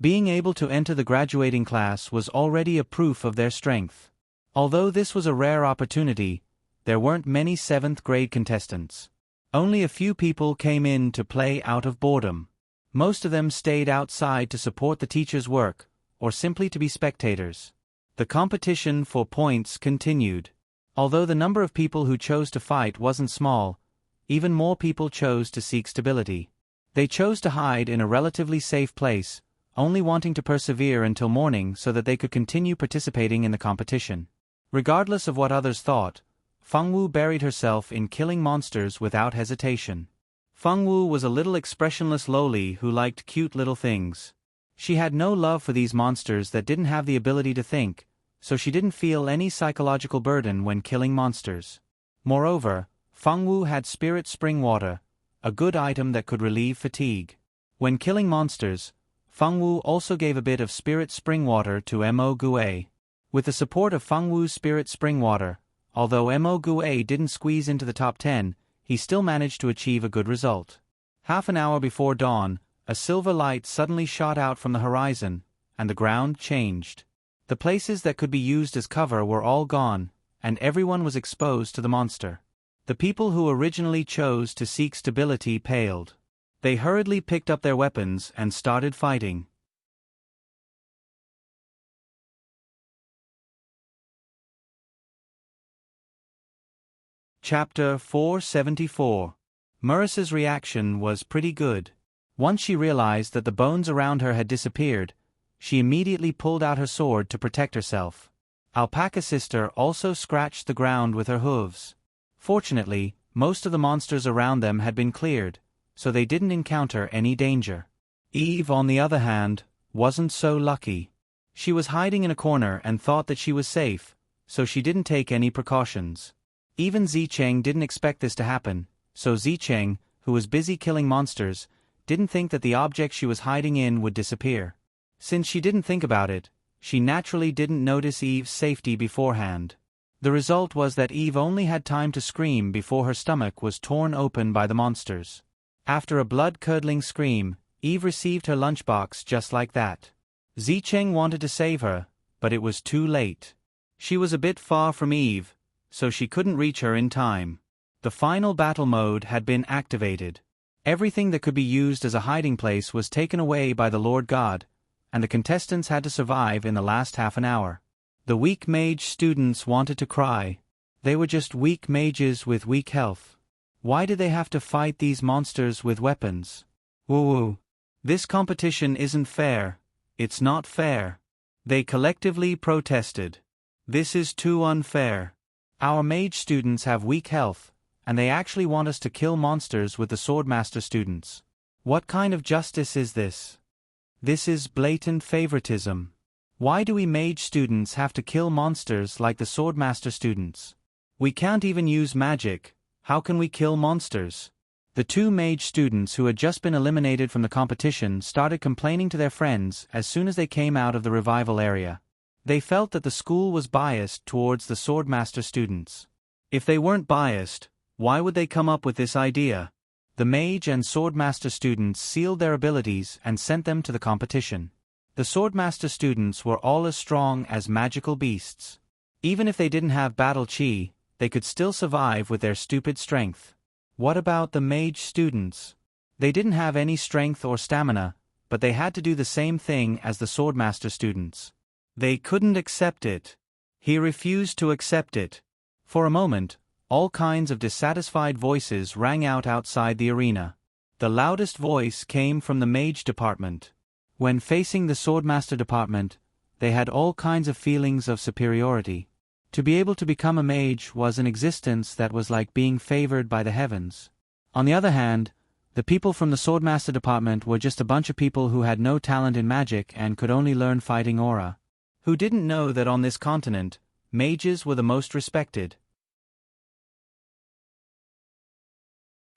Being able to enter the graduating class was already a proof of their strength. Although this was a rare opportunity, there weren't many 7th grade contestants. Only a few people came in to play out of boredom. Most of them stayed outside to support the teacher's work, or simply to be spectators. The competition for points continued. Although the number of people who chose to fight wasn't small, even more people chose to seek stability. They chose to hide in a relatively safe place, only wanting to persevere until morning so that they could continue participating in the competition. Regardless of what others thought, Fengwu buried herself in killing monsters without hesitation. Fengwu was a little expressionless loli who liked cute little things. She had no love for these monsters that didn't have the ability to think, so she didn't feel any psychological burden when killing monsters. Moreover, Fengwu had spirit spring water, a good item that could relieve fatigue. When killing monsters, Fengwu also gave a bit of spirit spring water to Mo Gue. With the support of Fengwu's spirit spring water, although Mo Gue didn't squeeze into the top 10, he still managed to achieve a good result. Half an hour before dawn, a silver light suddenly shot out from the horizon, and the ground changed. The places that could be used as cover were all gone, and everyone was exposed to the monster. The people who originally chose to seek stability paled. They hurriedly picked up their weapons and started fighting. Chapter 474. Maurice's reaction was pretty good. Once she realized that the bones around her had disappeared, she immediately pulled out her sword to protect herself. Alpaca Sister also scratched the ground with her hooves. Fortunately, most of the monsters around them had been cleared, so they didn't encounter any danger. Eve, on the other hand, wasn't so lucky. She was hiding in a corner and thought that she was safe, so she didn't take any precautions. Even Zicheng didn't expect this to happen, so Zicheng, who was busy killing monsters, didn't think that the object she was hiding in would disappear. Since she didn't think about it, she naturally didn't notice Eve's safety beforehand. The result was that Eve only had time to scream before her stomach was torn open by the monsters. After a blood-curdling scream, Eve received her lunchbox just like that. Zicheng wanted to save her, but it was too late. She was a bit far from Eve, so she couldn't reach her in time. The final battle mode had been activated. Everything that could be used as a hiding place was taken away by the Lord God, and the contestants had to survive in the last half an hour. The weak mage students wanted to cry. They were just weak mages with weak health. Why did they have to fight these monsters with weapons? Woo-woo. This competition isn't fair. It's not fair. They collectively protested. This is too unfair. Our mage students have weak health, and they actually want us to kill monsters with the Swordmaster students. What kind of justice is this? This is blatant favoritism. Why do we mage students have to kill monsters like the Swordmaster students? We can't even use magic. How can we kill monsters? The two mage students who had just been eliminated from the competition started complaining to their friends as soon as they came out of the revival area. They felt that the school was biased towards the Swordmaster students. If they weren't biased, why would they come up with this idea? The mage and Swordmaster students sealed their abilities and sent them to the competition. The Swordmaster students were all as strong as magical beasts. Even if they didn't have battle chi, they could still survive with their stupid strength. What about the mage students? They didn't have any strength or stamina, but they had to do the same thing as the Swordmaster students. They couldn't accept it. He refused to accept it. For a moment, all kinds of dissatisfied voices rang out outside the arena. The loudest voice came from the mage department. When facing the Swordmaster department, they had all kinds of feelings of superiority. To be able to become a mage was an existence that was like being favored by the heavens. On the other hand, the people from the Swordmaster department were just a bunch of people who had no talent in magic and could only learn fighting aura. Who didn't know that on this continent, mages were the most respected.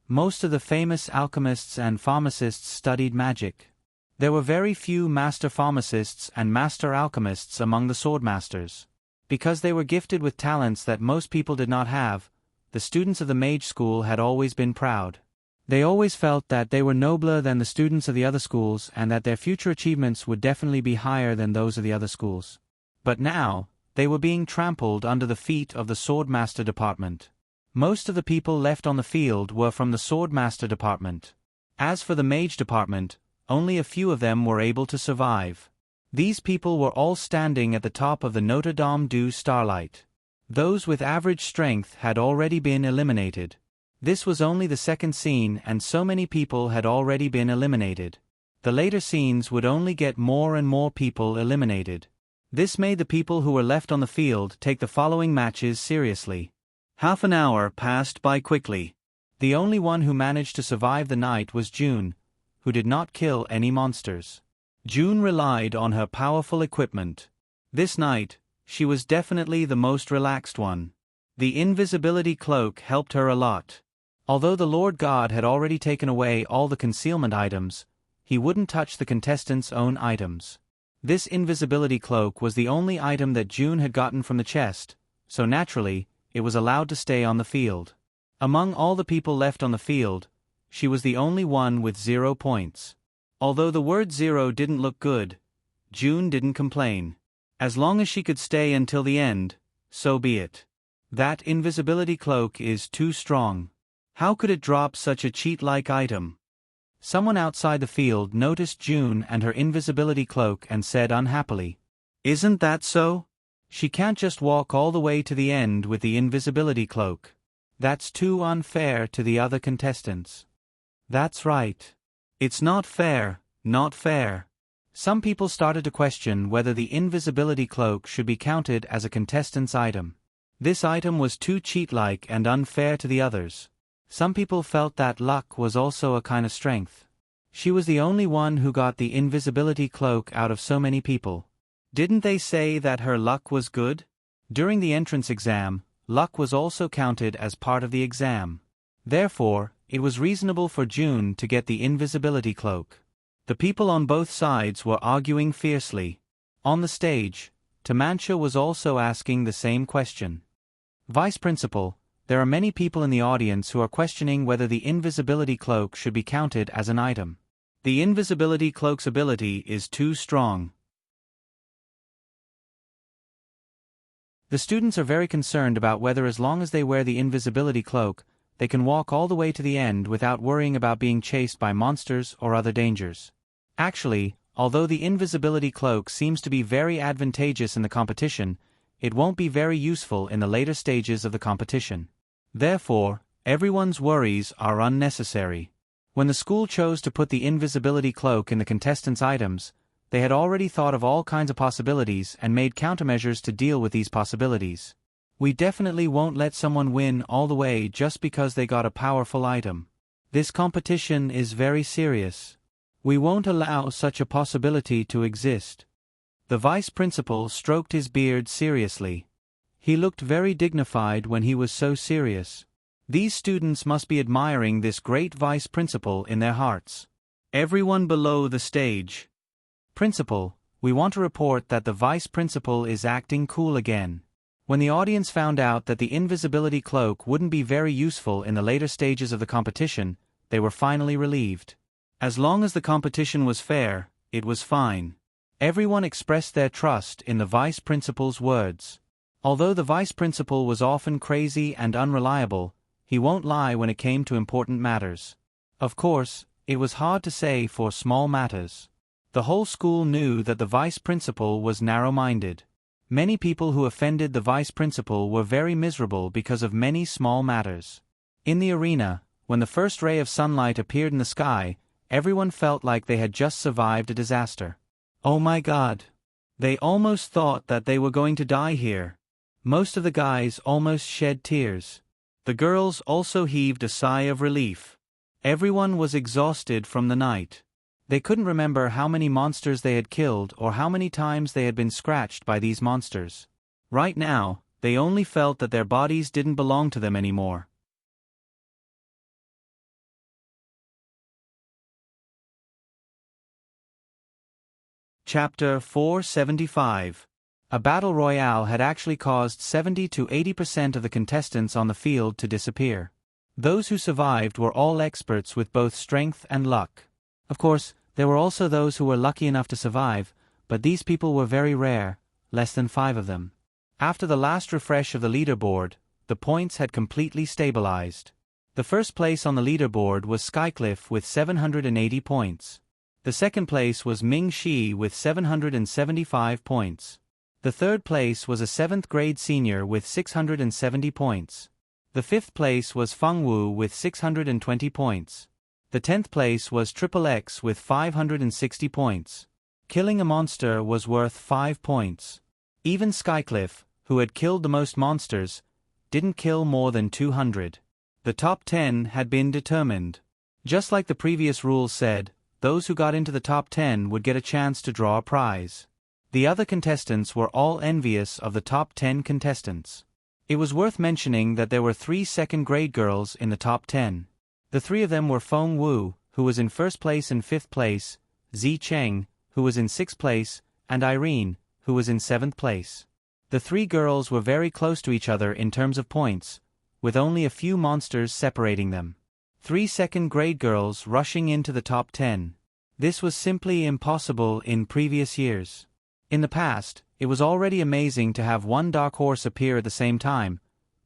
Most of the famous alchemists and pharmacists studied magic. There were very few master pharmacists and master alchemists among the Swordmasters. Because they were gifted with talents that most people did not have, the students of the mage school had always been proud. They always felt that they were nobler than the students of the other schools and that their future achievements would definitely be higher than those of the other schools. But now, they were being trampled under the feet of the Swordmaster department. Most of the people left on the field were from the Swordmaster department. As for the mage department, only a few of them were able to survive. These people were all standing at the top of the Notre Dame du Starlight. Those with average strength had already been eliminated. This was only the second scene and so many people had already been eliminated. The later scenes would only get more and more people eliminated. This made the people who were left on the field take the following matches seriously. Half an hour passed by quickly. The only one who managed to survive the night was June, who did not kill any monsters. June relied on her powerful equipment. This night, she was definitely the most relaxed one. The invisibility cloak helped her a lot. Although the Lord God had already taken away all the concealment items, he wouldn't touch the contestants' own items. This invisibility cloak was the only item that June had gotten from the chest, so naturally, it was allowed to stay on the field. Among all the people left on the field, she was the only one with 0 points. Although the word 0 didn't look good, June didn't complain. As long as she could stay until the end, so be it. That invisibility cloak is too strong. How could it drop such a cheat-like item? Someone outside the field noticed June and her invisibility cloak and said unhappily, "Isn't that so? She can't just walk all the way to the end with the invisibility cloak. That's too unfair to the other contestants." That's right. It's not fair, not fair. Some people started to question whether the invisibility cloak should be counted as a contestant's item. This item was too cheat-like and unfair to the others. Some people felt that luck was also a kind of strength. She was the only one who got the invisibility cloak out of so many people. Didn't they say that her luck was good? During the entrance exam, luck was also counted as part of the exam. Therefore, it was reasonable for June to get the invisibility cloak. The people on both sides were arguing fiercely. On the stage, Tamancha was also asking the same question. Vice Principal, there are many people in the audience who are questioning whether the invisibility cloak should be counted as an item. The invisibility cloak's ability is too strong. The students are very concerned about whether, as long as they wear the invisibility cloak, they can walk all the way to the end without worrying about being chased by monsters or other dangers. Actually, although the invisibility cloak seems to be very advantageous in the competition, it won't be very useful in the later stages of the competition. Therefore, everyone's worries are unnecessary. When the school chose to put the invisibility cloak in the contestants' items, they had already thought of all kinds of possibilities and made countermeasures to deal with these possibilities. We definitely won't let someone win all the way just because they got a powerful item. This competition is very serious. We won't allow such a possibility to exist. The vice principal stroked his beard seriously. He looked very dignified when he was so serious. These students must be admiring this great vice principal in their hearts. Everyone below the stage. Principal, we want to report that the vice principal is acting cool again. When the audience found out that the invisibility cloak wouldn't be very useful in the later stages of the competition, they were finally relieved. As long as the competition was fair, it was fine. Everyone expressed their trust in the vice principal's words. Although the vice principal was often crazy and unreliable, he won't lie when it came to important matters. Of course, it was hard to say for small matters. The whole school knew that the vice principal was narrow-minded. Many people who offended the vice principal were very miserable because of many small matters. In the arena, when the first ray of sunlight appeared in the sky, everyone felt like they had just survived a disaster. Oh my God! They almost thought that they were going to die here. Most of the guys almost shed tears. The girls also heaved a sigh of relief. Everyone was exhausted from the night. They couldn't remember how many monsters they had killed or how many times they had been scratched by these monsters. Right now, they only felt that their bodies didn't belong to them anymore. Chapter 475. A battle royale had actually caused 70 to 80% of the contestants on the field to disappear. Those who survived were all experts with both strength and luck. Of course, there were also those who were lucky enough to survive, but these people were very rare, less than 5 of them. After the last refresh of the leaderboard, the points had completely stabilized. The first place on the leaderboard was Skycliff with 780 points. The second place was Ming Shi with 775 points. The third place was a 7th grade senior with 670 points. The fifth place was Feng Wu with 620 points. The 10th place was Triple X with 560 points. Killing a monster was worth 5 points. Even Skycliff, who had killed the most monsters, didn't kill more than 200. The top 10 had been determined. Just like the previous rules said, those who got into the top 10 would get a chance to draw a prize. The other contestants were all envious of the top 10 contestants. It was worth mentioning that there were 3 second-grade girls in the top 10. The 3 of them were Feng Wu, who was in 1st place and 5th place, Zi Cheng, who was in 6th place, and Irene, who was in 7th place. The 3 girls were very close to each other in terms of points, with only a few monsters separating them. 3 second-grade girls rushing into the top 10. This was simply impossible in previous years. In the past, it was already amazing to have 1 dark horse appear at the same time,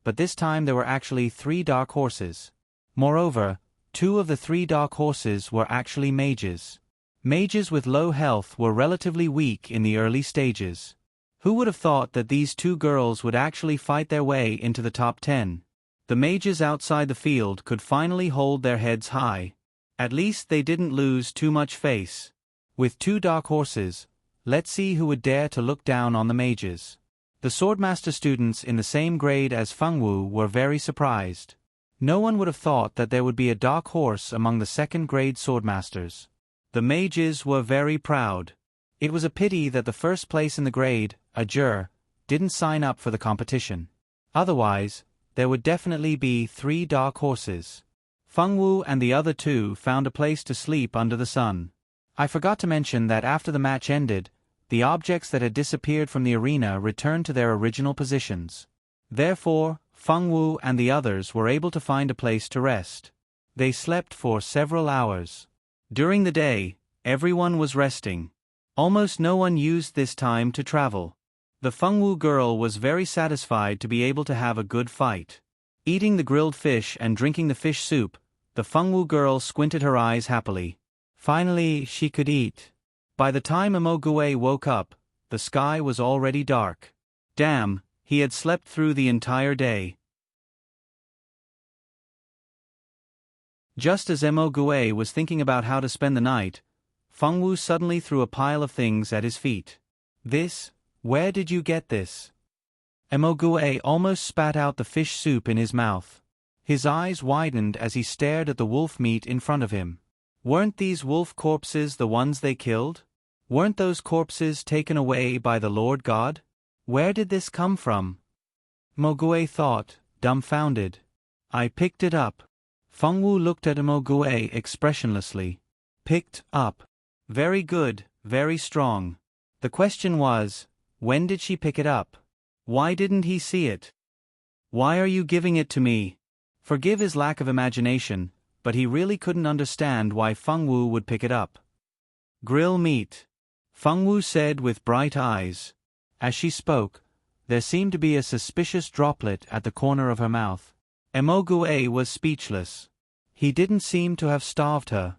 but this time there were actually 3 dark horses. Moreover, 2 of the 3 dark horses were actually mages. Mages with low health were relatively weak in the early stages. Who would have thought that these 2 girls would actually fight their way into the top 10? The mages outside the field could finally hold their heads high. At least they didn't lose too much face. With 2 dark horses, let's see who would dare to look down on the mages. The Swordmaster students in the same grade as Feng Wu were very surprised. No one would have thought that there would be a dark horse among the 2nd grade Swordmasters. The mages were very proud. It was a pity that the 1st place in the grade, a jur, didn't sign up for the competition. Otherwise, there would definitely be 3 dark horses. Feng Wu and the other 2 found a place to sleep under the sun. I forgot to mention that after the match ended, the objects that had disappeared from the arena returned to their original positions. Therefore, Feng Wu and the others were able to find a place to rest. They slept for several hours. During the day, everyone was resting. Almost no one used this time to travel. The Fengwu girl was very satisfied to be able to have a good fight. Eating the grilled fish and drinking the fish soup, the Fengwu girl squinted her eyes happily. Finally, she could eat. By the time Emogue woke up, the sky was already dark. Damn, he had slept through the entire day. Just as Emogue was thinking about how to spend the night, Fengwu suddenly threw a pile of things at his feet. This? Where did you get this? Emogue almost spat out the fish soup in his mouth. His eyes widened as he stared at the wolf meat in front of him. Weren't these wolf corpses the ones they killed? Weren't those corpses taken away by the Lord God? Where did this come from? Emogue thought, dumbfounded. I picked it up. Fengwu looked at Emogue expressionlessly. Picked up. Very good, very strong. The question was, when did she pick it up? Why didn't he see it? Why are you giving it to me? Forgive his lack of imagination, but he really couldn't understand why Fengwu would pick it up. Grill meat, Fengwu said with bright eyes. As she spoke, there seemed to be a suspicious droplet at the corner of her mouth. Emogue was speechless. He didn't seem to have starved her.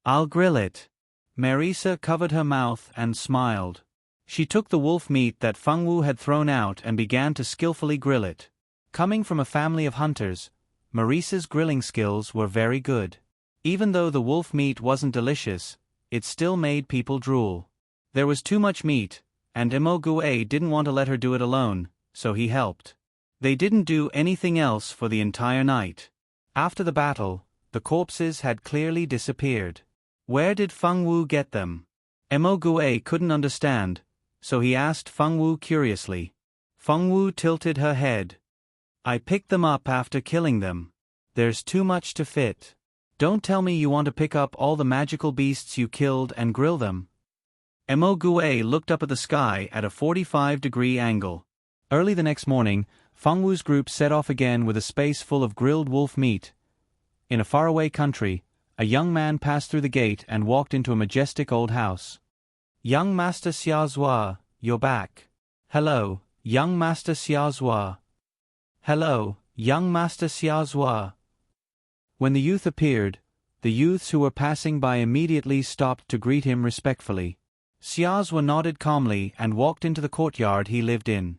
I'll grill it. Marisa covered her mouth and smiled. She took the wolf meat that Fengwu had thrown out and began to skillfully grill it. Coming from a family of hunters, Marisa's grilling skills were very good. Even though the wolf meat wasn't delicious, it still made people drool. There was too much meat, and Emogue didn't want to let her do it alone, so he helped. They didn't do anything else for the entire night. After the battle, the corpses had clearly disappeared. Where did Fengwu get them? Emogue couldn't understand, so he asked Fengwu curiously. Fengwu tilted her head. I picked them up after killing them. There's too much to fit. Don't tell me you want to pick up all the magical beasts you killed and grill them. Emogue looked up at the sky at a 45-degree angle. Early the next morning, Fengwu's group set off again with a space full of grilled wolf meat. In a faraway country, a young man passed through the gate and walked into a majestic old house. Young Master Xiaozhua, you're back. Hello, young Master Xiaozhua. Hello, young Master Xiaozhua. When the youth appeared, the youths who were passing by immediately stopped to greet him respectfully. Xiaozhua nodded calmly and walked into the courtyard he lived in.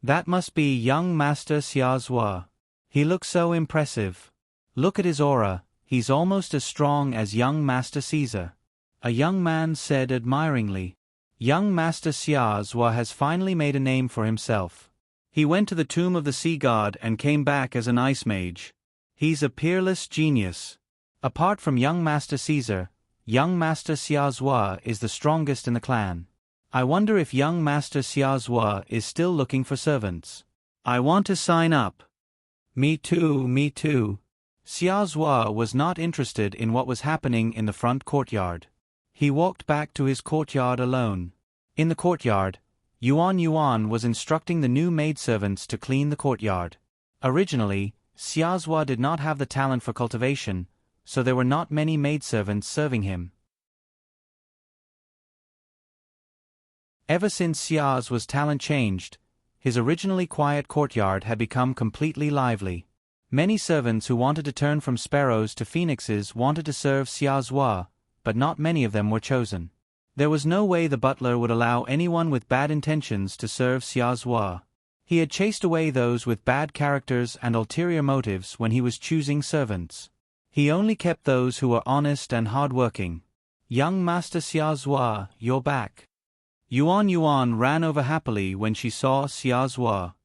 That must be young Master Xiaozhua. He looks so impressive. Look at his aura, he's almost as strong as young Master Caesar. A young man said admiringly. Young Master Xiaozhua has finally made a name for himself. He went to the tomb of the sea god and came back as an ice mage. He's a peerless genius. Apart from young Master Caesar, young Master Xiaozhua is the strongest in the clan. I wonder if young Master Xiaozhua is still looking for servants. I want to sign up. Me too, me too. Xiaozhua was not interested in what was happening in the front courtyard. He walked back to his courtyard alone. In the courtyard, Yuan was instructing the new maidservants to clean the courtyard. Originally, Xiaozhua did not have the talent for cultivation, so there were not many maidservants serving him. Ever since Xiaozhua's talent changed, his originally quiet courtyard had become completely lively. Many servants who wanted to turn from sparrows to phoenixes wanted to serve Xiaozhua, but not many of them were chosen. There was no way the butler would allow anyone with bad intentions to serve Xiaozhua. He had chased away those with bad characters and ulterior motives when he was choosing servants. He only kept those who were honest and hard-working. Young Master Xiaozhua, you're back. Yuan ran over happily when she saw Xiaozhua.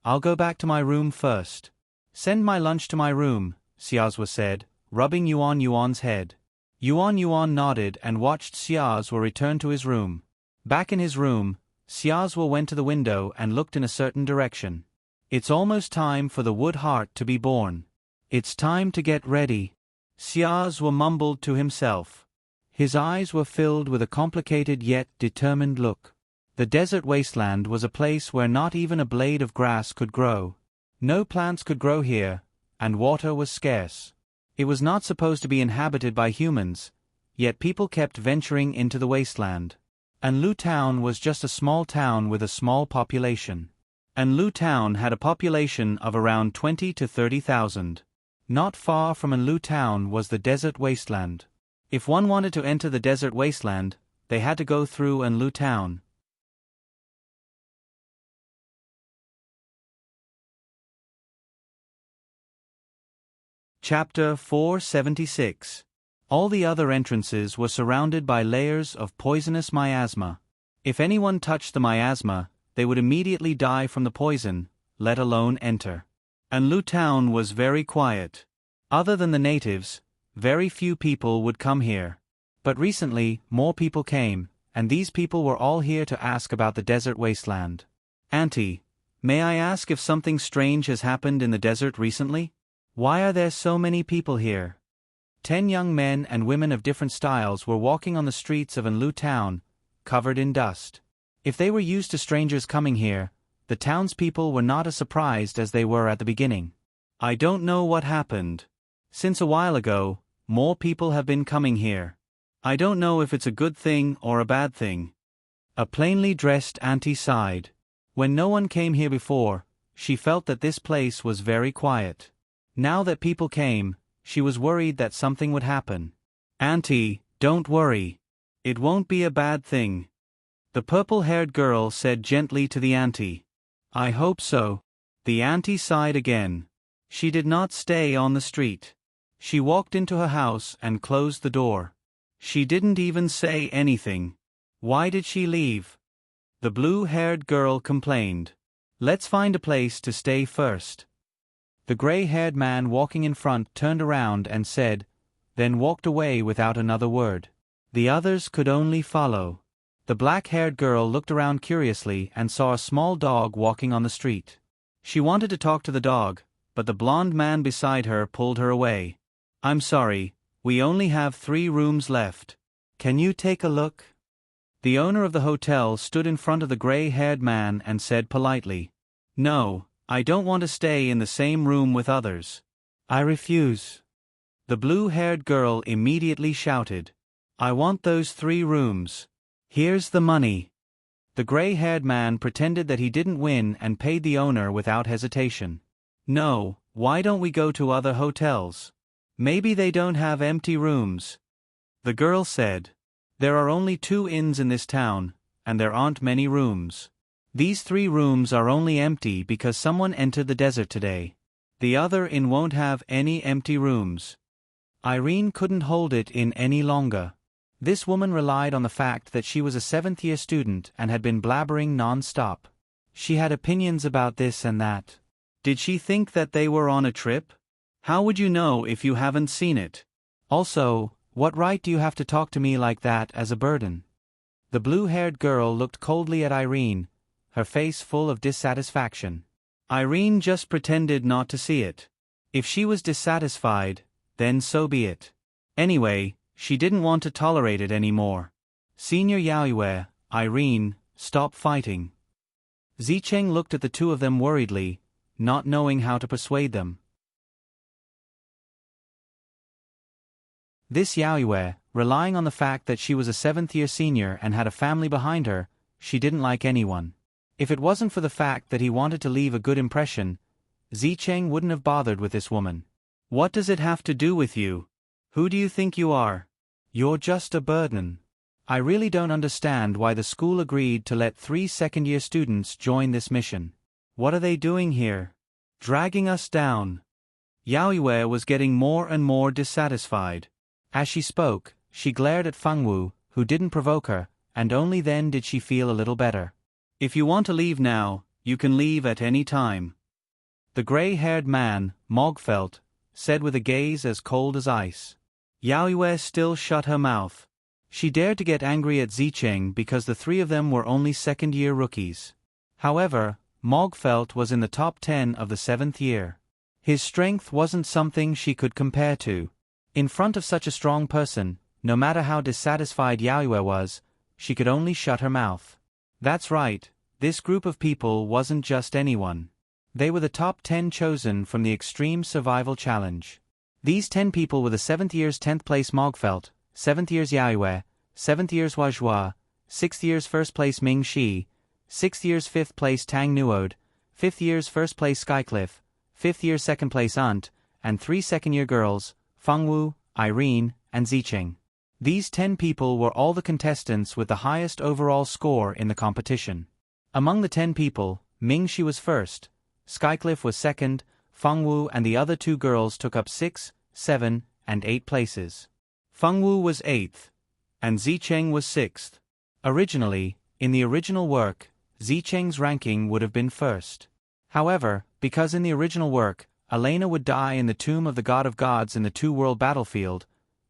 I'll go back to my room first. Send my lunch to my room, Xiaozhua said, rubbing Yuan's head. Yuan nodded and watched Xiaozhua return to his room. Back in his room, Xiaozhua went to the window and looked in a certain direction. It's almost time for the wood heart to be born. It's time to get ready. Xiaozhua mumbled to himself. His eyes were filled with a complicated yet determined look. The desert wasteland was a place where not even a blade of grass could grow. No plants could grow here, and water was scarce. It was not supposed to be inhabited by humans, yet people kept venturing into the wasteland. Anlu Town was just a small town with a small population. Anlu Town had a population of around 20 to 30,000. Not far from Anlu Town was the desert wasteland. If one wanted to enter the desert wasteland, they had to go through Anlu Town. Chapter 476. All the other entrances were surrounded by layers of poisonous miasma. If anyone touched the miasma, they would immediately die from the poison, let alone enter. Anlu Town was very quiet. Other than the natives, very few people would come here. But recently, more people came, and these people were all here to ask about the desert wasteland. Auntie, may I ask if something strange has happened in the desert recently? Why are there so many people here? 10 young men and women of different styles were walking on the streets of Anlu Town, covered in dust. If they were used to strangers coming here, the townspeople were not as surprised as they were at the beginning. I don't know what happened. Since a while ago, more people have been coming here. I don't know if it's a good thing or a bad thing. A plainly dressed auntie sighed. When no one came here before, she felt that this place was very quiet. Now that people came, she was worried that something would happen. Auntie, don't worry. It won't be a bad thing. The purple-haired girl said gently to the auntie. I hope so. The auntie sighed again. She did not stay on the street. She walked into her house and closed the door. She didn't even say anything. Why did she leave? The blue-haired girl complained. Let's find a place to stay first. The gray-haired man walking in front turned around and said, then walked away without another word. The others could only follow. The black-haired girl looked around curiously and saw a small dog walking on the street. She wanted to talk to the dog, but the blonde man beside her pulled her away. I'm sorry, we only have 3 rooms left. Can you take a look? The owner of the hotel stood in front of the gray-haired man and said politely, no, I don't want to stay in the same room with others. I refuse. The blue-haired girl immediately shouted, I want those 3 rooms. Here's the money. The gray-haired man pretended that he didn't win and paid the owner without hesitation. No, why don't we go to other hotels? Maybe they don't have empty rooms. The girl said, there are only 2 inns in this town, and there aren't many rooms. These 3 rooms are only empty because someone entered the desert today. The other inn won't have any empty rooms. Irene couldn't hold it in any longer. This woman relied on the fact that she was a 7th-year student and had been blabbering non-stop. She had opinions about this and that. Did she think that they were on a trip? How would you know if you haven't seen it? Also, what right do you have to talk to me like that as a burden? The blue-haired girl looked coldly at Irene, her face full of dissatisfaction. Irene just pretended not to see it. If she was dissatisfied, then so be it. Anyway, she didn't want to tolerate it anymore. Senior Yaoyue, Irene, stop fighting. Zicheng looked at the 2 of them worriedly, not knowing how to persuade them. This Yaoyue, relying on the fact that she was a 7th-year senior and had a family behind her, she didn't like anyone. If it wasn't for the fact that he wanted to leave a good impression, Zicheng wouldn't have bothered with this woman. What does it have to do with you? Who do you think you are? You're just a burden. I really don't understand why the school agreed to let 3 second-year students join this mission. What are they doing here? Dragging us down. Yaoyue was getting more and more dissatisfied. As she spoke, she glared at Fengwu, who didn't provoke her, and only then did she feel a little better. If you want to leave now, you can leave at any time. The gray-haired man, Mogfelt, said with a gaze as cold as ice. Yaoyue still shut her mouth. She dared to get angry at Zicheng because the 3 of them were only 2nd-year rookies. However, Mogfelt was in the top 10 of the 7th year. His strength wasn't something she could compare to. In front of such a strong person, no matter how dissatisfied Yaoyue was, she could only shut her mouth. That's right, this group of people wasn't just anyone. They were the top 10 chosen from the Extreme Survival Challenge. These 10 people were the 7th year's 10th place Mogfelt, 7th year's Yaoyue, 7th year's Huajua, 6th year's first place Ming Shi, 6th year's 5th place Tang Nuode, 5th year's first place Skycliff, 5th year's second place Unt, and 3 second-year girls, Fengwu, Irene, and Zicheng. These 10 people were all the contestants with the highest overall score in the competition. Among the 10 people, Ming Shi was first, Skycliff was second, Fengwu and the other 2 girls took up 6, 7, and 8 places. Fengwu was 8th, and Zicheng was 6th. Originally, in the original work, Zicheng's ranking would have been first. However, because in the original work, Elena would die in the tomb of the God of Gods in the two-world battlefield,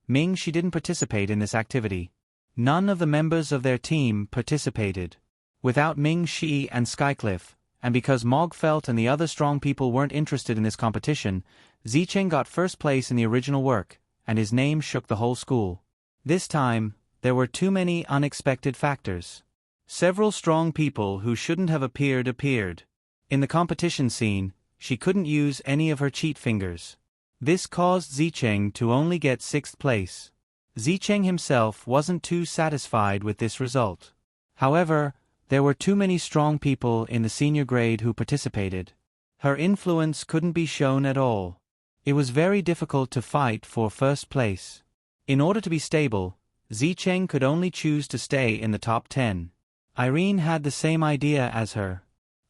Ming Shi didn't participate in this activity. None of the members of their team participated. Without Ming Shi and Skycliff, and because Mogfelt and the other strong people weren't interested in this competition, Zicheng got first place in the original work, and his name shook the whole school. This time, there were too many unexpected factors. Several strong people who shouldn't have appeared. In the competition scene, she couldn't use any of her cheat fingers. This caused Zicheng to only get 6th place. Zicheng himself wasn't too satisfied with this result. However, there were too many strong people in the senior grade who participated. Her influence couldn't be shown at all. It was very difficult to fight for first place. In order to be stable, Zicheng could only choose to stay in the top 10. Irene had the same idea as her.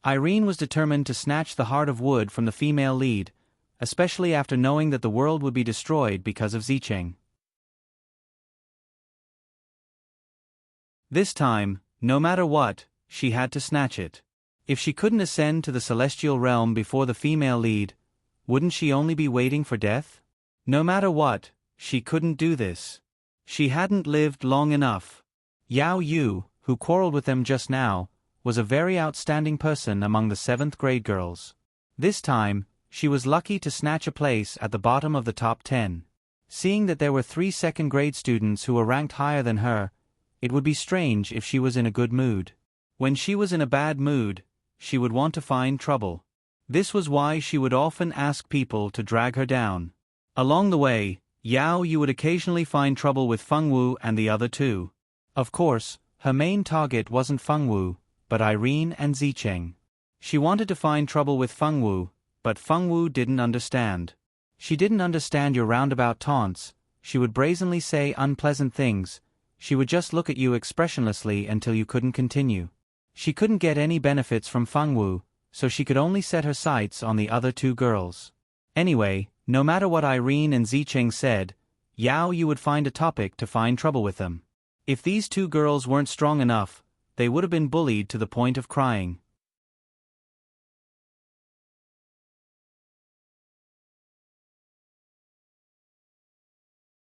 Irene was determined to snatch the heart of wood from the female lead, especially after knowing that the world would be destroyed because of Zicheng. This time, no matter what, she had to snatch it. If she couldn't ascend to the celestial realm before the female lead, wouldn't she only be waiting for death? No matter what, she couldn't do this. She hadn't lived long enough. Yao Yu, who quarreled with them just now, was a very outstanding person among the 7th grade girls. This time, she was lucky to snatch a place at the bottom of the top 10. Seeing that there were 3 2nd grade students who were ranked higher than her, it would be strange if she was in a good mood. When she was in a bad mood, she would want to find trouble. This was why she would often ask people to drag her down. Along the way, Yao Yu would occasionally find trouble with Fengwu and the other 2. Of course, her main target wasn't Fengwu, but Irene and Zicheng. She wanted to find trouble with Fengwu, but Fengwu didn't understand. She didn't understand your roundabout taunts, she would brazenly say unpleasant things, she would just look at you expressionlessly until you couldn't continue. She couldn't get any benefits from Fengwu, so she could only set her sights on the other 2 girls. Anyway, no matter what Irene and Zicheng said, Yao Yu would find a topic to find trouble with them. If these 2 girls weren't strong enough, they would have been bullied to the point of crying.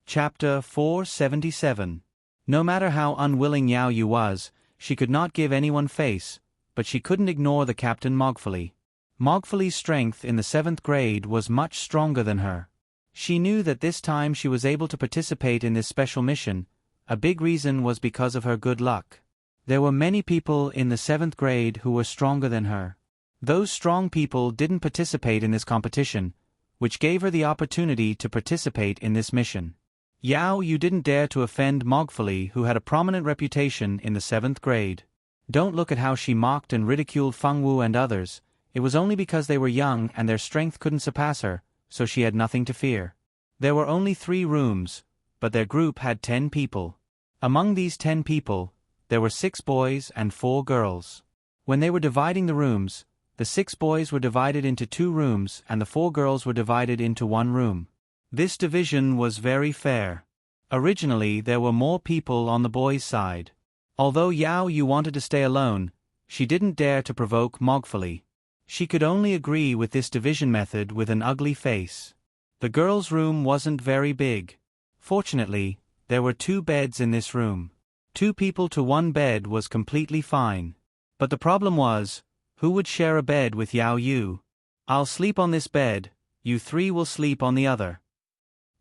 Chapter 477. No matter how unwilling Yao Yu was, she could not give anyone face, but she couldn't ignore the captain Mogfuli. Mogfuli's strength in the 7th grade was much stronger than her. She knew that this time she was able to participate in this special mission. A big reason was because of her good luck. There were many people in the 7th grade who were stronger than her. Those strong people didn't participate in this competition, which gave her the opportunity to participate in this mission. Yao Yu didn't dare to offend Mogfuli, who had a prominent reputation in the 7th grade. Don't look at how she mocked and ridiculed Fengwu and others. It was only because they were young and their strength couldn't surpass her, so she had nothing to fear. There were only 3 rooms, but their group had 10 people. Among these 10 people, there were 6 boys and 4 girls. When they were dividing the rooms, the 6 boys were divided into 2 rooms and the 4 girls were divided into 1 room. This division was very fair. Originally, there were more people on the boys' side. Although Yao Yu wanted to stay alone, she didn't dare to provoke Mogfuli. She could only agree with this division method with an ugly face. The girls' room wasn't very big. Fortunately, there were 2 beds in this room. 2 people to 1 bed was completely fine. But the problem was, who would share a bed with Yao Yu? I'll sleep on this bed, you 3 will sleep on the other.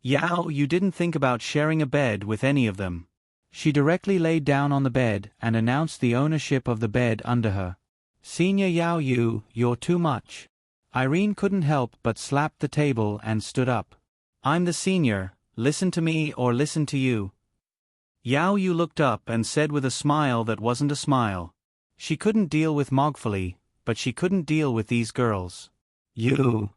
Yao Yu didn't think about sharing a bed with any of them. She directly laid down on the bed and announced the ownership of the bed under her. Senior Yao Yu, you're too much. Irene couldn't help but slap the table and stood up. I'm the senior, listen to me or listen to you. Yao Yu looked up and said with a smile that wasn't a smile. She couldn't deal with Mogfuli, but she couldn't deal with these girls. You.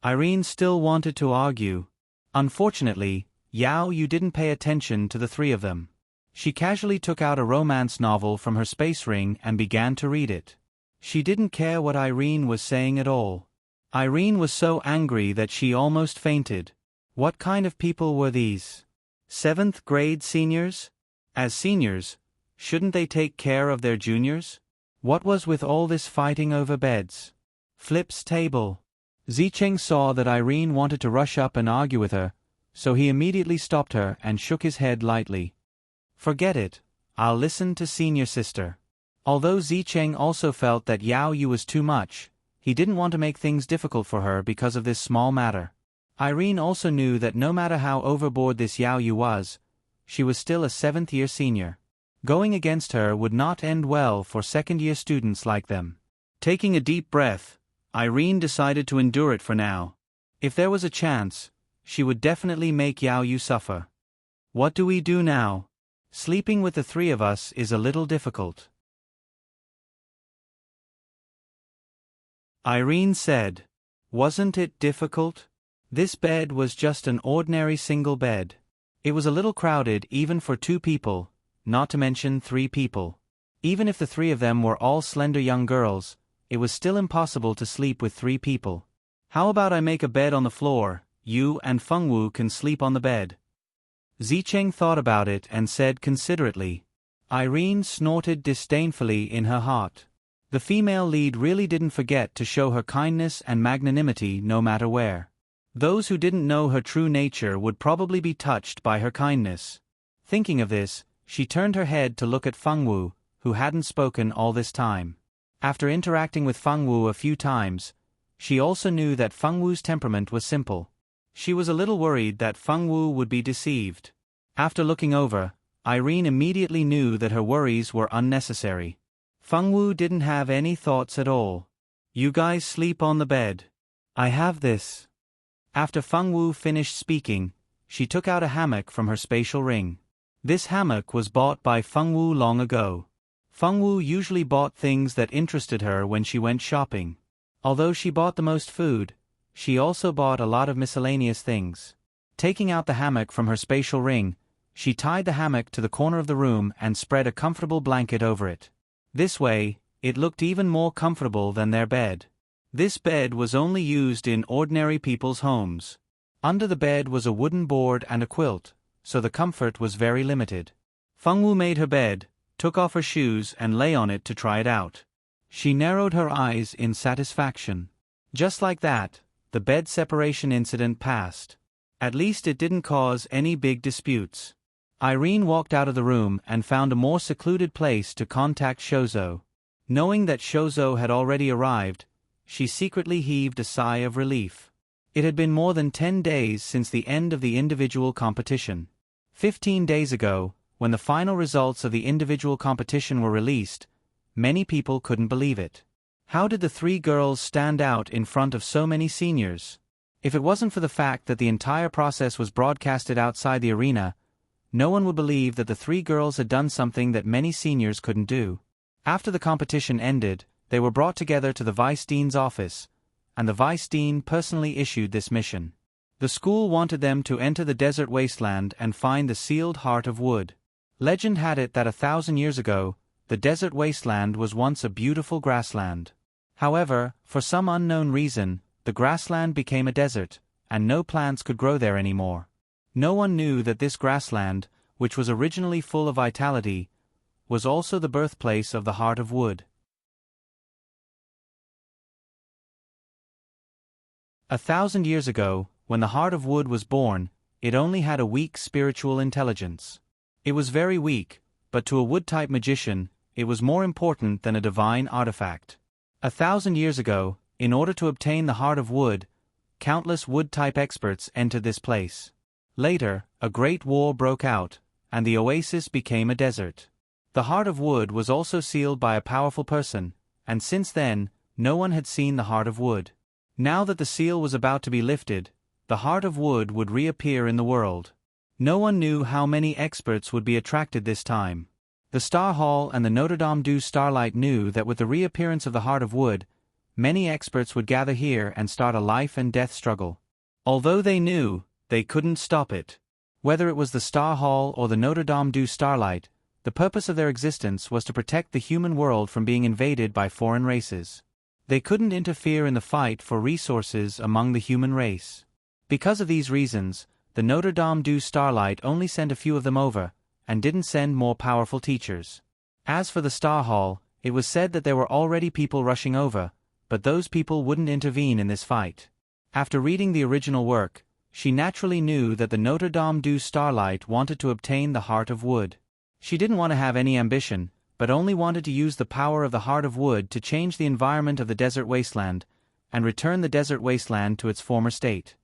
Irene still wanted to argue. Unfortunately, Yao Yu didn't pay attention to the three of them. She casually took out a romance novel from her space ring and began to read it. She didn't care what Irene was saying at all. Irene was so angry that she almost fainted. What kind of people were these? 7th grade seniors? As seniors, shouldn't they take care of their juniors? What was with all this fighting over beds? Flip's table. Zicheng saw that Irene wanted to rush up and argue with her, so he immediately stopped her and shook his head lightly. Forget it, I'll listen to senior sister. Although Zicheng also felt that Yao Yu was too much, he didn't want to make things difficult for her because of this small matter. Irene also knew that no matter how overboard this Yao Yu was, she was still a 7th-year senior. Going against her would not end well for second-year students like them. Taking a deep breath, Irene decided to endure it for now. If there was a chance, she would definitely make Yao Yu suffer. What do we do now? Sleeping with the three of us is a little difficult. Irene said. Wasn't it difficult? This bed was just an ordinary single bed. It was a little crowded even for 2 people, not to mention 3 people. Even if the 3 of them were all slender young girls, it was still impossible to sleep with 3 people. How about I make a bed on the floor, you and Fengwu can sleep on the bed? Zicheng thought about it and said considerately. Irene snorted disdainfully in her heart. The female lead really didn't forget to show her kindness and magnanimity no matter where. Those who didn't know her true nature would probably be touched by her kindness. Thinking of this, she turned her head to look at Fengwu, who hadn't spoken all this time. After interacting with Fengwu a few times, she also knew that Fengwu's temperament was simple. She was a little worried that Fengwu would be deceived. After looking over, Irene immediately knew that her worries were unnecessary. Fengwu didn't have any thoughts at all. You guys sleep on the bed. I have this. After Fengwu finished speaking, she took out a hammock from her spatial ring. This hammock was bought by Fengwu long ago. Fengwu usually bought things that interested her when she went shopping. Although she bought the most food, she also bought a lot of miscellaneous things. Taking out the hammock from her spatial ring, she tied the hammock to the corner of the room and spread a comfortable blanket over it. This way, it looked even more comfortable than their bed. This bed was only used in ordinary people's homes. Under the bed was a wooden board and a quilt, so the comfort was very limited. Fengwu made her bed, took off her shoes and lay on it to try it out. She narrowed her eyes in satisfaction. Just like that, the bed separation incident passed. At least it didn't cause any big disputes. Irene walked out of the room and found a more secluded place to contact Shozo. Knowing that Shozo had already arrived, she secretly heaved a sigh of relief. It had been more than 10 days since the end of the individual competition. 15 days ago, when the final results of the individual competition were released, many people couldn't believe it. How did the 3 girls stand out in front of so many seniors? If it wasn't for the fact that the entire process was broadcasted outside the arena, no one would believe that the 3 girls had done something that many seniors couldn't do. After the competition ended, they were brought together to the Vice Dean's office, and the Vice Dean personally issued this mission. The school wanted them to enter the desert wasteland and find the sealed heart of wood. Legend had it that 1,000 years ago, the desert wasteland was once a beautiful grassland. However, for some unknown reason, the grassland became a desert, and no plants could grow there anymore. No one knew that this grassland, which was originally full of vitality, was also the birthplace of the heart of wood. 1,000 years ago, when the heart of wood was born, it only had a weak spiritual intelligence. It was very weak, but to a wood-type magician, it was more important than a divine artifact. 1,000 years ago, in order to obtain the heart of wood, countless wood-type experts entered this place. Later, a great war broke out, and the oasis became a desert. The heart of wood was also sealed by a powerful person, and since then, no one had seen the heart of wood. Now that the seal was about to be lifted, the heart of wood would reappear in the world. No one knew how many experts would be attracted this time. The Star Hall and the Notre Dame du Starlight knew that with the reappearance of the Heart of Wood, many experts would gather here and start a life and death struggle. Although they knew, they couldn't stop it. Whether it was the Star Hall or the Notre Dame du Starlight, the purpose of their existence was to protect the human world from being invaded by foreign races. They couldn't interfere in the fight for resources among the human race. Because of these reasons, the Notre Dame du Starlight only sent a few of them over, and didn't send more powerful teachers. As for the Star Hall, it was said that there were already people rushing over, but those people wouldn't intervene in this fight. After reading the original work, she naturally knew that the Notre Dame du Starlight wanted to obtain the Heart of Wood. She didn't want to have any ambition, but only wanted to use the power of the Heart of Wood to change the environment of the desert wasteland, and return the desert wasteland to its former state.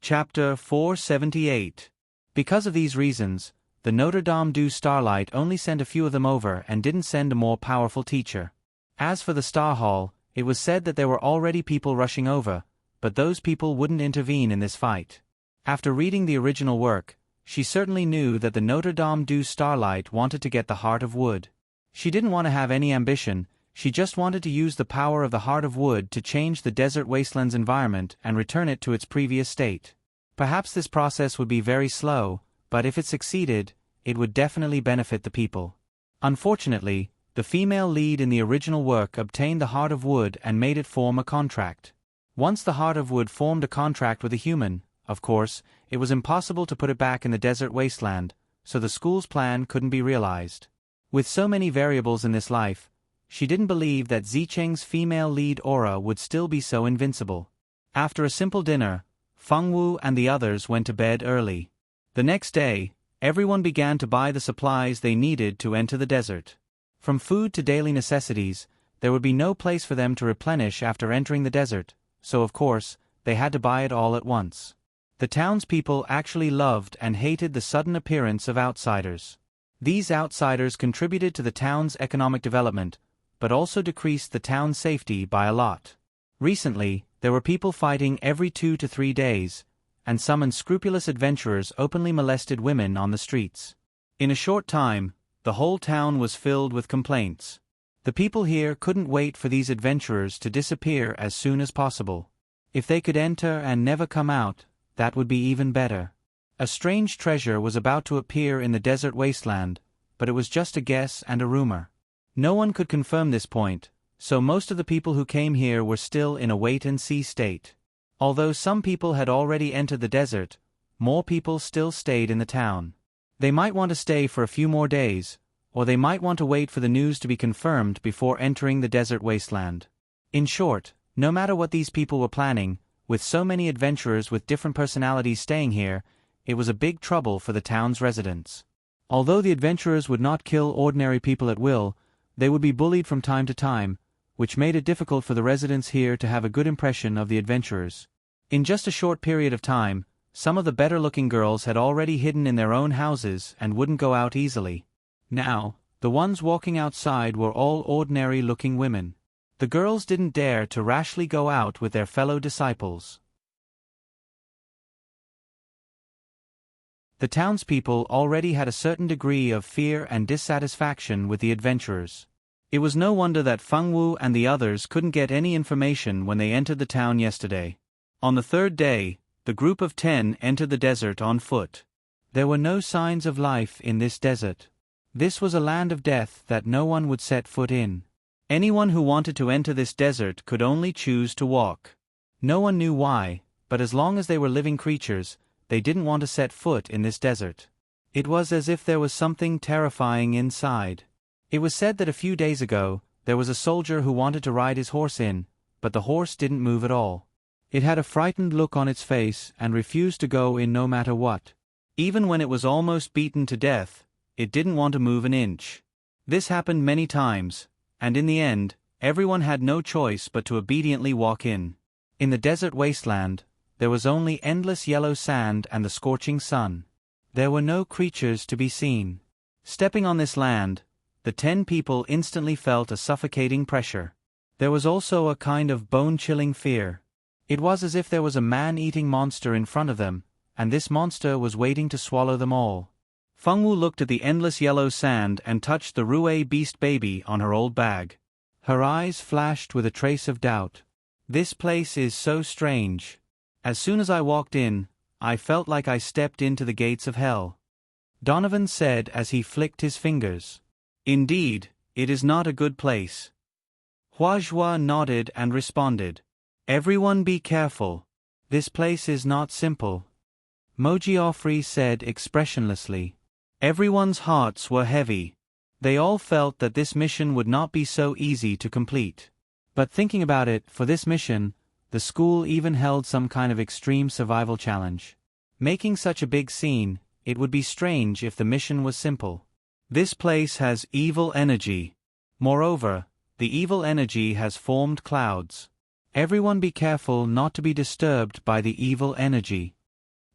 Chapter 478. Because of these reasons, the Notre Dame du Starlight only sent a few of them over and didn't send a more powerful teacher. As for the Star Hall, it was said that there were already people rushing over, but those people wouldn't intervene in this fight. After reading the original work, she certainly knew that the Notre Dame du Starlight wanted to get the Heart of Wood. She didn't want to have any ambition, she just wanted to use the power of the Heart of Wood to change the desert wasteland's environment and return it to its previous state. Perhaps this process would be very slow, but if it succeeded, it would definitely benefit the people. Unfortunately, the female lead in the original work obtained the Heart of Wood and made it form a contract. Once the Heart of Wood formed a contract with a human, of course, it was impossible to put it back in the desert wasteland, so the school's plan couldn't be realized. With so many variables in this life, she didn't believe that Zicheng's female lead aura would still be so invincible. After a simple dinner, Fengwu and the others went to bed early. The next day, everyone began to buy the supplies they needed to enter the desert. From food to daily necessities, there would be no place for them to replenish after entering the desert, so of course, they had to buy it all at once. The townspeople actually loved and hated the sudden appearance of outsiders. These outsiders contributed to the town's economic development, but also decreased the town's safety by a lot. Recently, there were people fighting every 2 to 3 days, and some unscrupulous adventurers openly molested women on the streets. In a short time, the whole town was filled with complaints. The people here couldn't wait for these adventurers to disappear as soon as possible. If they could enter and never come out, that would be even better. A strange treasure was about to appear in the desert wasteland, but it was just a guess and a rumor. No one could confirm this point, so most of the people who came here were still in a wait-and-see state. Although some people had already entered the desert, more people still stayed in the town. They might want to stay for a few more days, or they might want to wait for the news to be confirmed before entering the desert wasteland. In short, no matter what these people were planning, with so many adventurers with different personalities staying here, it was a big trouble for the town's residents. Although the adventurers would not kill ordinary people at will, they would be bullied from time to time, which made it difficult for the residents here to have a good impression of the adventurers. In just a short period of time, some of the better-looking girls had already hidden in their own houses and wouldn't go out easily. Now, the ones walking outside were all ordinary-looking women. The girls didn't dare to rashly go out with their fellow disciples. The townspeople already had a certain degree of fear and dissatisfaction with the adventurers. It was no wonder that Fengwu and the others couldn't get any information when they entered the town yesterday. On the third day, the group of 10 entered the desert on foot. There were no signs of life in this desert. This was a land of death that no one would set foot in. Anyone who wanted to enter this desert could only choose to walk. No one knew why, but as long as they were living creatures, they didn't want to set foot in this desert. It was as if there was something terrifying inside. It was said that a few days ago, there was a soldier who wanted to ride his horse in, but the horse didn't move at all. It had a frightened look on its face and refused to go in no matter what. Even when it was almost beaten to death, it didn't want to move an inch. This happened many times, and in the end, everyone had no choice but to obediently walk in. In the desert wasteland, there was only endless yellow sand and the scorching sun. There were no creatures to be seen. Stepping on this land, the 10 people instantly felt a suffocating pressure. There was also a kind of bone-chilling fear. It was as if there was a man-eating monster in front of them, and this monster was waiting to swallow them all. Fengwu looked at the endless yellow sand and touched the Rue beast baby on her old bag. Her eyes flashed with a trace of doubt. This place is so strange. As soon as I walked in, I felt like I stepped into the gates of hell. Donovan said as he flicked his fingers. Indeed, it is not a good place. Huazhua nodded and responded. Everyone be careful. This place is not simple. Mojiofri said expressionlessly. Everyone's hearts were heavy. They all felt that this mission would not be so easy to complete. But thinking about it, for this mission, the school even held some kind of extreme survival challenge. Making such a big scene, it would be strange if the mission was simple. This place has evil energy. Moreover, the evil energy has formed clouds. Everyone be careful not to be disturbed by the evil energy.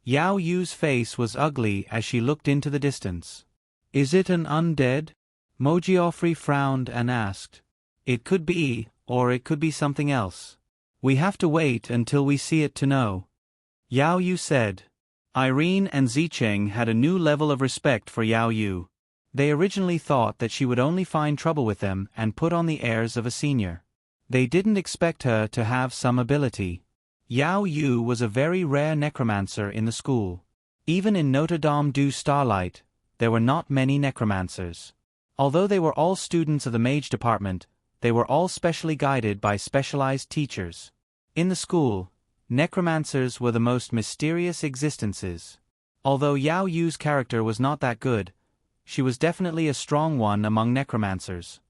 Yao Yu's face was ugly as she looked into the distance. Is it an undead? Mojiofri frowned and asked. It could be, or it could be something else. We have to wait until we see it to know. Yao Yu said. Irene and Zicheng had a new level of respect for Yao Yu. They originally thought that she would only find trouble with them and put on the airs of a senior. They didn't expect her to have some ability. Yao Yu was a very rare necromancer in the school. Even in Notre Dame du Starlight, there were not many necromancers. Although they were all students of the mage department, they were all specially guided by specialized teachers. In the school, necromancers were the most mysterious existences. Although Yao Yu's character was not that good, she was definitely a strong one among necromancers.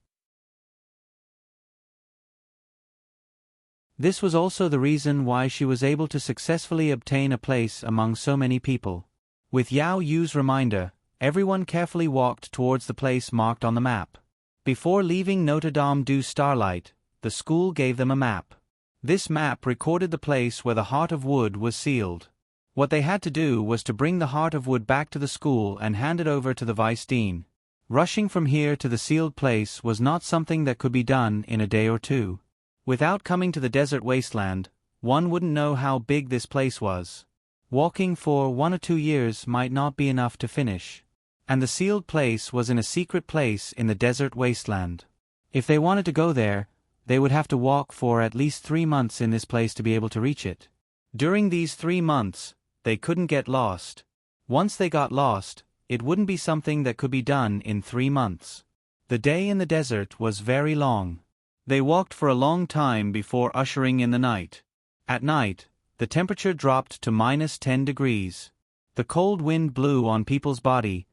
This was also the reason why she was able to successfully obtain a place among so many people. With Yao Yu's reminder, everyone carefully walked towards the place marked on the map. Before leaving Notre Dame du Starlight, the school gave them a map. This map recorded the place where the Heart of Wood was sealed. What they had to do was to bring the Heart of Wood back to the school and hand it over to the vice dean. Rushing from here to the sealed place was not something that could be done in a day or two. Without coming to the desert wasteland, one wouldn't know how big this place was. Walking for 1 or 2 years might not be enough to finish. And the sealed place was in a secret place in the desert wasteland. If they wanted to go there, they would have to walk for at least 3 months in this place to be able to reach it. During these 3 months, they couldn't get lost. Once they got lost, it wouldn't be something that could be done in 3 months. The day in the desert was very long. They walked for a long time before ushering in the night. At night, the temperature dropped to -10 degrees. The cold wind blew on people's body,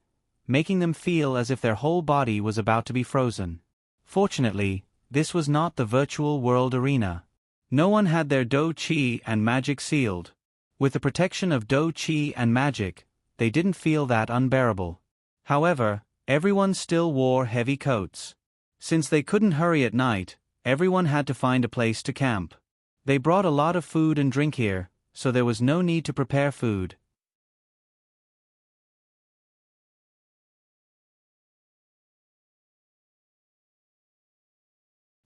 making them feel as if their whole body was about to be frozen. Fortunately, this was not the virtual world arena. No one had their Do Qi and magic sealed. With the protection of Do Qi and magic, they didn't feel that unbearable. However, everyone still wore heavy coats. Since they couldn't hurry at night, everyone had to find a place to camp. They brought a lot of food and drink here, so there was no need to prepare food.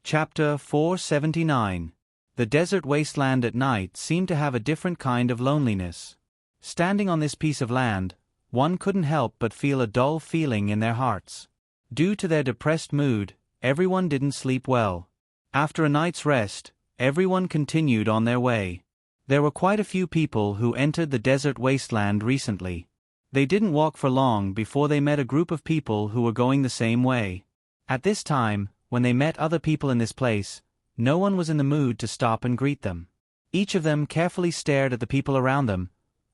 Chapter 479. The desert wasteland at night seemed to have a different kind of loneliness. Standing on this piece of land, one couldn't help but feel a dull feeling in their hearts. Due to their depressed mood, everyone didn't sleep well. After a night's rest, everyone continued on their way. There were quite a few people who entered the desert wasteland recently. They didn't walk for long before they met a group of people who were going the same way. At this time, when they met other people in this place, no one was in the mood to stop and greet them. Each of them carefully stared at the people around them,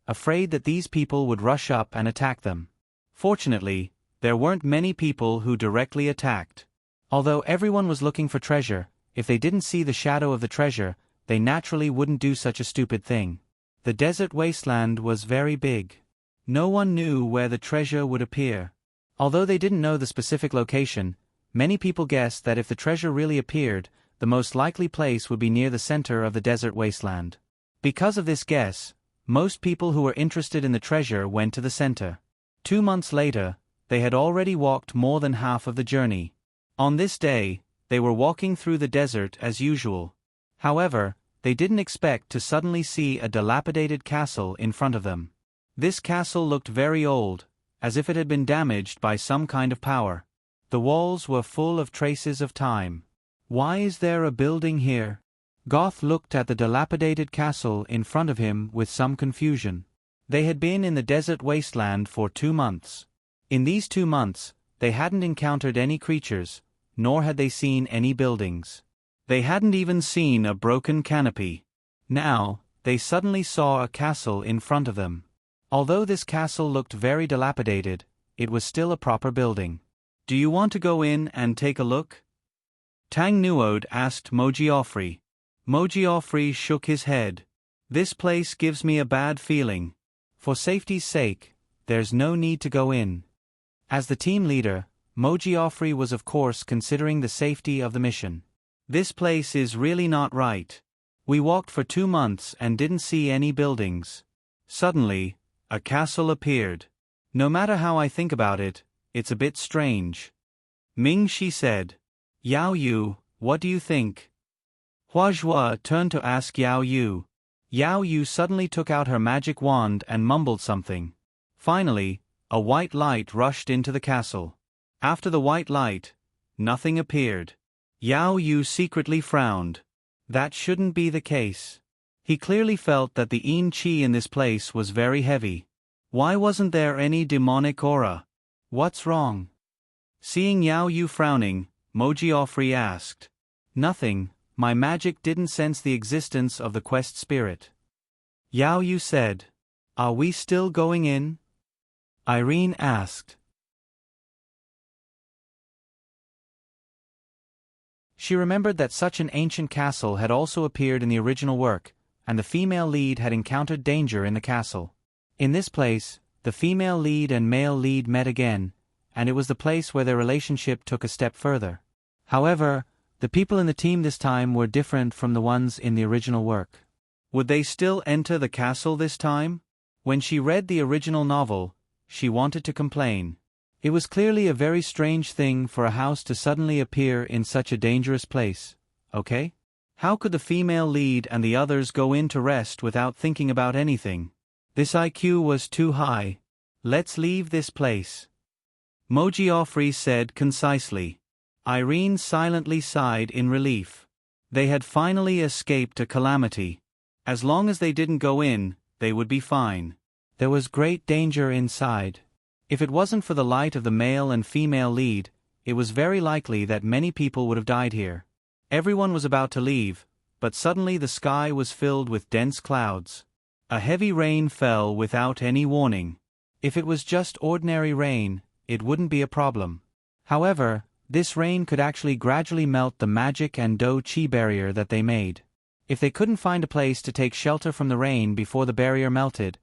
afraid that these people would rush up and attack them. Fortunately, there weren't many people who directly attacked. Although everyone was looking for treasure, if they didn't see the shadow of the treasure, they naturally wouldn't do such a stupid thing. The desert wasteland was very big. No one knew where the treasure would appear. Although they didn't know the specific location, many people guessed that if the treasure really appeared, the most likely place would be near the center of the desert wasteland. Because of this guess, most people who were interested in the treasure went to the center. 2 months later, they had already walked more than half of the journey. On this day, they were walking through the desert as usual. However, they didn't expect to suddenly see a dilapidated castle in front of them. This castle looked very old, as if it had been damaged by some kind of power. The walls were full of traces of time. Why is there a building here? Goth looked at the dilapidated castle in front of him with some confusion. They had been in the desert wasteland for 2 months. In these 2 months, they hadn't encountered any creatures, nor had they seen any buildings. They hadn't even seen a broken canopy. Now, they suddenly saw a castle in front of them. Although this castle looked very dilapidated, it was still a proper building. "Do you want to go in and take a look?" Tang Nuod asked Mojiofri. Mojiofri shook his head. "This place gives me a bad feeling. For safety's sake, there's no need to go in." As the team leader, Mojiofri was of course considering the safety of the mission. "This place is really not right. We walked for 2 months and didn't see any buildings. Suddenly, a castle appeared. No matter how I think about it, it's a bit strange." Ming Shi said. "Yao Yu, what do you think?" Hua Zhua turned to ask Yao Yu. Yao Yu suddenly took out her magic wand and mumbled something. Finally, a white light rushed into the castle. After the white light, nothing appeared. Yao Yu secretly frowned. That shouldn't be the case. He clearly felt that the yin qi in this place was very heavy. Why wasn't there any demonic aura? What's wrong? Seeing Yao Yu frowning, Mojiofri asked. "Nothing, my magic didn't sense the existence of the quest spirit." Yao Yu said. "Are we still going in?" Irene asked. She remembered that such an ancient castle had also appeared in the original work, and the female lead had encountered danger in the castle. In this place, the female lead and male lead met again, and it was the place where their relationship took a step further. However, the people in the team this time were different from the ones in the original work. Would they still enter the castle this time? When she read the original novel, she wanted to complain. It was clearly a very strange thing for a house to suddenly appear in such a dangerous place, okay? How could the female lead and the others go in to rest without thinking about anything? This IQ was too high. Let's leave this place. Mojiofri said concisely. Irene silently sighed in relief. They had finally escaped a calamity. As long as they didn't go in, they would be fine. There was great danger inside. If it wasn't for the light of the male and female lead, it was very likely that many people would have died here. Everyone was about to leave, but suddenly the sky was filled with dense clouds. A heavy rain fell without any warning. If it was just ordinary rain, it wouldn't be a problem. However, this rain could actually gradually melt the magic and Do Qi barrier that they made. If they couldn't find a place to take shelter from the rain before the barrier melted,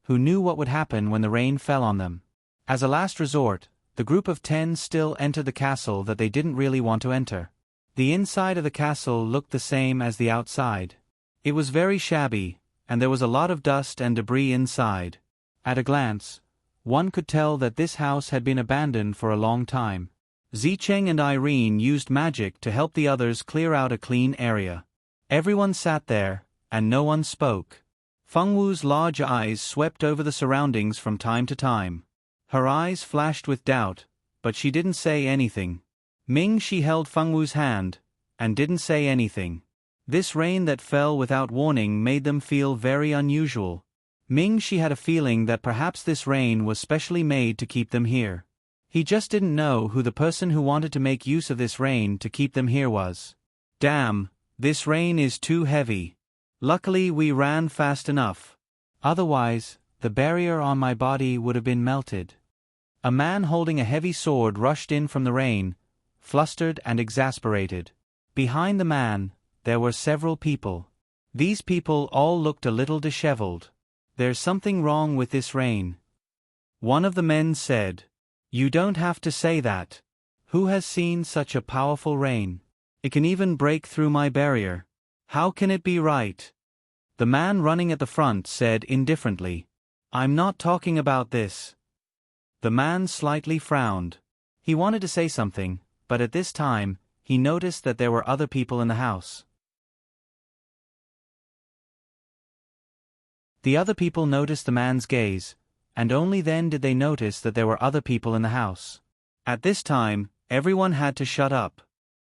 who knew what would happen when the rain fell on them? As a last resort, the group of 10 still entered the castle that they didn't really want to enter. The inside of the castle looked the same as the outside. It was very shabby, and there was a lot of dust and debris inside. At a glance, one could tell that this house had been abandoned for a long time. Zicheng and Irene used magic to help the others clear out a clean area. Everyone sat there, and no one spoke. Fengwu's large eyes swept over the surroundings from time to time. Her eyes flashed with doubt, but she didn't say anything. Ming Shi held Fengwu's hand, and didn't say anything. This rain that fell without warning made them feel very unusual. Ming Shi had a feeling that perhaps this rain was specially made to keep them here. He just didn't know who the person who wanted to make use of this rain to keep them here was. Damn, this rain is too heavy. Luckily we ran fast enough. Otherwise, the barrier on my body would have been melted. A man holding a heavy sword rushed in from the rain, flustered and exasperated. Behind the man, there were several people. These people all looked a little disheveled. There's something wrong with this rain. One of the men said. You don't have to say that. Who has seen such a powerful rain? It can even break through my barrier. How can it be right? The man running at the front said indifferently. I'm not talking about this. The man slightly frowned. He wanted to say something, but at this time, he noticed that there were other people in the house. The other people noticed the man's gaze, and only then did they notice that there were other people in the house. At this time, everyone had to shut up.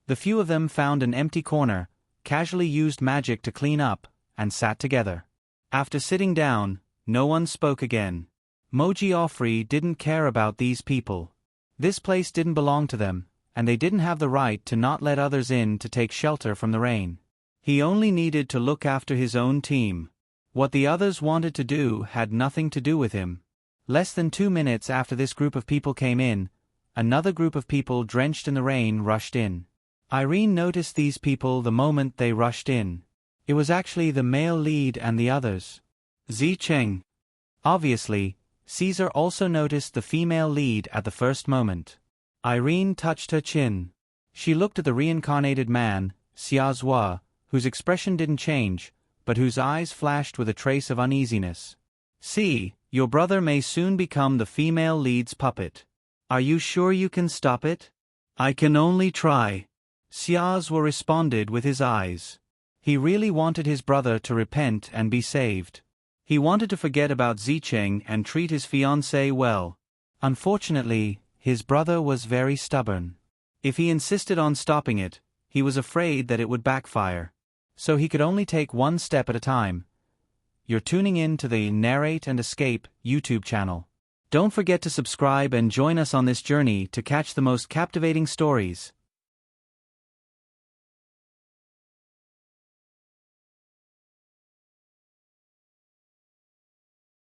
The few of them found an empty corner, casually used magic to clean up, and sat together. After sitting down, no one spoke again. Moji Offrey didn't care about these people. This place didn't belong to them, and they didn't have the right to not let others in to take shelter from the rain. He only needed to look after his own team. What the others wanted to do had nothing to do with him. Less than 2 minutes after this group of people came in, another group of people drenched in the rain rushed in. Irene noticed these people the moment they rushed in. It was actually the male lead and the others. Zicheng. Obviously, Caesar also noticed the female lead at the first moment. Irene touched her chin. She looked at the reincarnated man, Xia Zhua, whose expression didn't change, but whose eyes flashed with a trace of uneasiness. "See, your brother may soon become the female lead's puppet. Are you sure you can stop it?" "I can only try," Xia Zhua responded with his eyes. He really wanted his brother to repent and be saved. He wanted to forget about Zicheng and treat his fiancée well. Unfortunately, his brother was very stubborn. If he insisted on stopping it, he was afraid that it would backfire. So he could only take one step at a time. You're tuning in to the Narrate and Escape YouTube channel. Don't forget to subscribe and join us on this journey to catch the most captivating stories.